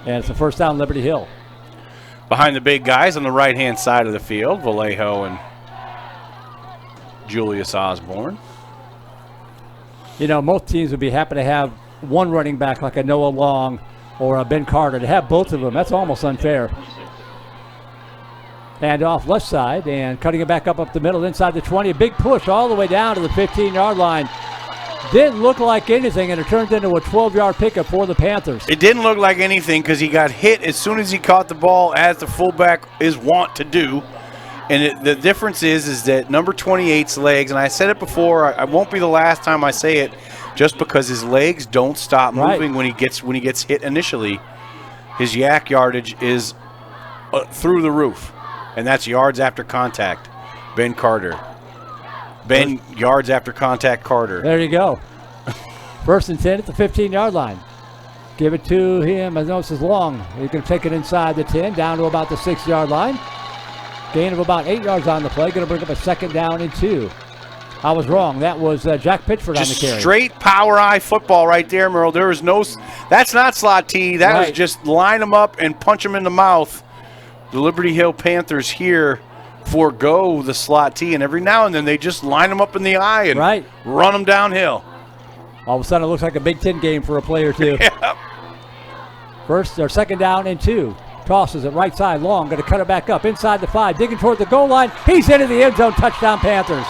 B: And it's a first down, Liberty Hill.
A: Behind the big guys on the right-hand side of the field, Vallejo and Julius Osborne.
B: You know, most teams would be happy to have one running back like a Noah Long or a Ben Carter. To have both of them, that's almost unfair. And off left side and cutting it back up the middle inside the 20. A big push all the way down to the 15-yard line. Didn't look like anything, and it turned into a 12-yard pickup for the Panthers.
A: It didn't look like anything because he got hit as soon as he caught the ball, as the fullback is wont to do. And the difference is that number 28's legs, and I said it before, I won't be the last time I say it, just because his legs don't stop moving when he gets hit initially. His yak yardage is through the roof, and that's yards after contact. Ben Carter. Ben, yards after contact Carter.
B: There you go. 1st and 10 at the 15-yard line. Give it to him. I know this is long. He's going to take it inside the 10, down to about the 6-yard line. Gain of about 8 yards on the play. Going to bring up a 2nd down and 2. I was wrong. That was Jack Pitchford on the carry.
A: Straight power eye football right there, Merle. There is no. That's not slot T. That was just line them up and punch them in the mouth. The Liberty Hill Panthers here forego the slot T, and every now and then they just line them up in the eye and run them downhill.
B: All of a sudden, it looks like a Big Ten game for a play or two.
A: Yep.
B: 2nd down and 2. Tosses it right side long. Going to cut it back up inside the 5. Digging toward the goal line. He's into the end zone. Touchdown, Panthers.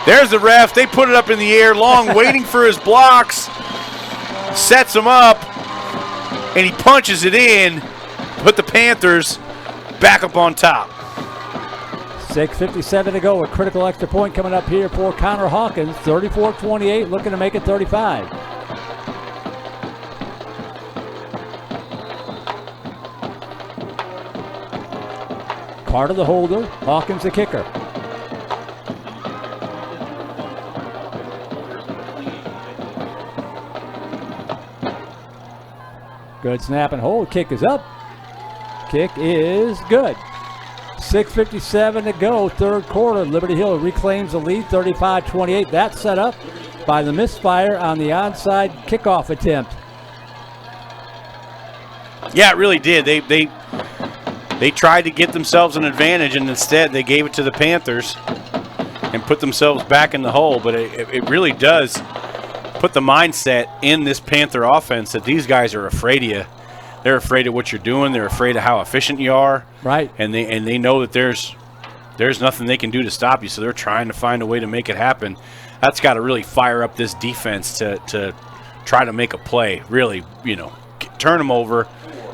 A: There's the ref. They put it up in the air. Long waiting for his blocks. Sets him up. And he punches it in. Put the Panthers back up on top.
B: 6:57 to go. A critical extra point coming up here for Connor Hawkins. 34-28. Looking to make it 35. Carter the holder, Hawkins the kicker. Good snap and hold. Kick is up. Kick is good. 6:57 to go, 3rd quarter. Liberty Hill reclaims the lead, 35-28. That's set up by the misfire on the onside kickoff attempt.
A: Yeah, it really did. They tried to get themselves an advantage, and instead they gave it to the Panthers and put themselves back in the hole. But it really does put the mindset in this Panther offense that these guys are afraid of you. They're afraid of what you're doing. They're afraid of how efficient you are.
B: Right.
A: And they know that there's nothing they can do to stop you, so they're trying to find a way to make it happen. That's got to really fire up this defense to try to make a play. Really, turn them over,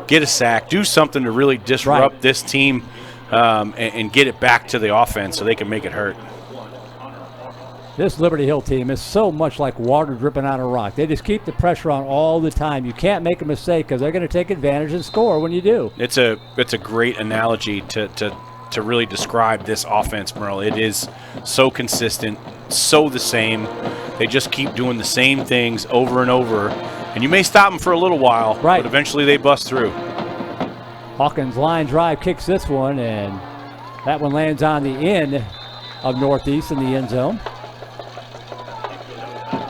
A: get a sack, do something to really disrupt this team and get it back to the offense so they can make it hurt.
B: This Liberty Hill team is so much like water dripping on a rock. They just keep the pressure on all the time. You can't make a mistake because they're going to take advantage and score when you do.
A: It's a great analogy to really describe this offense, Merle. It is so consistent, so the same. They just keep doing the same things over and over. And you may stop them for a little while, but eventually they bust through.
B: Hawkins line drive kicks this one, and that one lands on the end of Northeast in the end zone.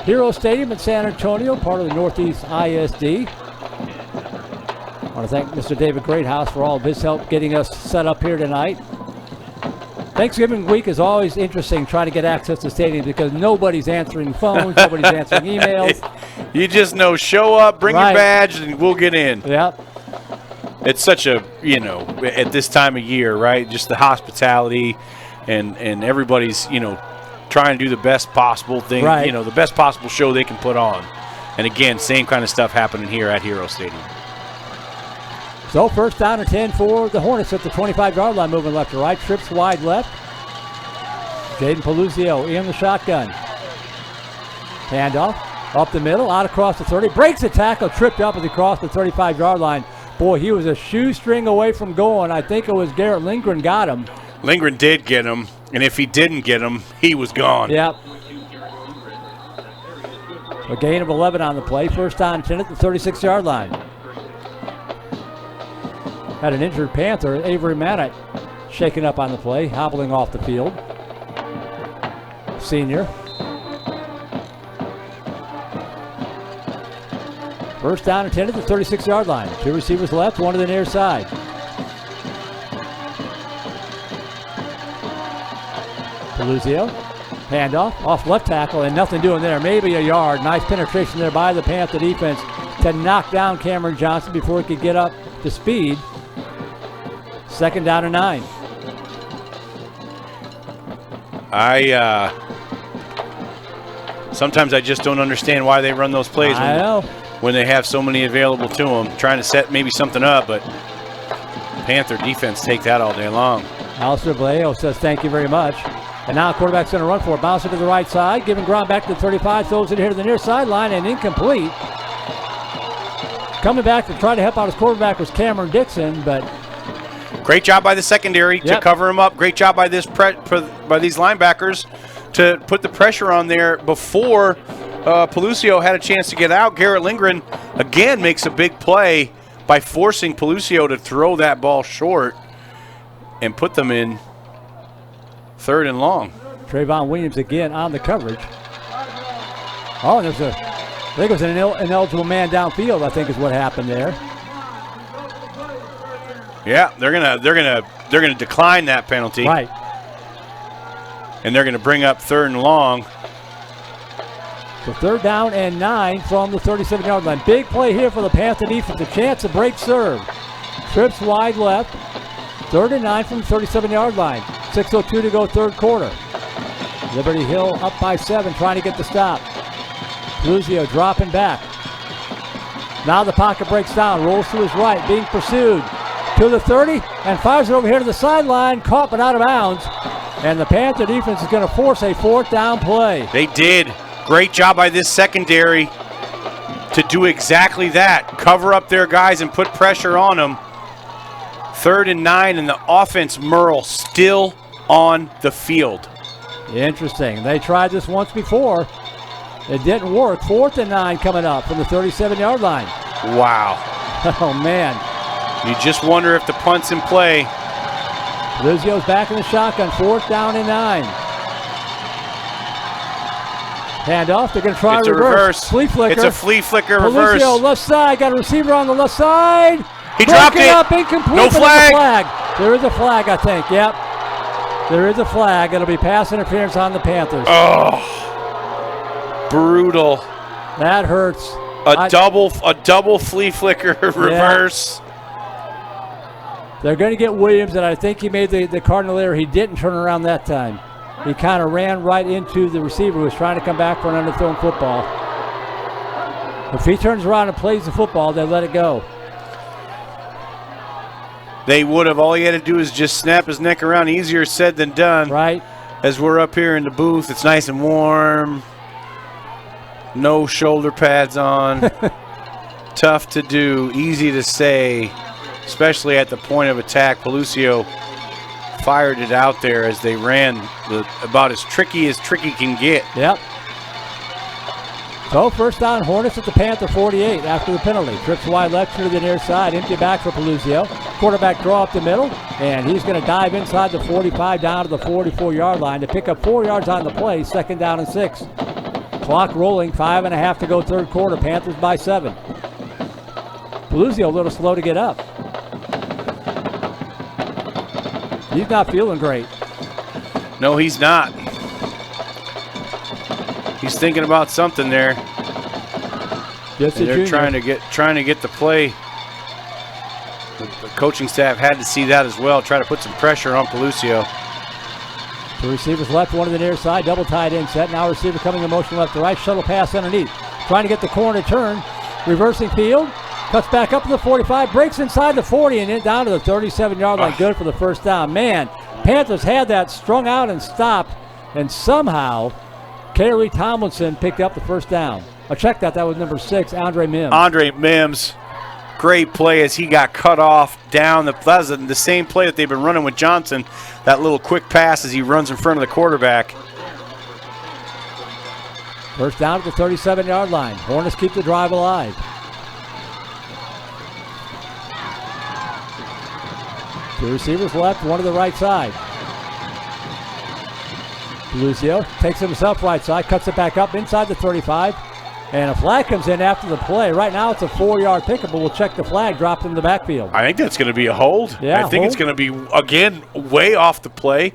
B: Hero Stadium in San Antonio, part of the Northeast ISD. I want to thank Mr. David Greathouse for all of his help getting us set up here tonight. Thanksgiving week is always interesting trying to get access to the stadium because nobody's answering phones, nobody's answering emails.
A: You just know, show up, bring your badge, and we'll get in.
B: Yep.
A: It's such a, at this time of year, right? Just the hospitality and everybody's, trying to do the best possible thing, the best possible show they can put on. And again, same kind of stuff happening here at Hero Stadium.
B: So 1st down and 10 for the Hornets at the 25-yard line, moving left to right, trips wide left. Jaden Peluzio in the shotgun. Handoff up the middle, out across the 30, breaks the tackle, tripped up as he crossed the 35-yard line. Boy, he was a shoestring away from going. I think it was Garrett Lindgren got him.
A: Lindgren did get him, and if he didn't get him, he was gone.
B: Yep. A gain of 11 on the play. 1st down and 10 at the 36-yard line. Had an injured Panther, Avery Mannett, shaken up on the play, hobbling off the field. Senior. 1st down and 10 at the 36-yard line. 2 receivers left, one to the near side. Peluzio, handoff, off left tackle, and nothing doing there. Maybe a yard. Nice penetration there by the Panther defense to knock down Cameron Johnson before he could get up to speed. 2nd down and 9.
A: Sometimes I just don't understand why they run those plays when they have so many available to them. Trying to set maybe something up, but Panther defense take that all day long.
B: Alistair Vallejo says thank you very much. And now quarterback's going to run for it. Bounce it to the right side, giving ground back to the 35. Throws it here to the near sideline and incomplete. Coming back to try to help out his quarterback was Cameron Dixon, but
A: great job by the secondary to cover him up. Great job by this by these linebackers to put the pressure on there before Pelucio had a chance to get out. Garrett Lindgren again makes a big play by forcing Pelucio to throw that ball short and put them in 3rd and long.
B: Trayvon Williams again on the coverage. Oh, there's I think it was an ineligible man downfield, I think is what happened there.
A: Yeah, they're gonna decline that penalty.
B: Right.
A: And they're gonna bring up 3rd and long.
B: So 3rd down and 9 from the 37-yard line. Big play here for the Panther defense. A chance to break serve. Trips wide left. 3rd and 9 from the 37-yard line. 6:02 to go, 3rd quarter. Liberty Hill up by 7, trying to get the stop. Pelucio dropping back. Now the pocket breaks down, rolls to his right, being pursued to the 30, and fires it over here to the sideline, caught but out of bounds. And the Panther defense is going to force a 4th down play.
A: They did. Great job by this secondary to do exactly that. Cover up their guys and put pressure on them. 3rd and 9, and the offense, Merle, still on the field.
B: Interesting. They tried this once before. It didn't work. 4th and 9 coming up from the 37-yard line.
A: Wow.
B: Oh, man.
A: You just wonder if the punt's in play.
B: Pelucio's back in the shotgun. 4th down and 9. Handoff. They're going to try
A: it's a reverse.
B: Flea flicker.
A: It's a flea flicker reverse.
B: Pelucio left side. Got a receiver on the left side.
A: He dropped it.
B: Up, incomplete.
A: No flag.
B: There is a flag, I think. Yep. There is a flag. It'll be pass interference on the Panthers.
A: Oh. Brutal.
B: That hurts.
A: A double flea flicker reverse.
B: Yeah. They're going to get Williams, and I think he made the cardinal error. He didn't turn around that time. He kind of ran right into the receiver who was trying to come back for an underthrown football. If he turns around and plays the football, they let it go.
A: They would have. All he had to do is just snap his neck around. Easier said than done.
B: Right.
A: As we're up here in the booth, it's nice and warm. No shoulder pads on. Tough to do, easy to say, especially at the point of attack. Pelucio fired it out there as they ran about as tricky can get.
B: Yep. So 1st down, Hornets at the Panther 48 after the penalty. Trips wide left to the near side, empty back for Pelucio. Quarterback draw up the middle, and he's going to dive inside the 45 down to the 44-yard line to pick up 4 yards on the play, 2nd down and 6. Clock rolling, 5.5 to go, 3rd quarter. Panthers by 7. Pelucio a little slow to get up. He's not feeling great.
A: No, he's not. He's thinking about something there. They're trying to get the play. The coaching staff had to see that as well. Try to put some pressure on Pelucio.
B: The receivers left, one to the near side, double tight end set. Now receiver coming in motion left to right, shuttle pass underneath. Trying to get the corner turn, reversing field, cuts back up to the 45, breaks inside the 40 and then down to the 37-yard line. Good for the 1st down. Man, Panthers had that strung out and stopped, and somehow Kerry Tomlinson picked up the 1st down. I checked that was number 6, Andre Mims.
A: Andre Mims, great play as he got cut off down. That was the same play that they've been running with Johnson. That little quick pass as he runs in front of the quarterback.
B: 1st down at the 37-yard line. Hornets keep the drive alive. Two receivers left, one to the right side. Pelucio takes himself right side, cuts it back up inside the 35, and a flag comes in after the play. Right now it's a 4-yard pickup, but we'll check the flag dropped in the backfield.
A: I think that's going to be a hold.
B: Yeah,
A: I think it's going to be, again, way off the play.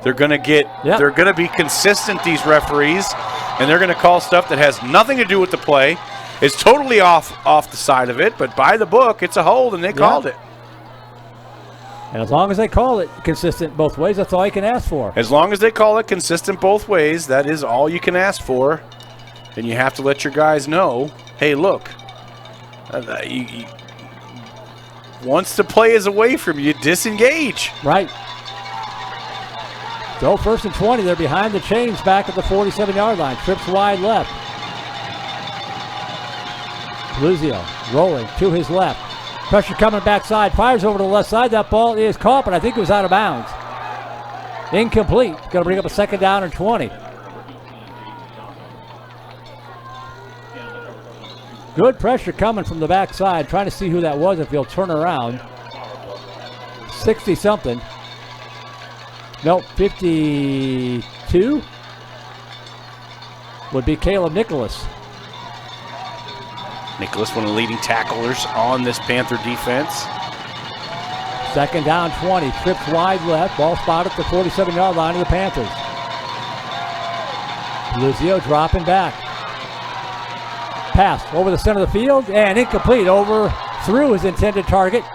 A: They're going to they're going to be consistent, these referees, and they're going to call stuff that has nothing to do with the play. It's totally off the side of it, but by the book, it's a hold, and they called it.
B: And as long as they call it consistent both ways, that's all you can ask for.
A: As long as they call it consistent both ways, that is all you can ask for. And you have to let your guys know, hey, look, once the play is away from you, disengage.
B: Right. So 1st and 20. They're behind the chains back at the 47-yard line. Trips wide left. Luzio rolling to his left. Pressure coming backside. Fires over to the left side. That ball is caught, but I think it was out of bounds. Incomplete. Going to bring up a 2nd down and 20. Good pressure coming from the backside. Trying to see who that was if he'll turn around. 60-something. Nope, 52 would be Caleb Nicholas.
A: Nicholas, one of the leading tacklers on this Panther defense.
B: 2nd down, 20. Trips wide left. Ball spotted at the 47-yard line of the Panthers. Luzio dropping back. Pass over the center of the field and incomplete. Through his intended target.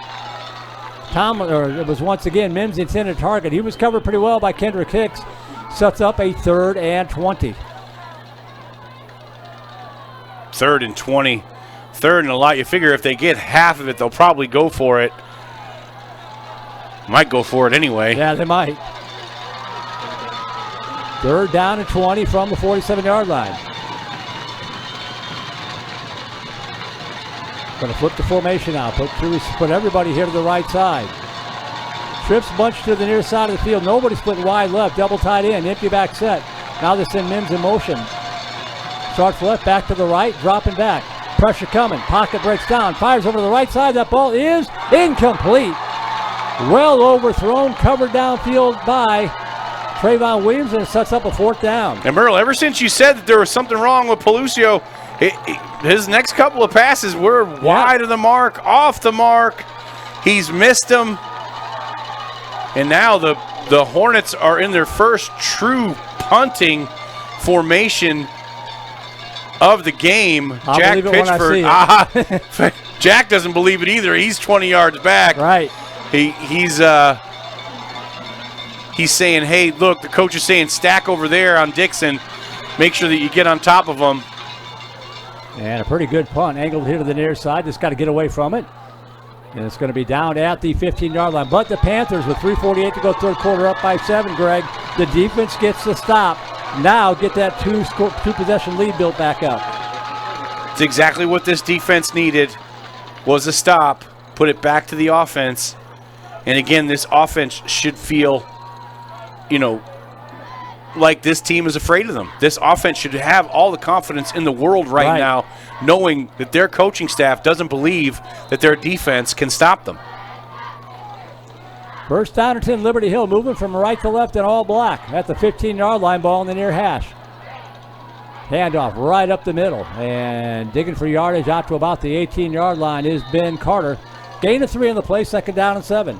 B: It was once again Mims' intended target. He was covered pretty well by Kendrick Hicks. Sets up a 3rd and 20.
A: 3rd and 20. 3rd and a lot. You figure if they get half of it, they'll probably go for it. Might go for it anyway.
B: Yeah, they might. 3rd down and 20 from the 47-yard line. Going to flip the formation now. Put everybody here to the right side. Trips bunched to the near side of the field. Nobody split wide left. Double tight end. Empty back set. Now they send Mims in motion. Starts left, back to the right, dropping back. Pressure coming. Pocket breaks down. Fires over to the right side. That ball is incomplete. Well overthrown. Covered downfield by Trayvon Williams, and it sets up a 4th down.
A: And Merle, ever since you said that there was something wrong with Pelucio, his next couple of passes were wide of the mark, off the mark. He's missed them. And now the Hornets are in their first true punting formation of the game. Jack Pitchford. Jack doesn't believe it either. He's 20 yards back.
B: Right.
A: He's saying, hey, look, the coach is saying stack over there on Dixon. Make sure that you get on top of him.
B: And a pretty good punt. Angled here to the near side. Just got to get away from it. And it's going to be down at the 15-yard line. But the Panthers, with 3:48 to go, 3rd quarter, up by 7, Greg. The defense gets the stop. Now get that two-possession lead built back up.
A: It's exactly what this defense needed, was a stop. Put it back to the offense. And again, this offense should feel, like this team is afraid of them. This offense should have all the confidence in the world right now, knowing that their coaching staff doesn't believe that their defense can stop them.
B: 1st down and 10, Liberty Hill moving from right to left in all black at the 15-yard line, ball in the near hash. Handoff right up the middle, and digging for yardage out to about the 18-yard line is Ben Carter. Gain of 3 on the play, 2nd down and 7.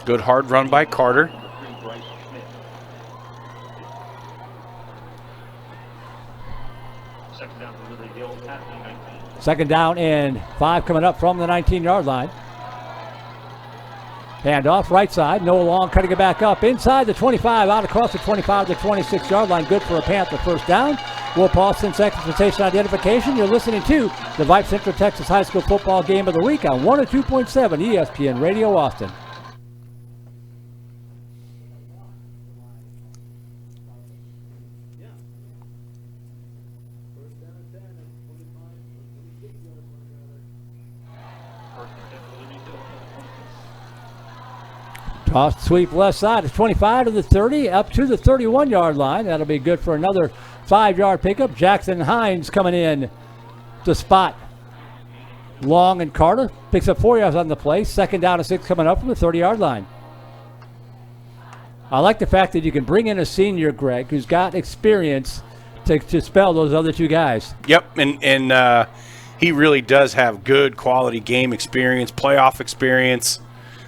A: Good hard run by Carter.
B: Second down and 5 coming up from the 19-yard line. Handoff right side. Noah Long cutting it back up inside the 25, out across the 25 to the 26-yard line. Good for a Panther 1st down. Will Paulson, second for station identification. You're listening to the Vype Central Texas High School Football Game of the Week on 102.7 ESPN Radio Austin. Toss sweep left side. It's 25 to the 30, up to the 31-yard line. That'll be good for another 5-yard pickup. Jackson Hines coming in to spot Long and Carter. Picks up 4 yards on the play. 2nd down and 6 coming up from the 30-yard line. I like the fact that you can bring in a senior, Greg, who's got experience to spell those other 2 guys.
A: Yep, and he really does have good quality game experience, playoff experience.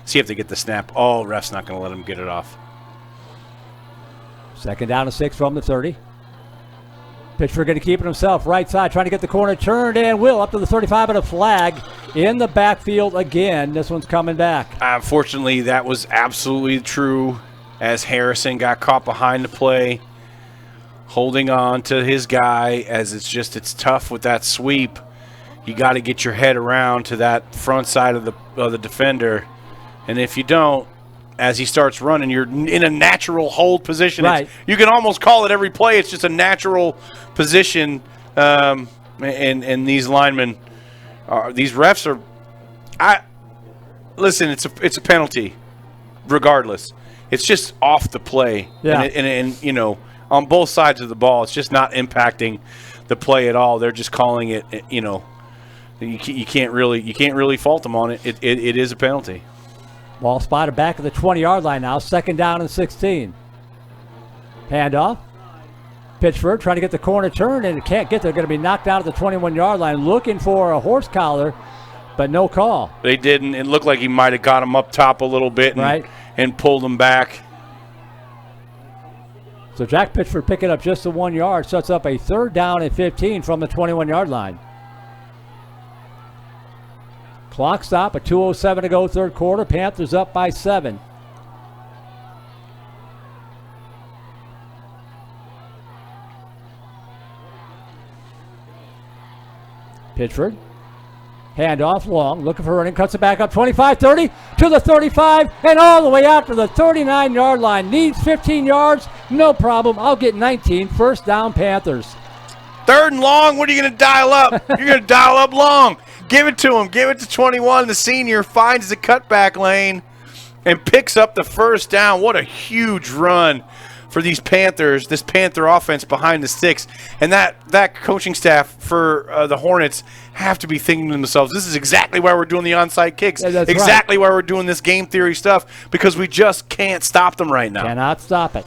A: See if they get the snap. Oh, ref's not going to let him get it off.
B: 2nd down and 6 from the 30. Pitcher going to keep it himself. Right side trying to get the corner turned, and will up to the 35 and a flag in the backfield again. This one's coming back.
A: Unfortunately, that was absolutely true as Harrison got caught behind the play. holding on to his guy as it's tough with that sweep. You got to get your head around to that front side of the defender, and if you don't, as he starts running, you're in a natural hold position.
B: Right.
A: You can almost call it every play. It's just a natural position, and these linemen, these refs are. Listen, it's a penalty, regardless. It's just off the play,
B: yeah.
A: and you know, on both sides of the ball, it's just not impacting the play at all. They're just calling it, you know. You can't really fault them on it. It is a penalty.
B: Ball spotted back at the 20-yard line now. 2nd down and 16. Handoff. Pittsburgh trying to get the corner turn, and it can't get there. Going to be knocked out at the 21-yard line, looking for a horse collar, but no call.
A: They didn't. It looked like he might have got him up top a little bit and pulled him back.
B: So Jack Pittsburgh picking up just the 1 yard, sets up a 3rd down and 15 from the 21-yard line. Clock stop, a 2:07 to go, 3rd quarter. Panthers up by 7. Pittsburgh. Handoff long, looking for running, cuts it back up 25, 30, to the 35, and all the way out to the 39-yard line. Needs 15 yards, no problem. I'll get 19. 1st down, Panthers.
A: 3rd and long, what are you going to dial up? You're going to dial up long. Give it to him. Give it to 21. The senior finds the cutback lane and picks up the 1st down. What a huge run for these Panthers, this Panther offense behind the sticks. And that coaching staff for the Hornets have to be thinking to themselves, this is exactly why we're doing the onside kicks.
B: Yeah, that's
A: exactly why we're doing this game theory stuff, because we just can't stop them right now.
B: Cannot stop it.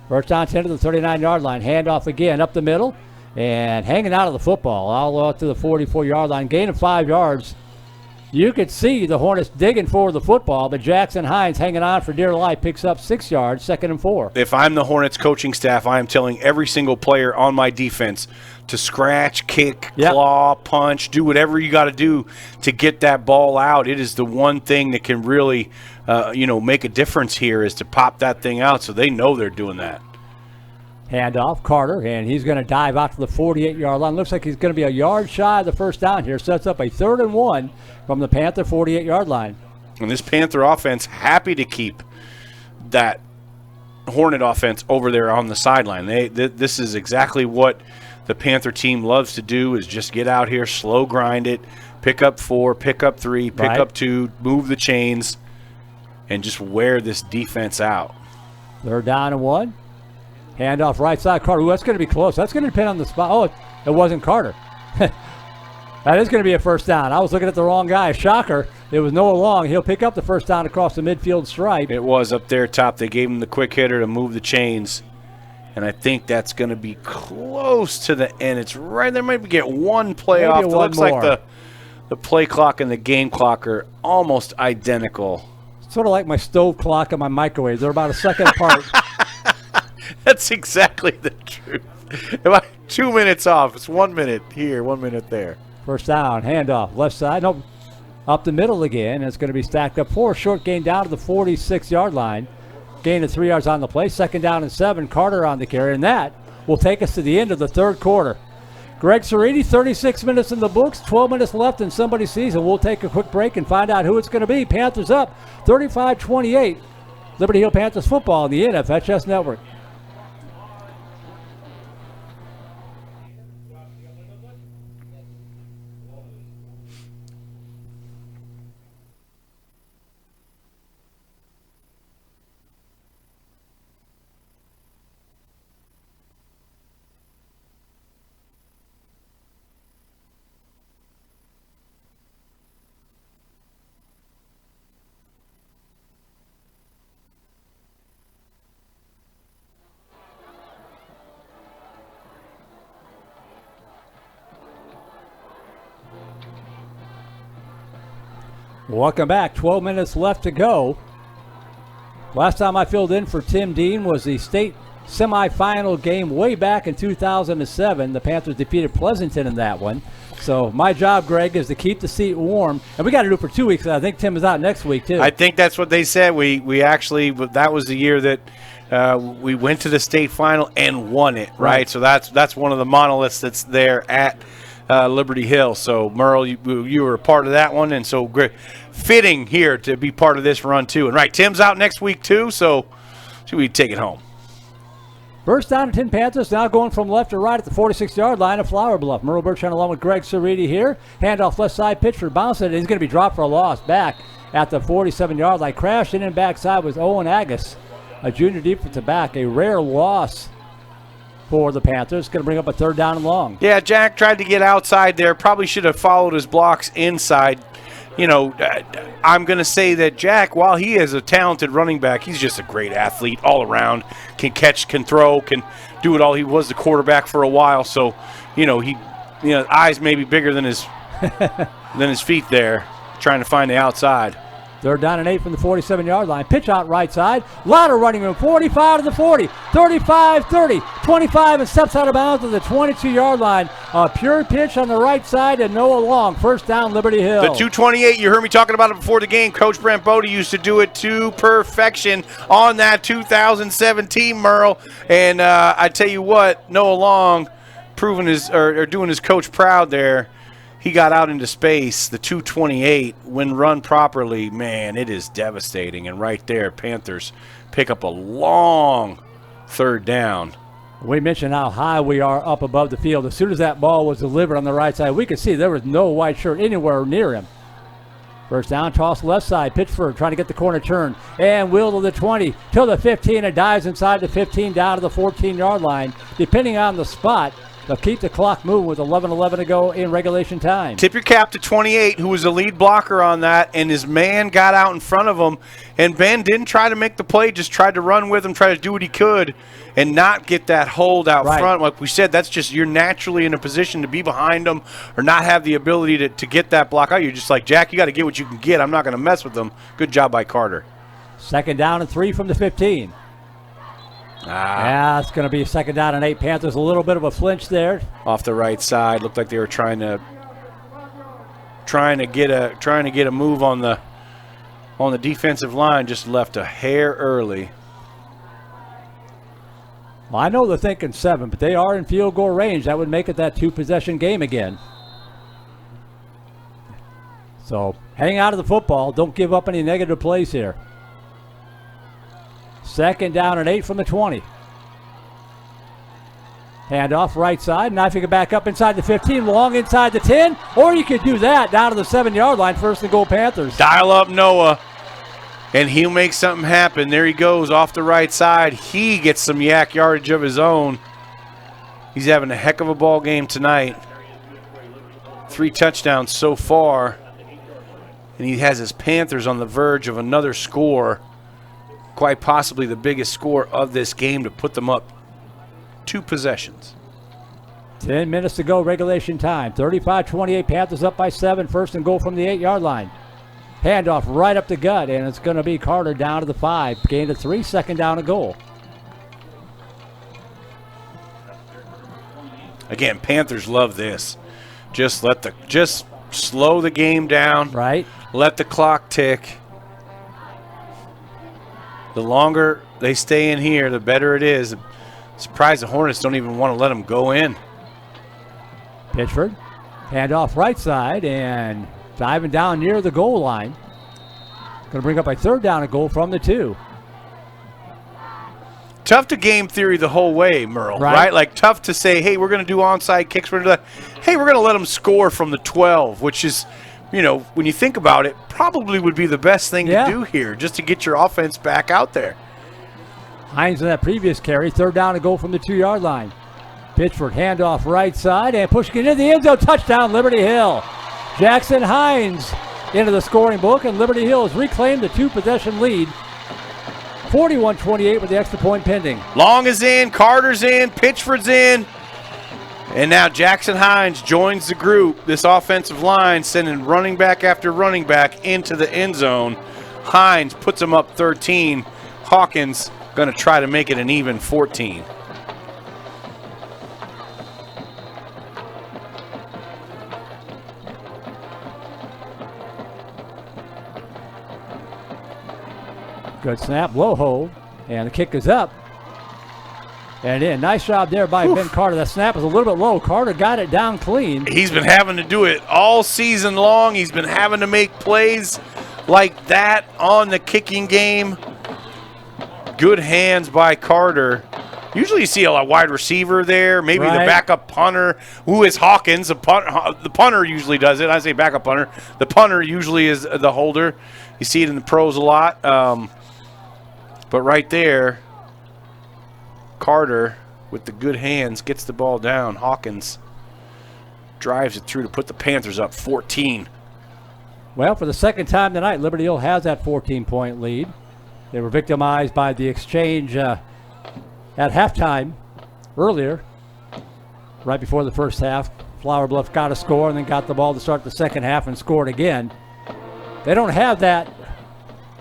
B: 1st down, 10 to the 39-yard line. Handoff again up the middle. And hanging out of the football all the way up to the 44-yard line. Gain of 5 yards. You could see the Hornets digging for the football, but Jackson Hines hanging on for dear life, picks up 6 yards, 2nd and 4.
A: If I'm the Hornets coaching staff, I am telling every single player on my defense to scratch, kick, claw, punch, do whatever you got to do to get that ball out. It is the one thing that can really, make a difference here, is to pop that thing out, so they know they're doing that.
B: Handoff, Carter, and he's going to dive out to the 48-yard line. Looks like he's going to be a yard shy of the 1st down here. Sets up a 3rd and 1 from the Panther 48-yard line.
A: And this Panther offense happy to keep that Hornet offense over there on the sideline. This is exactly what the Panther team loves to do, is just get out here, slow grind it, pick up 4, pick up 3, pick up 2, move the chains, and just wear this defense out.
B: 3rd down and 1. Handoff right side, Carter. Ooh, that's going to be close. That's going to depend on the spot. Oh, it wasn't Carter. That is going to be a 1st down. I was looking at the wrong guy. Shocker. It was Noah Long. He'll pick up the 1st down across the midfield stripe.
A: It was up there top. They gave him the quick hitter to move the chains. And I think that's going to be close to the end. It's right there. Maybe get one play off. It looks like the play clock and the game clock are almost identical.
B: Sort of like my stove clock and my microwave. They're about a second apart.
A: That's exactly the truth. 2 minutes off. It's 1 minute here, 1 minute there.
B: 1st down, handoff, left side. Nope. Up the middle again. It's going to be stacked up 4. Short gain down to the 46-yard line. Gain of 3 yards on the play. 2nd down and 7. Carter on the carry. And that will take us to the end of the 3rd quarter. Greg Cerruti, 36 minutes in the books, 12 minutes left in somebody's season. We'll take a quick break and find out who it's going to be. Panthers up 35-28. Liberty Hill Panthers football on the NFHS Network. Welcome back. 12 minutes left to go. Last time I filled in for Tim Dean was the state semifinal game way back in 2007. The Panthers defeated Pleasanton in that one. So my job, Greg, is to keep the seat warm. And we got to do it for 2 weeks. I think Tim is out next week, too.
A: I think that's what they said. We actually, that was the year that We went to the state final and won it, right? So that's one of the monoliths that's there at Liberty Hill. So, Merle, you were a part of that one, and so great, fitting here to be part of this run too. And right, Tim's out next week too, so should we take it home?
B: First down and 10 Panthers, now going from left to right at the 46-yard line of Flower Bluff. Merle Bertrand along with Greg Ceriti here. Handoff left side, pitch for bounce it. He's going to be dropped for a loss back at the 47-yard line. Crashed in and backside was Owen Agus, a junior defensive back. A rare loss for the Panthers. Going to bring up a third down and long.
A: Yeah, Jack tried to get outside there. Probably should have followed his blocks inside. You know, I'm going to say that Jack, while he is a talented running back, he's just a great athlete all around. Can catch, can throw, can do it all. He was the quarterback for a while, so eyes may be bigger than his feet there, trying to find the outside.
B: Third down and 8 from the 47-yard line. Pitch out right side. Lot of running room. 45 to the 40. 35, 30, 25, and steps out of bounds to the 22-yard line. A pure pitch on the right side and Noah Long. First down, Liberty Hill.
A: The 228, you heard me talking about it before the game. Coach Brent Bodie used to do it to perfection on that 2017 Merle. And I tell you what, Noah Long doing his coach proud there. He got out into space. The 228, when run properly, man, it is devastating. And right there, Panthers pick up a long third down.
B: We mentioned how high we are up above the field. As soon as that ball was delivered on the right side, we could see there was no white shirt anywhere near him. First down, toss left side. Pitchford trying to get the corner turn. And will to the 20, to the 15, and dives inside the 15 down to the 14-yard line. Depending on the spot, they'll keep the clock moving with 11:11 to go in regulation time.
A: Tip your cap to 28, who was the lead blocker on that, and his man got out in front of him. And Ben didn't try to make the play, just tried to run with him, try to do what he could, and not get that hold out front. Like we said, that's just you're naturally in a position to be behind them or not have the ability to get that block out. You're just like, Jack, you got to get what you can get. I'm not going to mess with them. Good job by Carter.
B: Second down and 3 from the 15. Yeah, it's going to be second down and 8. Panthers a little bit of a flinch there.
A: Off the right side, looked like they were trying to get a move on the defensive line. Just left a hair early.
B: Well, I know they're thinking 7, but they are in field goal range. That would make it that 2-possession game again. So hang out of the football. Don't give up any negative plays here. Second down and 8 from the 20. Handoff right side. Now if you can back up inside the 15, long inside the 10, or you could do that down to the 7-yard line. First and goal, Panthers.
A: Dial up Noah, and he'll make something happen. There he goes off the right side. He gets some yak yardage of his own. He's having a heck of a ball game tonight. 3 touchdowns so far, and he has his Panthers on the verge of another score. Quite possibly the biggest score of this game to put them up 2 possessions.
B: 10 minutes to go, regulation time. 35-28, Panthers up by 7. First and goal from the 8-yard line. Handoff right up the gut, and it's going to be Carter down to the 5. Gain to 3, second down and goal.
A: Again, Panthers love this. Just slow the game down.
B: Right.
A: Let the clock tick. The longer they stay in here, the better it is. Surprised the Hornets don't even want to let them go in.
B: Pitchford, handoff right side, and diving down near the goal line. Going to bring up a third down and goal from the 2.
A: Tough to game theory the whole way, Merle, right? Like tough to say, hey, we're going to do onside kicks. We're going to do that. Hey, we're going to let them score from the 12, which is, you know, when you think about it, probably would be the best thing to do here, just to get your offense back out there.
B: Hines in that previous carry, third down and goal from the 2-yard line. Pitchford, handoff right side, and pushing it into the end zone, touchdown, Liberty Hill. Jackson Hines into the scoring book, and Liberty Hill has reclaimed the 2-possession lead. 41-28 with the extra point pending.
A: Long is in, Carter's in, Pitchford's in. And now Jackson Hines joins the group. This offensive line sending running back after running back into the end zone. Hines puts him up 13. Hawkins going to try to make it an even 14.
B: Good snap, low hold, and the kick is up. And in. Nice job there by Ben Carter. That snap was a little bit low. Carter got it down clean.
A: He's been having to do it all season long. He's been having to make plays like that on the kicking game. Good hands by Carter. Usually you see a wide receiver there, maybe the backup punter, who is Hawkins. The punter usually does it. I say backup punter. The punter usually is the holder. You see it in the pros a lot. But right there, Carter, with the good hands, gets the ball down. Hawkins drives it through to put the Panthers up 14.
B: Well, for the second time tonight, Liberty Hill has that 14-point lead. They were victimized by the exchange at halftime earlier, right before the first half. Flower Bluff got a score and then got the ball to start the second half and scored again. They don't have that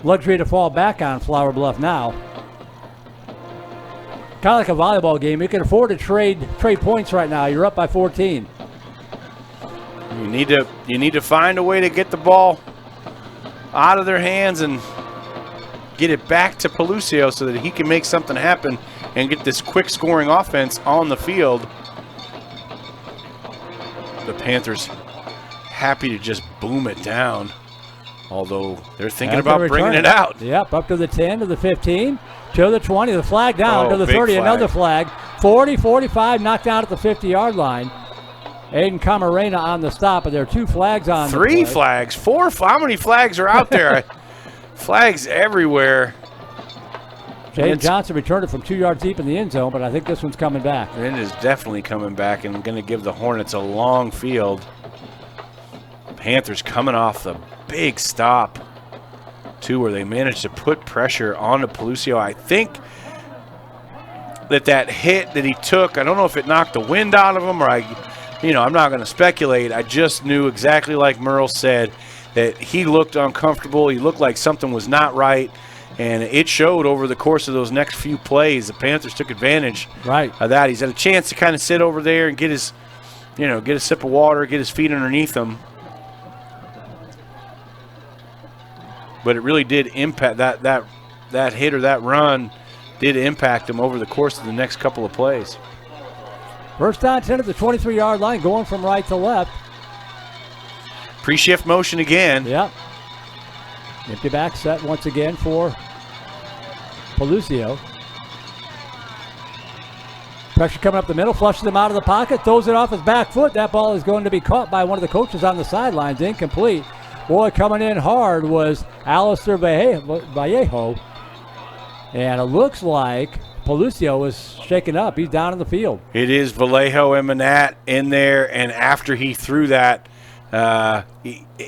B: luxury to fall back on, Flower Bluff, now. Kind of like a volleyball game. You can afford to trade points right now. You're up by 14.
A: You need to find a way to get the ball out of their hands and get it back to Pelucio so that he can make something happen and get this quick scoring offense on the field. The Panthers happy to just boom it down, although they're thinking about bringing it out.
B: Yep, up to the 10, to the 15, to the 20, the flag down, to the 30,
A: flag.
B: Another flag. 40, 45, knocked down at the 50-yard line. Aiden Camarena on the stop, but there are 2 flags on.
A: 3 flags, 4. How many flags are out there? Flags everywhere.
B: Jaden Johnson returned it from 2 yards deep in the end zone, but I think this one's coming back.
A: It is definitely coming back and going to give the Hornets a long field. Panthers coming off the big stop, too, where they managed to put pressure on Pelucio. I think that hit that he took, I don't know if it knocked the wind out of him or I'm not going to speculate. I just knew exactly like Merle said that he looked uncomfortable. He looked like something was not right, and it showed over the course of those next few plays. The Panthers took advantage of that. He's had a chance to kind of sit over there and get his, get a sip of water, get his feet underneath him. But it really did impact that hit or that run did impact him over the course of the next couple of plays.
B: First down, 10 at the 23-yard line, going from right to left.
A: Pre-shift motion again.
B: Yep. Empty back set once again for Pelucio. Pressure coming up the middle, flushes him out of the pocket, throws it off his back foot. That ball is going to be caught by one of the coaches on the sidelines, incomplete. Boy, coming in hard was Alistair Vallejo. And it looks like Pelucio is shaken up. He's down in the field.
A: It is Vallejo and Manat in there, and after he threw that,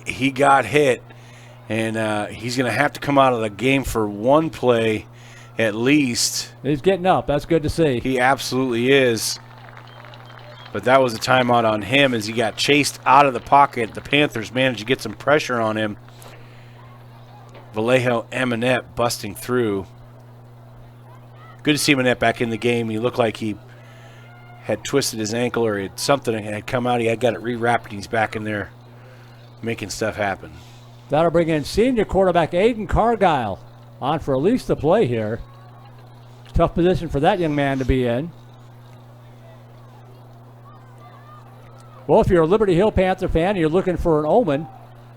A: he got hit, and he's going to have to come out of the game for one play at least.
B: He's getting up. That's good to see.
A: He absolutely is. But that was a timeout on him as he got chased out of the pocket. The Panthers managed to get some pressure on him. Vallejo and Manette busting through. Good to see Manette back in the game. He looked like he had twisted his ankle or something had come out. He had got it rewrapped, and he's back in there making stuff happen.
B: That'll bring in senior quarterback Aiden Cargile on for at least a play here. Tough position for that young man to be in. Well, if you're a Liberty Hill Panther fan and you're looking for an omen,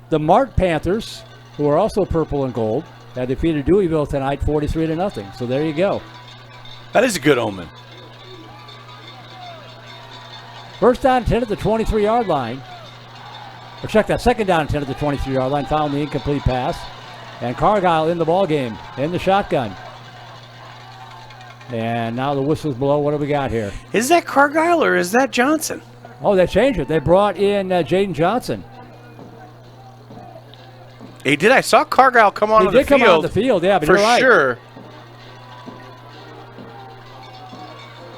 B: the Mart Panthers, who are also purple and gold, had defeated Deweyville tonight 43-0. So there you go.
A: That is a good omen.
B: First down 10 at the 23-yard line. Or check that, second down 10 at the 23-yard line. Found the incomplete pass. And Cargile in the ball game, in the shotgun. And now the whistle's blow. What do we got here?
A: Is that Cargile or is that Johnson?
B: Oh, they changed it. They brought in Jaden Johnson.
A: He did. I saw Cargile come onto the field.
B: He did come on the field, yeah, but
A: for
B: you're right.
A: sure.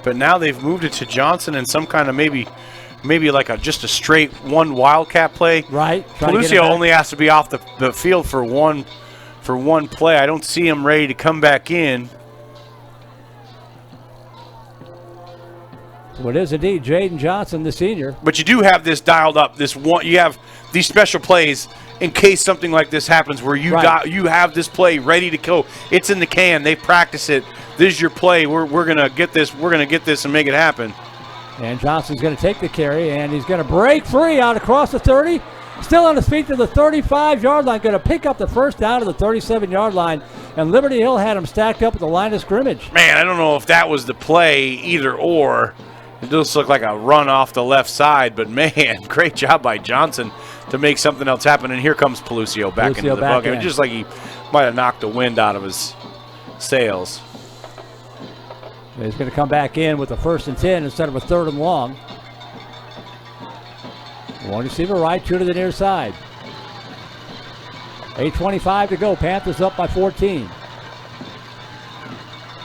A: But now they've moved it to Johnson and some kind of maybe like just a straight one wildcat play.
B: Right.
A: Pelucio only has to be off the field for one play. I don't see him ready to come back in.
B: So it is indeed Jaden Johnson, the senior.
A: But you do have this dialed up. You have these special plays in case something like this happens, where you have this play ready to go. It's in the can. They practice it. this is your play. We're gonna get this. We're gonna get this and make it happen.
B: And Johnson's going to take the carry, and he's going to break free out across the 30. Still on his feet to the 35-yard line. Going to pick up the first down to the 37-yard line. And Liberty Hill had him stacked up at the line of scrimmage.
A: Man, I don't know if that was the play either or. It does look like a run off the left side, but man, great job by Johnson to make something else happen. And here comes Pelucio back into the bucket. Just like he might have knocked the wind out of his sails.
B: He's going to come back in with a 1st and 10 instead of a 3rd and long. One receiver right, 2 to the near side. 8:25 to go. Panthers up by 14.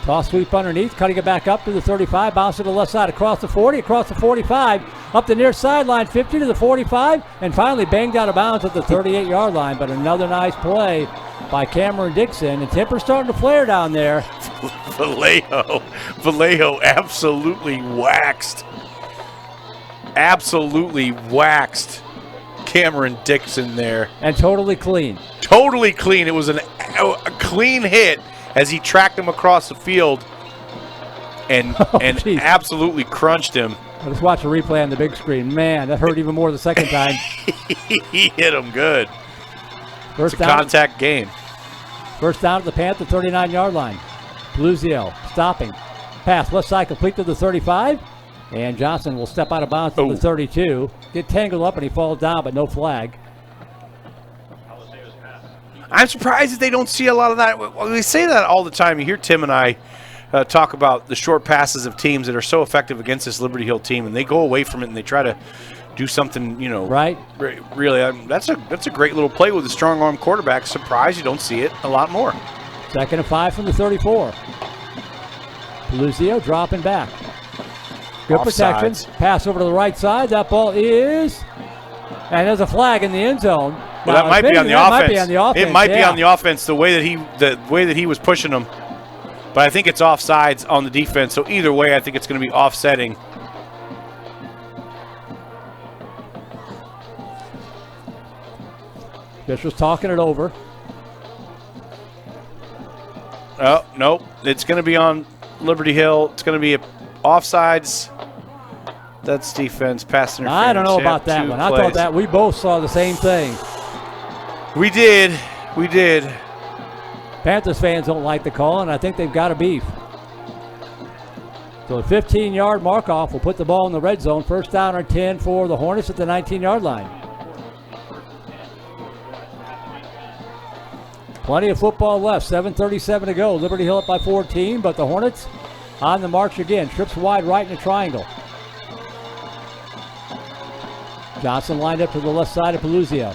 B: Toss sweep underneath, cutting it back up to the 35, bounce to the left side, across the 40, across the 45, up the near sideline, 50 to the 45, and finally banged out of bounds at the 38-yard line. But another nice play by Cameron Dixon, and temper's starting to flare down there.
A: Vallejo absolutely waxed Cameron Dixon there.
B: And totally clean.
A: Totally clean. It was a clean hit as he tracked him across the field and absolutely crunched him.
B: Let's watch a replay on the big screen. Man, that hurt even more the second time.
A: He hit him good.
B: First
A: it's a contact game.
B: First down at the Panther 39-yard line. Pelucio stopping. Pass left side complete to the 35. And Johnson will step out of bounds to the 32. Get tangled up and he falls down, but no flag.
A: I'm surprised that they don't see a lot of that. Well, they say that all the time. You hear Tim and I talk about the short passes of teams that are so effective against this Liberty Hill team, and they go away from it and they try to do something,
B: right?
A: Really, that's a great little play with a strong arm quarterback. Surprised you don't see it a lot more.
B: 2nd and 5 from the 34. Pelucio dropping back. Good protection. Pass over to the right side. That ball is, and there's a flag in the end zone.
A: Well, that might be on the offense. It might be on the offense. The way that he was pushing them, but I think it's offsides on the defense. So either way, I think it's going to be offsetting.
B: Fisher's talking it over.
A: Oh, nope. It's going to be on Liberty Hill. It's going to be offsides. That's defense, pass interference.
B: I don't know about that one. I thought that we both saw the same thing.
A: We did.
B: Panthers fans don't like the call, and I think they've got a beef. So a 15-yard mark-off will put the ball in the red zone. First down or 10 for the Hornets at the 19-yard line. Plenty of football left. 7:37 to go. Liberty Hill up by 14, but the Hornets on the march again. Trips wide right in a triangle. Johnson lined up to the left side of Pelucio.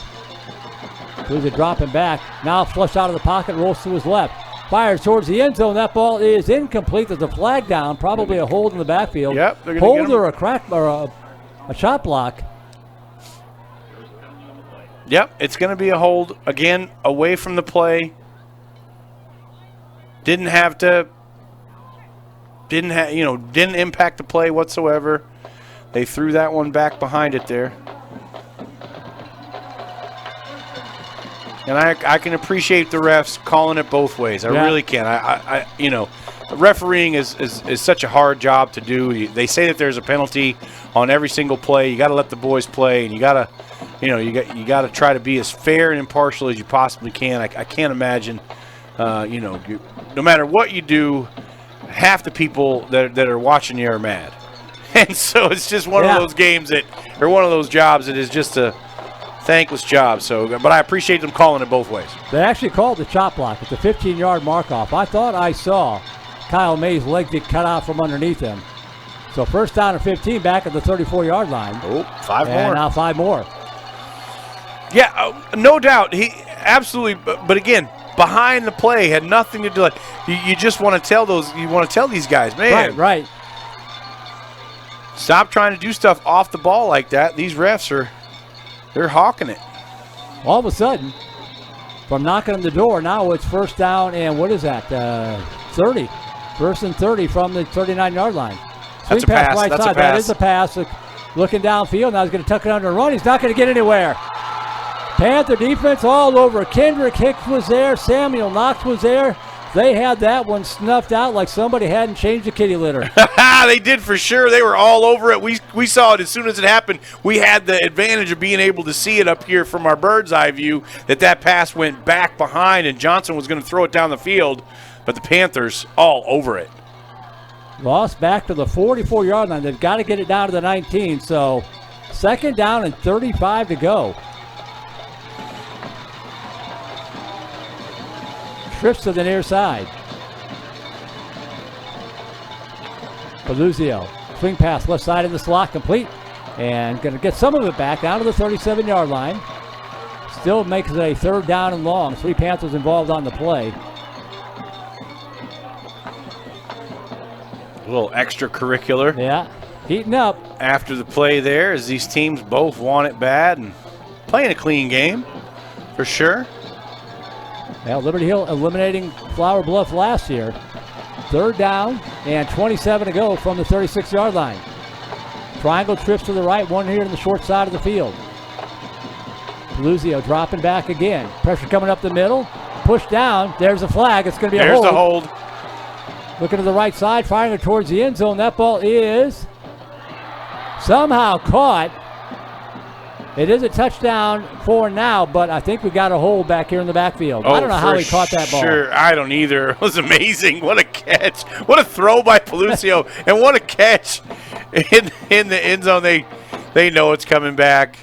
B: Pelucio dropping back. Now flushed out of the pocket, rolls to his left. Fires towards the end zone. That ball is incomplete. There's a flag down. Probably a hold in the backfield.
A: Yep.
B: Hold or a crack or a shot block.
A: Yep, it's going to be a hold again away from the play. Didn't impact the play whatsoever. They threw that one back behind it there. And I can appreciate the refs calling it both ways. I really can. Refereeing is such a hard job to do. They say that there's a penalty on every single play. You got to let the boys play, and you got to you got to try to be as fair and impartial as you possibly can. I can't imagine, no matter what you do, half the people that are watching you are mad. And so it's just one of those games one of those jobs that is just a thankless job. So, but I appreciate them calling it both ways.
B: They actually called the chop block at the 15-yard mark-off. I thought I saw Kyle May's leg get cut out from underneath him. So first down and 15 back at the 34-yard line.
A: Oh, 5 more.
B: And now 5 more.
A: Yeah, no doubt. He absolutely. But again, behind the play had nothing to do. You just want to tell these guys, man.
B: Right.
A: Stop trying to do stuff off the ball like that. These refs they're hawking it.
B: All of a sudden, from knocking on the door, now it's first down and what is that? 30. First and 30 from the 39-yard line.
A: That's a pass.
B: Right side. That is a pass. Looking downfield. Now he's going to tuck it under and run. He's not going to get anywhere. Panther defense all over. Kendrick Hicks was there. Samuel Knox was there. They had that one snuffed out like somebody hadn't changed the kitty litter.
A: They did for sure. They were all over it. We saw it as soon as it happened. We had the advantage of being able to see it up here from our bird's eye view that pass went back behind and Johnson was going to throw it down the field, but the Panthers all over it.
B: Lost back to the 44-yard line. They've got to get it down to the 19, so second down and 35 to go. Trips to the near side. Peluzio, swing pass, left side in the slot, complete. And going to get some of it back down to the 37-yard line. Still makes it a third down and long. 3 Panthers involved on the play.
A: A little extracurricular.
B: Yeah, heating up.
A: After the play there, as these teams both want it bad and playing a clean game, for sure.
B: Well, Liberty Hill eliminating Flower Bluff last year. Third down and 27 to go from the 36-yard line. Triangle trips to the right, one here in the short side of the field. Peluzio dropping back again. Pressure coming up the middle. Push down. There's a flag. It's going to be a hold.
A: There's the hold.
B: Looking to the right side, firing it towards the end zone. That ball is somehow caught. It is a touchdown for now, but I think we got a hold back here in the backfield. I don't know how he caught that ball.
A: Sure, I don't either. It was amazing. What a catch. What a throw by Peluzio, and what a catch in the end zone. They know it's coming back.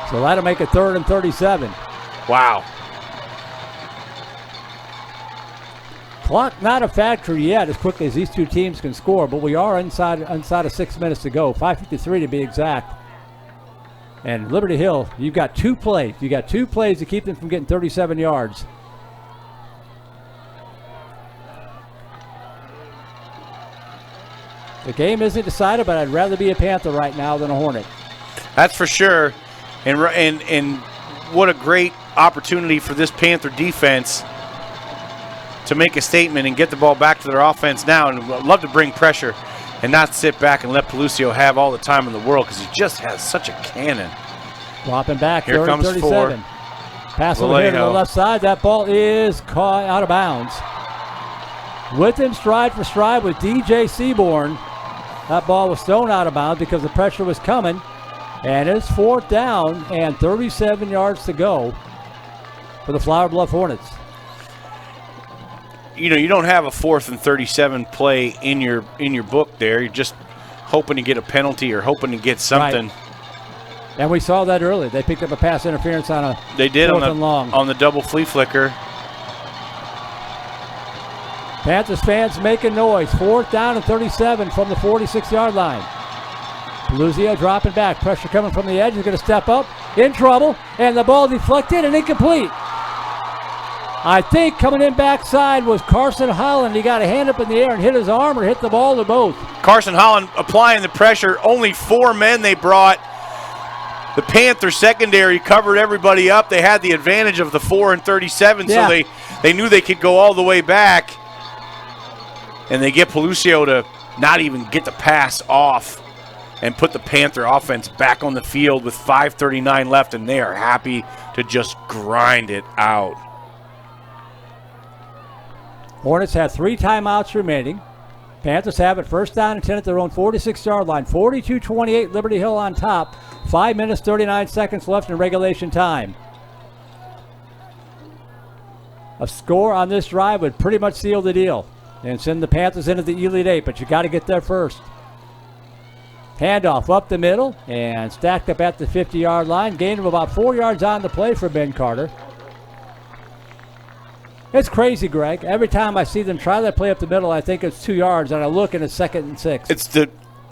B: So that'll make it 3rd and 37.
A: Wow.
B: Clock not a factor yet as quickly as these two teams can score, but we are inside of 6 minutes to go, 5:53 to be exact. And Liberty Hill, you've got 2 plays. You got 2 plays to keep them from getting 37 yards. The game isn't decided, but I'd rather be a Panther right now than a Hornet.
A: That's for sure. And what a great opportunity for this Panther defense to make a statement and get the ball back to their offense now. And I'd love to bring pressure and not sit back and let Peluzio have all the time in the world because he just has such a cannon.
B: Dropping back,
A: Here
B: 3rd and
A: comes
B: 37.
A: 4.
B: Pass over here to the
A: Vallejo.
B: left side. That ball is caught out of bounds. With him stride for stride with DJ Seaborn. That ball was thrown out of bounds because the pressure was coming. And it's 4th down and 37 yards to go for the Flower Bluff Hornets.
A: You know, you don't have a 4th and 37 play in your book there. You're just hoping to get a penalty or hoping to get something.
B: Right. And we saw that early. They picked up a pass interference on a
A: They did
B: 4th and long.
A: on the double flea flicker.
B: Panthers fans making noise. 4th down and 37 from the 46-yard line. Peluzio dropping back. Pressure coming from the edge. He's going to step up. In trouble. And the ball deflected and incomplete. I think coming in backside was Carson Holland. He got a hand up in the air and hit his arm or hit the ball or both.
A: Carson Holland applying the pressure. Only 4 men they brought. The Panther secondary covered everybody up. They had the advantage of the 4 and 37,
B: Yeah.
A: so they knew they could go all the way back. And they get Peluzio to not even get the pass off and put the Panther offense back on the field with 5:39 left, and they are happy to just grind it out.
B: Hornets have 3 timeouts remaining. Panthers have it 1st down and 10 at their own 46-yard line. 42-28, Liberty Hill on top. 5 minutes, 39 seconds left in regulation time. A score on this drive would pretty much seal the deal and send the Panthers into the Elite 8, but you got to get there first. Handoff up the middle and stacked up at the 50-yard line. Gain of about 4 yards on the play for Ben Carter. It's crazy, Greg. Every time I see them try that play up the middle, I think it's 2 yards, and I look and it's 2nd and 6.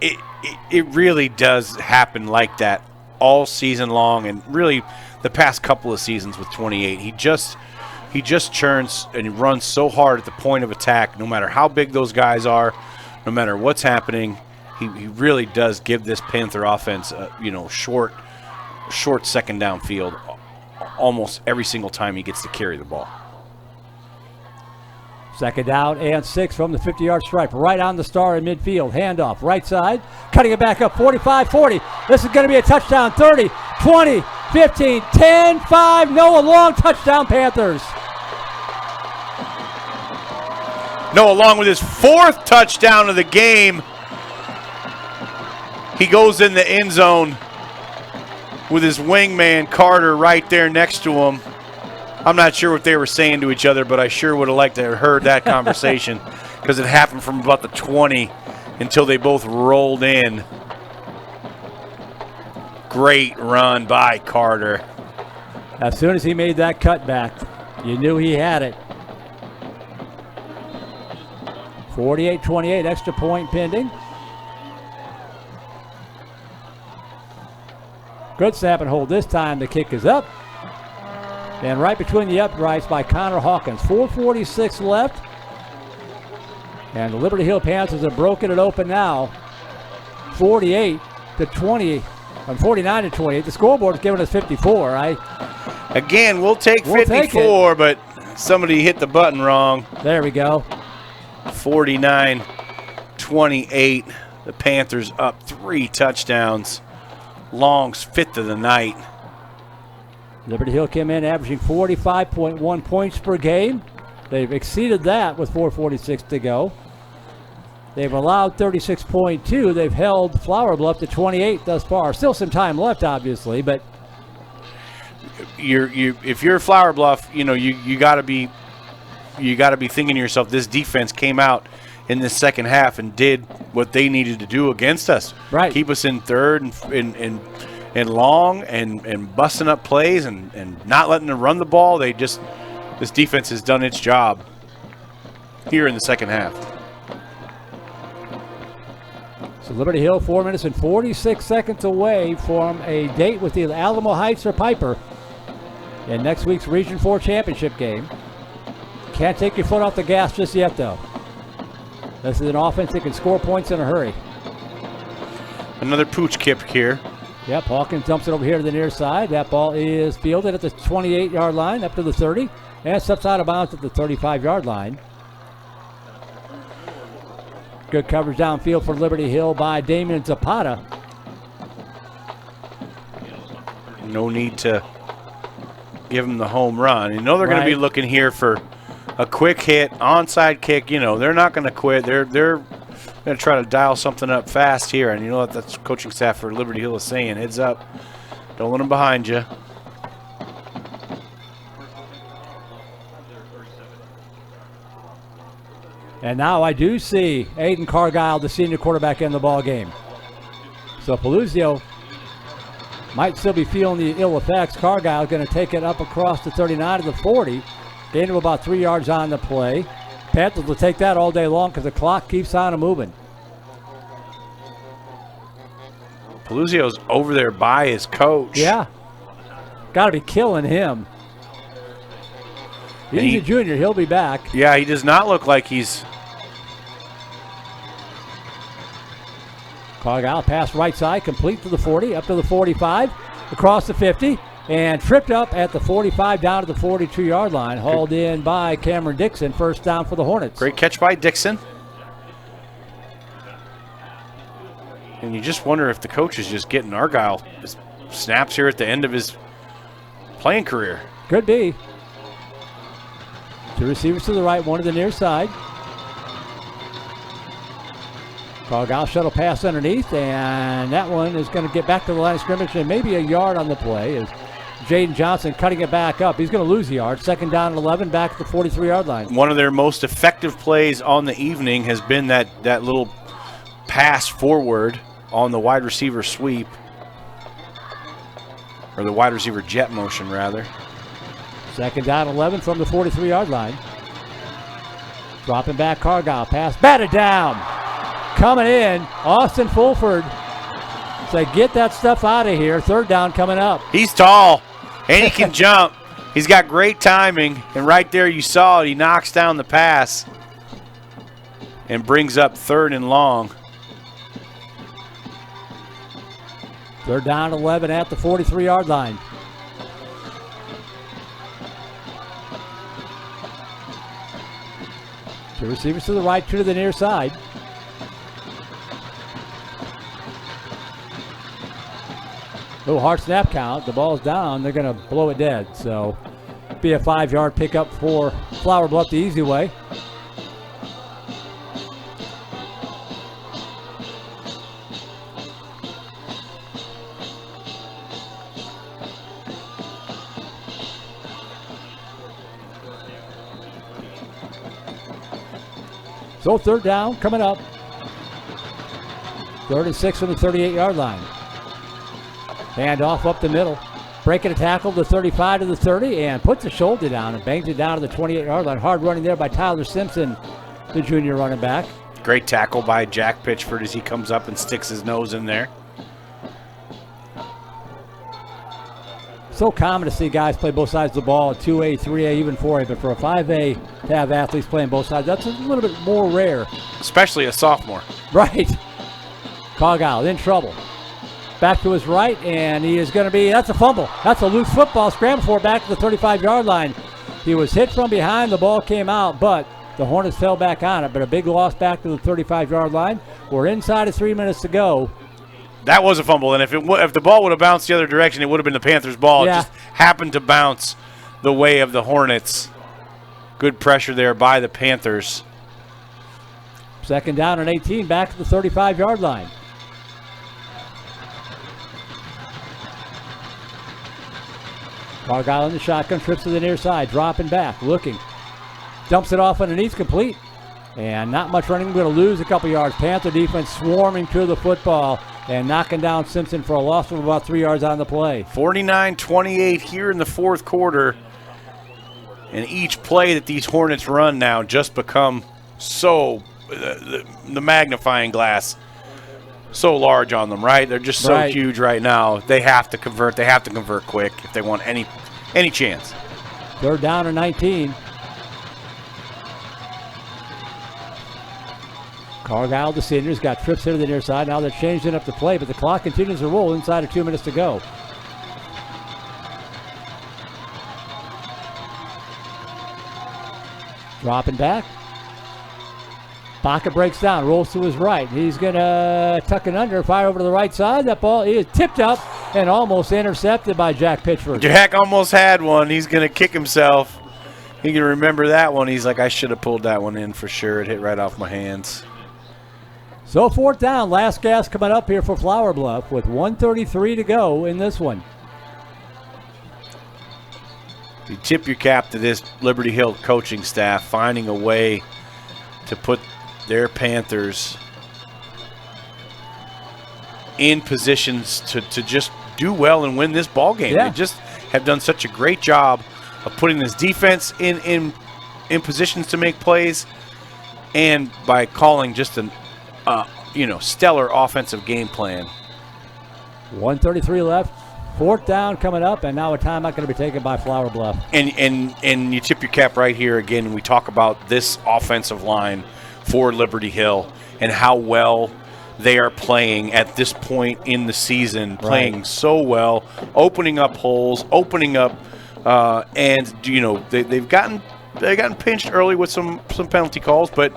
A: It really does happen like that all season long, and really the past couple of seasons with 28. He just churns and runs so hard at the point of attack, no matter how big those guys are, no matter what's happening. He really does give this Panther offense short 2nd down field almost every single time he gets to carry the ball.
B: Second down and 6 from the 50-yard stripe. Right on the star in midfield. Handoff, right side. Cutting it back up, 45, 40. This is going to be a touchdown, 30, 20, 15, 10, 5. Noah Long, touchdown Panthers.
A: Noah Long with his 4th touchdown of the game. He goes in the end zone with his wingman Carter right there next to him. I'm not sure what they were saying to each other, but I sure would have liked to have heard that conversation because it happened from about the 20 until they both rolled in. Great run by Carter.
B: As soon as he made that cutback, you knew he had it. 48-28, extra point pending. Good snap and hold this time. The kick is up. And right between the uprights by Connor Hawkins. 4:46 left. And the Liberty Hill Panthers have broken it open now. 48-20. And 49-28. The scoreboard is giving us 54.
A: Again, we'll take 54, but somebody hit the button wrong.
B: There we go.
A: 49-28. The Panthers up 3 touchdowns. Long's 5th of the night.
B: Liberty Hill came in averaging 45.1 points per game. They've exceeded that with 4:46 to go. They've allowed 36.2. They've held Flower Bluff to 28 thus far. Still some time left, obviously, but
A: if you're Flower Bluff, you got to be thinking to yourself, this defense came out in the second half and did what they needed to do against us.
B: Right.
A: Keep us in third and long and busting up plays and not letting them run the ball. This defense has done its job here in the second half.
B: So Liberty Hill 4 minutes and 46 seconds away from a date with the Alamo Heights or Piper in next week's Region 4 championship game. Can't take your foot off the gas just yet, though. This is an offense that can score points in a hurry.
A: Another pooch kick here.
B: Yep, Hawkins dumps it over here to the near side. That ball is fielded at the 28-yard line up to the 30 and steps out of bounds at the 35-yard line. Good coverage downfield for Liberty Hill by Damian Zapata.
A: No need to give them the home run. You know they're going to be looking here for a quick hit, onside kick. They're not going to quit. They're going to try to dial something up fast here. And you know what that's coaching staff for Liberty Hill is saying. Heads up. Don't let them behind you.
B: And now I do see Aiden Cargile, the senior quarterback, in the ball game. So Peluzio might still be feeling the ill effects. Cargile going to take it up across the 39 to the 40. Gain of about 3 yards on the play. Panthers will take that all day long because the clock keeps on moving.
A: Peluzio's over there by his coach.
B: Yeah. Got to be killing him. He's a junior. He'll be back.
A: Yeah, he does not look like he's...
B: Cargile pass right side, complete to the 40, up to the 45, across the 50, and tripped up at the 45 down to the 42-yard line. Hauled in by Cameron Dixon. First down for the Hornets.
A: Great catch by Dixon. And you just wonder if the coach is just getting Argyle snaps here at the end of his playing career.
B: Could be. 2 receivers to the right, 1 to the near side. Cargile shuttle pass underneath, and that one is going to get back to the line of scrimmage and maybe a yard on the play as Jaden Johnson cutting it back up. He's going to lose a yard. Second down and 11 back at the 43-yard line.
A: One of their most effective plays on the evening has been that little pass forward on the wide receiver sweep, or the wide receiver jet motion, rather.
B: Second down 11 from the 43-yard line. Dropping back Cargile. Pass batted down. Coming in, Austin Fulford. Say, get that stuff out of here. Third down coming up.
A: He's tall, and he can jump. He's got great timing, and right there you saw it. He knocks down the pass and brings up 3rd and long.
B: Third down 11 at the 43-yard line. Two receivers to the right, two to the near side. Little hard snap count. The ball's down. They're going to blow it dead. So be a 5-yard pickup for Flower Bluff the easy way. So third down coming up. 3rd and 6 from the 38-yard line. Hand off up the middle. Breaking a tackle to the 35 to the 30 and puts the shoulder down and bangs it down to the 28-yard line. Hard running there by Tyler Simpson, the junior running back.
A: Great tackle by Jack Pitchford as he comes up and sticks his nose in there.
B: So common to see guys play both sides of the ball, 2A, 3A, even 4A, but for a 5A to have athletes playing both sides, that's a little bit more rare.
A: Especially a sophomore.
B: Right. Cargyle in trouble. Back to his right, and he is going to be, that's a fumble. That's a loose football, scramble for it back to the 35-yard line. He was hit from behind, the ball came out, but the Hornets fell back on it. But a big loss back to the 35-yard line. We're inside of 3 minutes to go.
A: That was a fumble, and if the ball would have bounced the other direction, it would have been the Panthers' ball.
B: Yeah.
A: It just happened to bounce the way of the Hornets. Good pressure there by the Panthers.
B: 2nd down and 18, back to the 35-yard line. Cargyle in the shotgun, trips to the near side, dropping back, looking. Dumps it off underneath, complete. And not much running, going to lose a couple yards. Panther defense swarming to the football and knocking down Simpson for a loss of about 3 yards on the play.
A: 49-28 here in the fourth quarter. And each play that these Hornets run now just become so, the magnifying glass, so large on them, right? They're just so huge right now. They have to convert. They have to convert quick if they want any chance.
B: 3rd down and 19. Cargyle, the seniors, got trips into the near side. Now they're changing up the play, but the clock continues to roll inside of 2 minutes to go. Dropping back. Baca breaks down, rolls to his right. He's going to tuck it under, fire over to the right side. That ball is tipped up and almost intercepted by Jack Pitchford.
A: Jack almost had one. He's going to kick himself. He can remember that one. He's like, I should have pulled that one in for sure. It hit right off my hands.
B: So 4th down, last gas coming up here for Flower Bluff with 1:33 to go in this one.
A: You tip your cap to this Liberty Hill coaching staff, finding a way to put their Panthers in positions to just do well and win this ball game.
B: Yeah.
A: They just have done such a great job of putting this defense in positions to make plays, and by calling just an stellar offensive game plan.
B: 1:33 left. 4th down coming up, and now a timeout going to be taken by Flower Bluff.
A: And you tip your cap right here again. We talk about this offensive line for Liberty Hill and how well they are playing at this point in the season, playing so well, opening up holes, opening up, and they've gotten pinched early with some penalty calls, but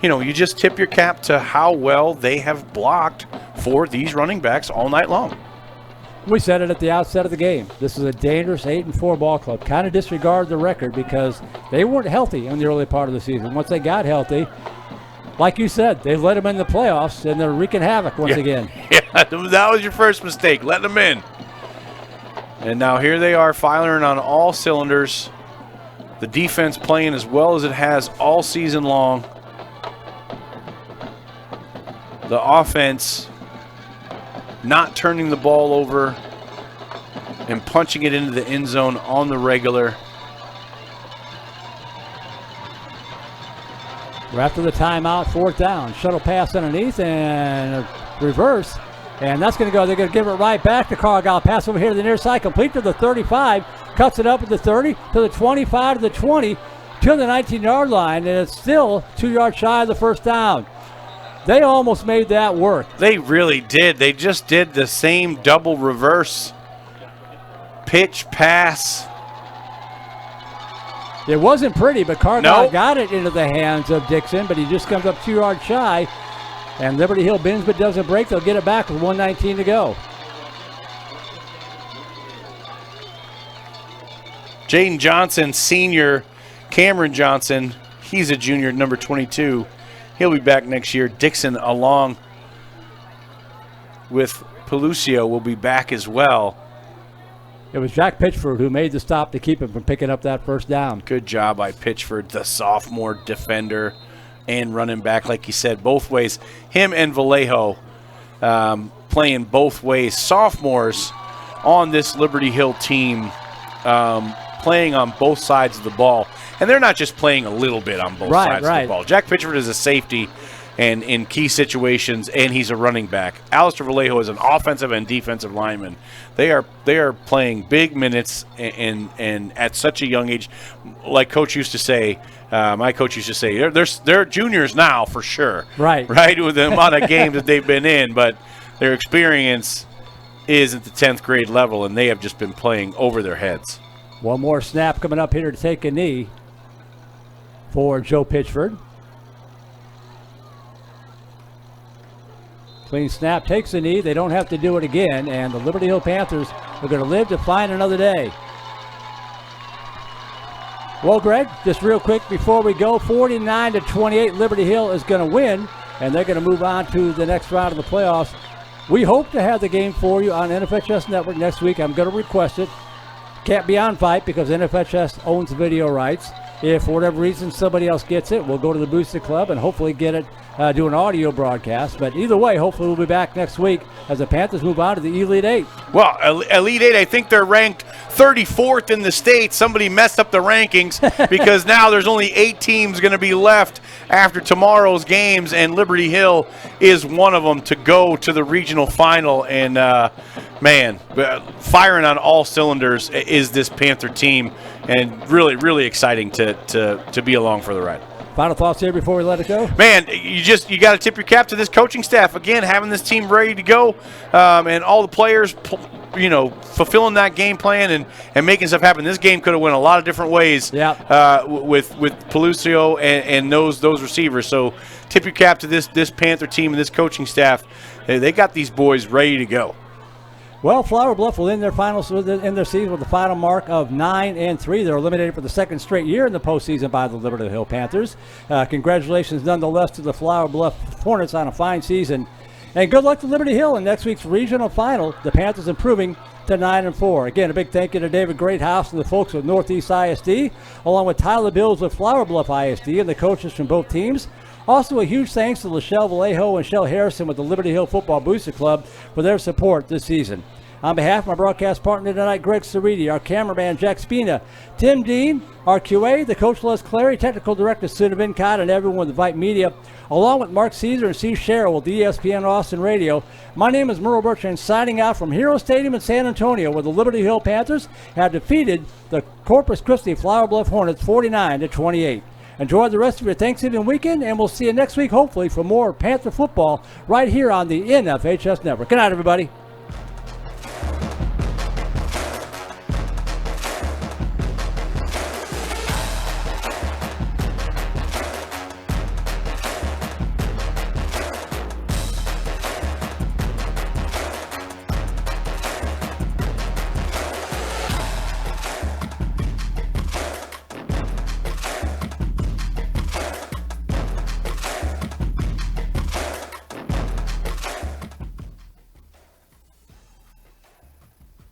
A: you just tip your cap to how well they have blocked for these running backs all night long.
B: We said it at the outset of the game. This is a dangerous 8-4 ball club. Kind of disregard the record because they weren't healthy in the early part of the season. Once they got healthy, like you said, they let them in the playoffs, and they're wreaking havoc once again.
A: Yeah, that was your first mistake, letting them in. And now here they are firing on all cylinders. The defense playing as well as it has all season long. The offense not turning the ball over and punching it into the end zone on the regular.
B: We're after the timeout, 4th down. Shuttle pass underneath and reverse. And that's going to go. They're going to give it right back to Cargyle. Pass over here to the near side, complete to the 35. Cuts it up at the 30, to the 25, to the 20, to the 19-yard line. And it's still 2 yards shy of the 1st down. They almost made that work.
A: They really did. They just did the same double reverse pitch pass.
B: It wasn't pretty, but Cargyle
A: Nope.
B: got it into the hands of Dixon, but he just comes up 2 yards shy. And Liberty Hill bends but doesn't break. They'll get it back with 1:19 to go.
A: Jaden Johnson, senior. Cameron Johnson, he's a junior, number 22. He'll be back next year. Dixon, along with Pelucio, will be back as well.
B: It was Jack Pitchford who made the stop to keep him from picking up that first down.
A: Good job by Pitchford, the sophomore defender and running back, like you said, both ways. Him and Vallejo playing both ways. Sophomores on this Liberty Hill team playing on both sides of the ball. And they're not just playing a little bit on both sides of the ball. Jack Pitchford is a safety and in key situations, and he's a running back. Alistair Vallejo is an offensive and defensive lineman. They are playing big minutes and at such a young age. Like Coach used to say, my coach used to say, they're juniors now for sure.
B: Right,
A: with the amount of games that they've been in, but their experience is at the 10th grade level, and they have just been playing over their heads.
B: One more snap coming up here to take a knee for Joe Pitchford. Clean snap, takes a knee. They don't have to do it again, and the Liberty Hill Panthers are going to live to find another day. Well, Greg, just real quick before we go, 49-28, Liberty Hill is going to win, and they're going to move on to the next round of the playoffs. We hope to have the game for you on NFHS Network next week. I'm going to request it. Can't be on Vype because NFHS owns the video rights. If for whatever reason somebody else gets it, we'll go to the Booster Club and hopefully get it, do an audio broadcast. But either way, hopefully we'll be back next week as the Panthers move on to the Elite Eight.
A: Well, Elite Eight, I think they're ranked 34th in the state. Somebody messed up the rankings because now there's only 8 teams going to be left after tomorrow's games, and Liberty Hill is one of them to go to the regional final. And, man, firing on all cylinders is this Panther team, and really, really exciting to be along for the ride.
B: Final thoughts here before we let it go?
A: Man, you got to tip your cap to this coaching staff. Again, having this team ready to go, and all the players, fulfilling that game plan and making stuff happen. This game could have went a lot of different ways with Pelucio and those receivers. So tip your cap to this Panther team and this coaching staff. They got these boys ready to go.
B: Well, Flower Bluff will end their season with a final mark of 9-3. They're eliminated for the second straight year in the postseason by the Liberty Hill Panthers. Congratulations, nonetheless, to the Flower Bluff Hornets on a fine season. And good luck to Liberty Hill in next week's regional final. The Panthers improving to 9-4. Again, a big thank you to David Greathouse and the folks with Northeast ISD, along with Tyler Bills with Flower Bluff ISD and the coaches from both teams. Also, a huge thanks to Lachelle Vallejo and Shell Harrison with the Liberty Hill Football Booster Club for their support this season. On behalf of my broadcast partner tonight, Greg Ceriti, our cameraman, Jack Spina, Tim Dean, our QA, the coach, Les Clary, technical director, Suna Vincott, and everyone with Vype Media, along with Mark Caesar and Steve Sherrill with ESPN Austin Radio. My name is Merle Bertrand, signing out from Hero Stadium in San Antonio, where the Liberty Hill Panthers have defeated the Corpus Christi Flower Bluff Hornets 49-28. Enjoy the rest of your Thanksgiving weekend, and we'll see you next week, hopefully, for more Panther football right here on the NFHS Network. Good night, everybody.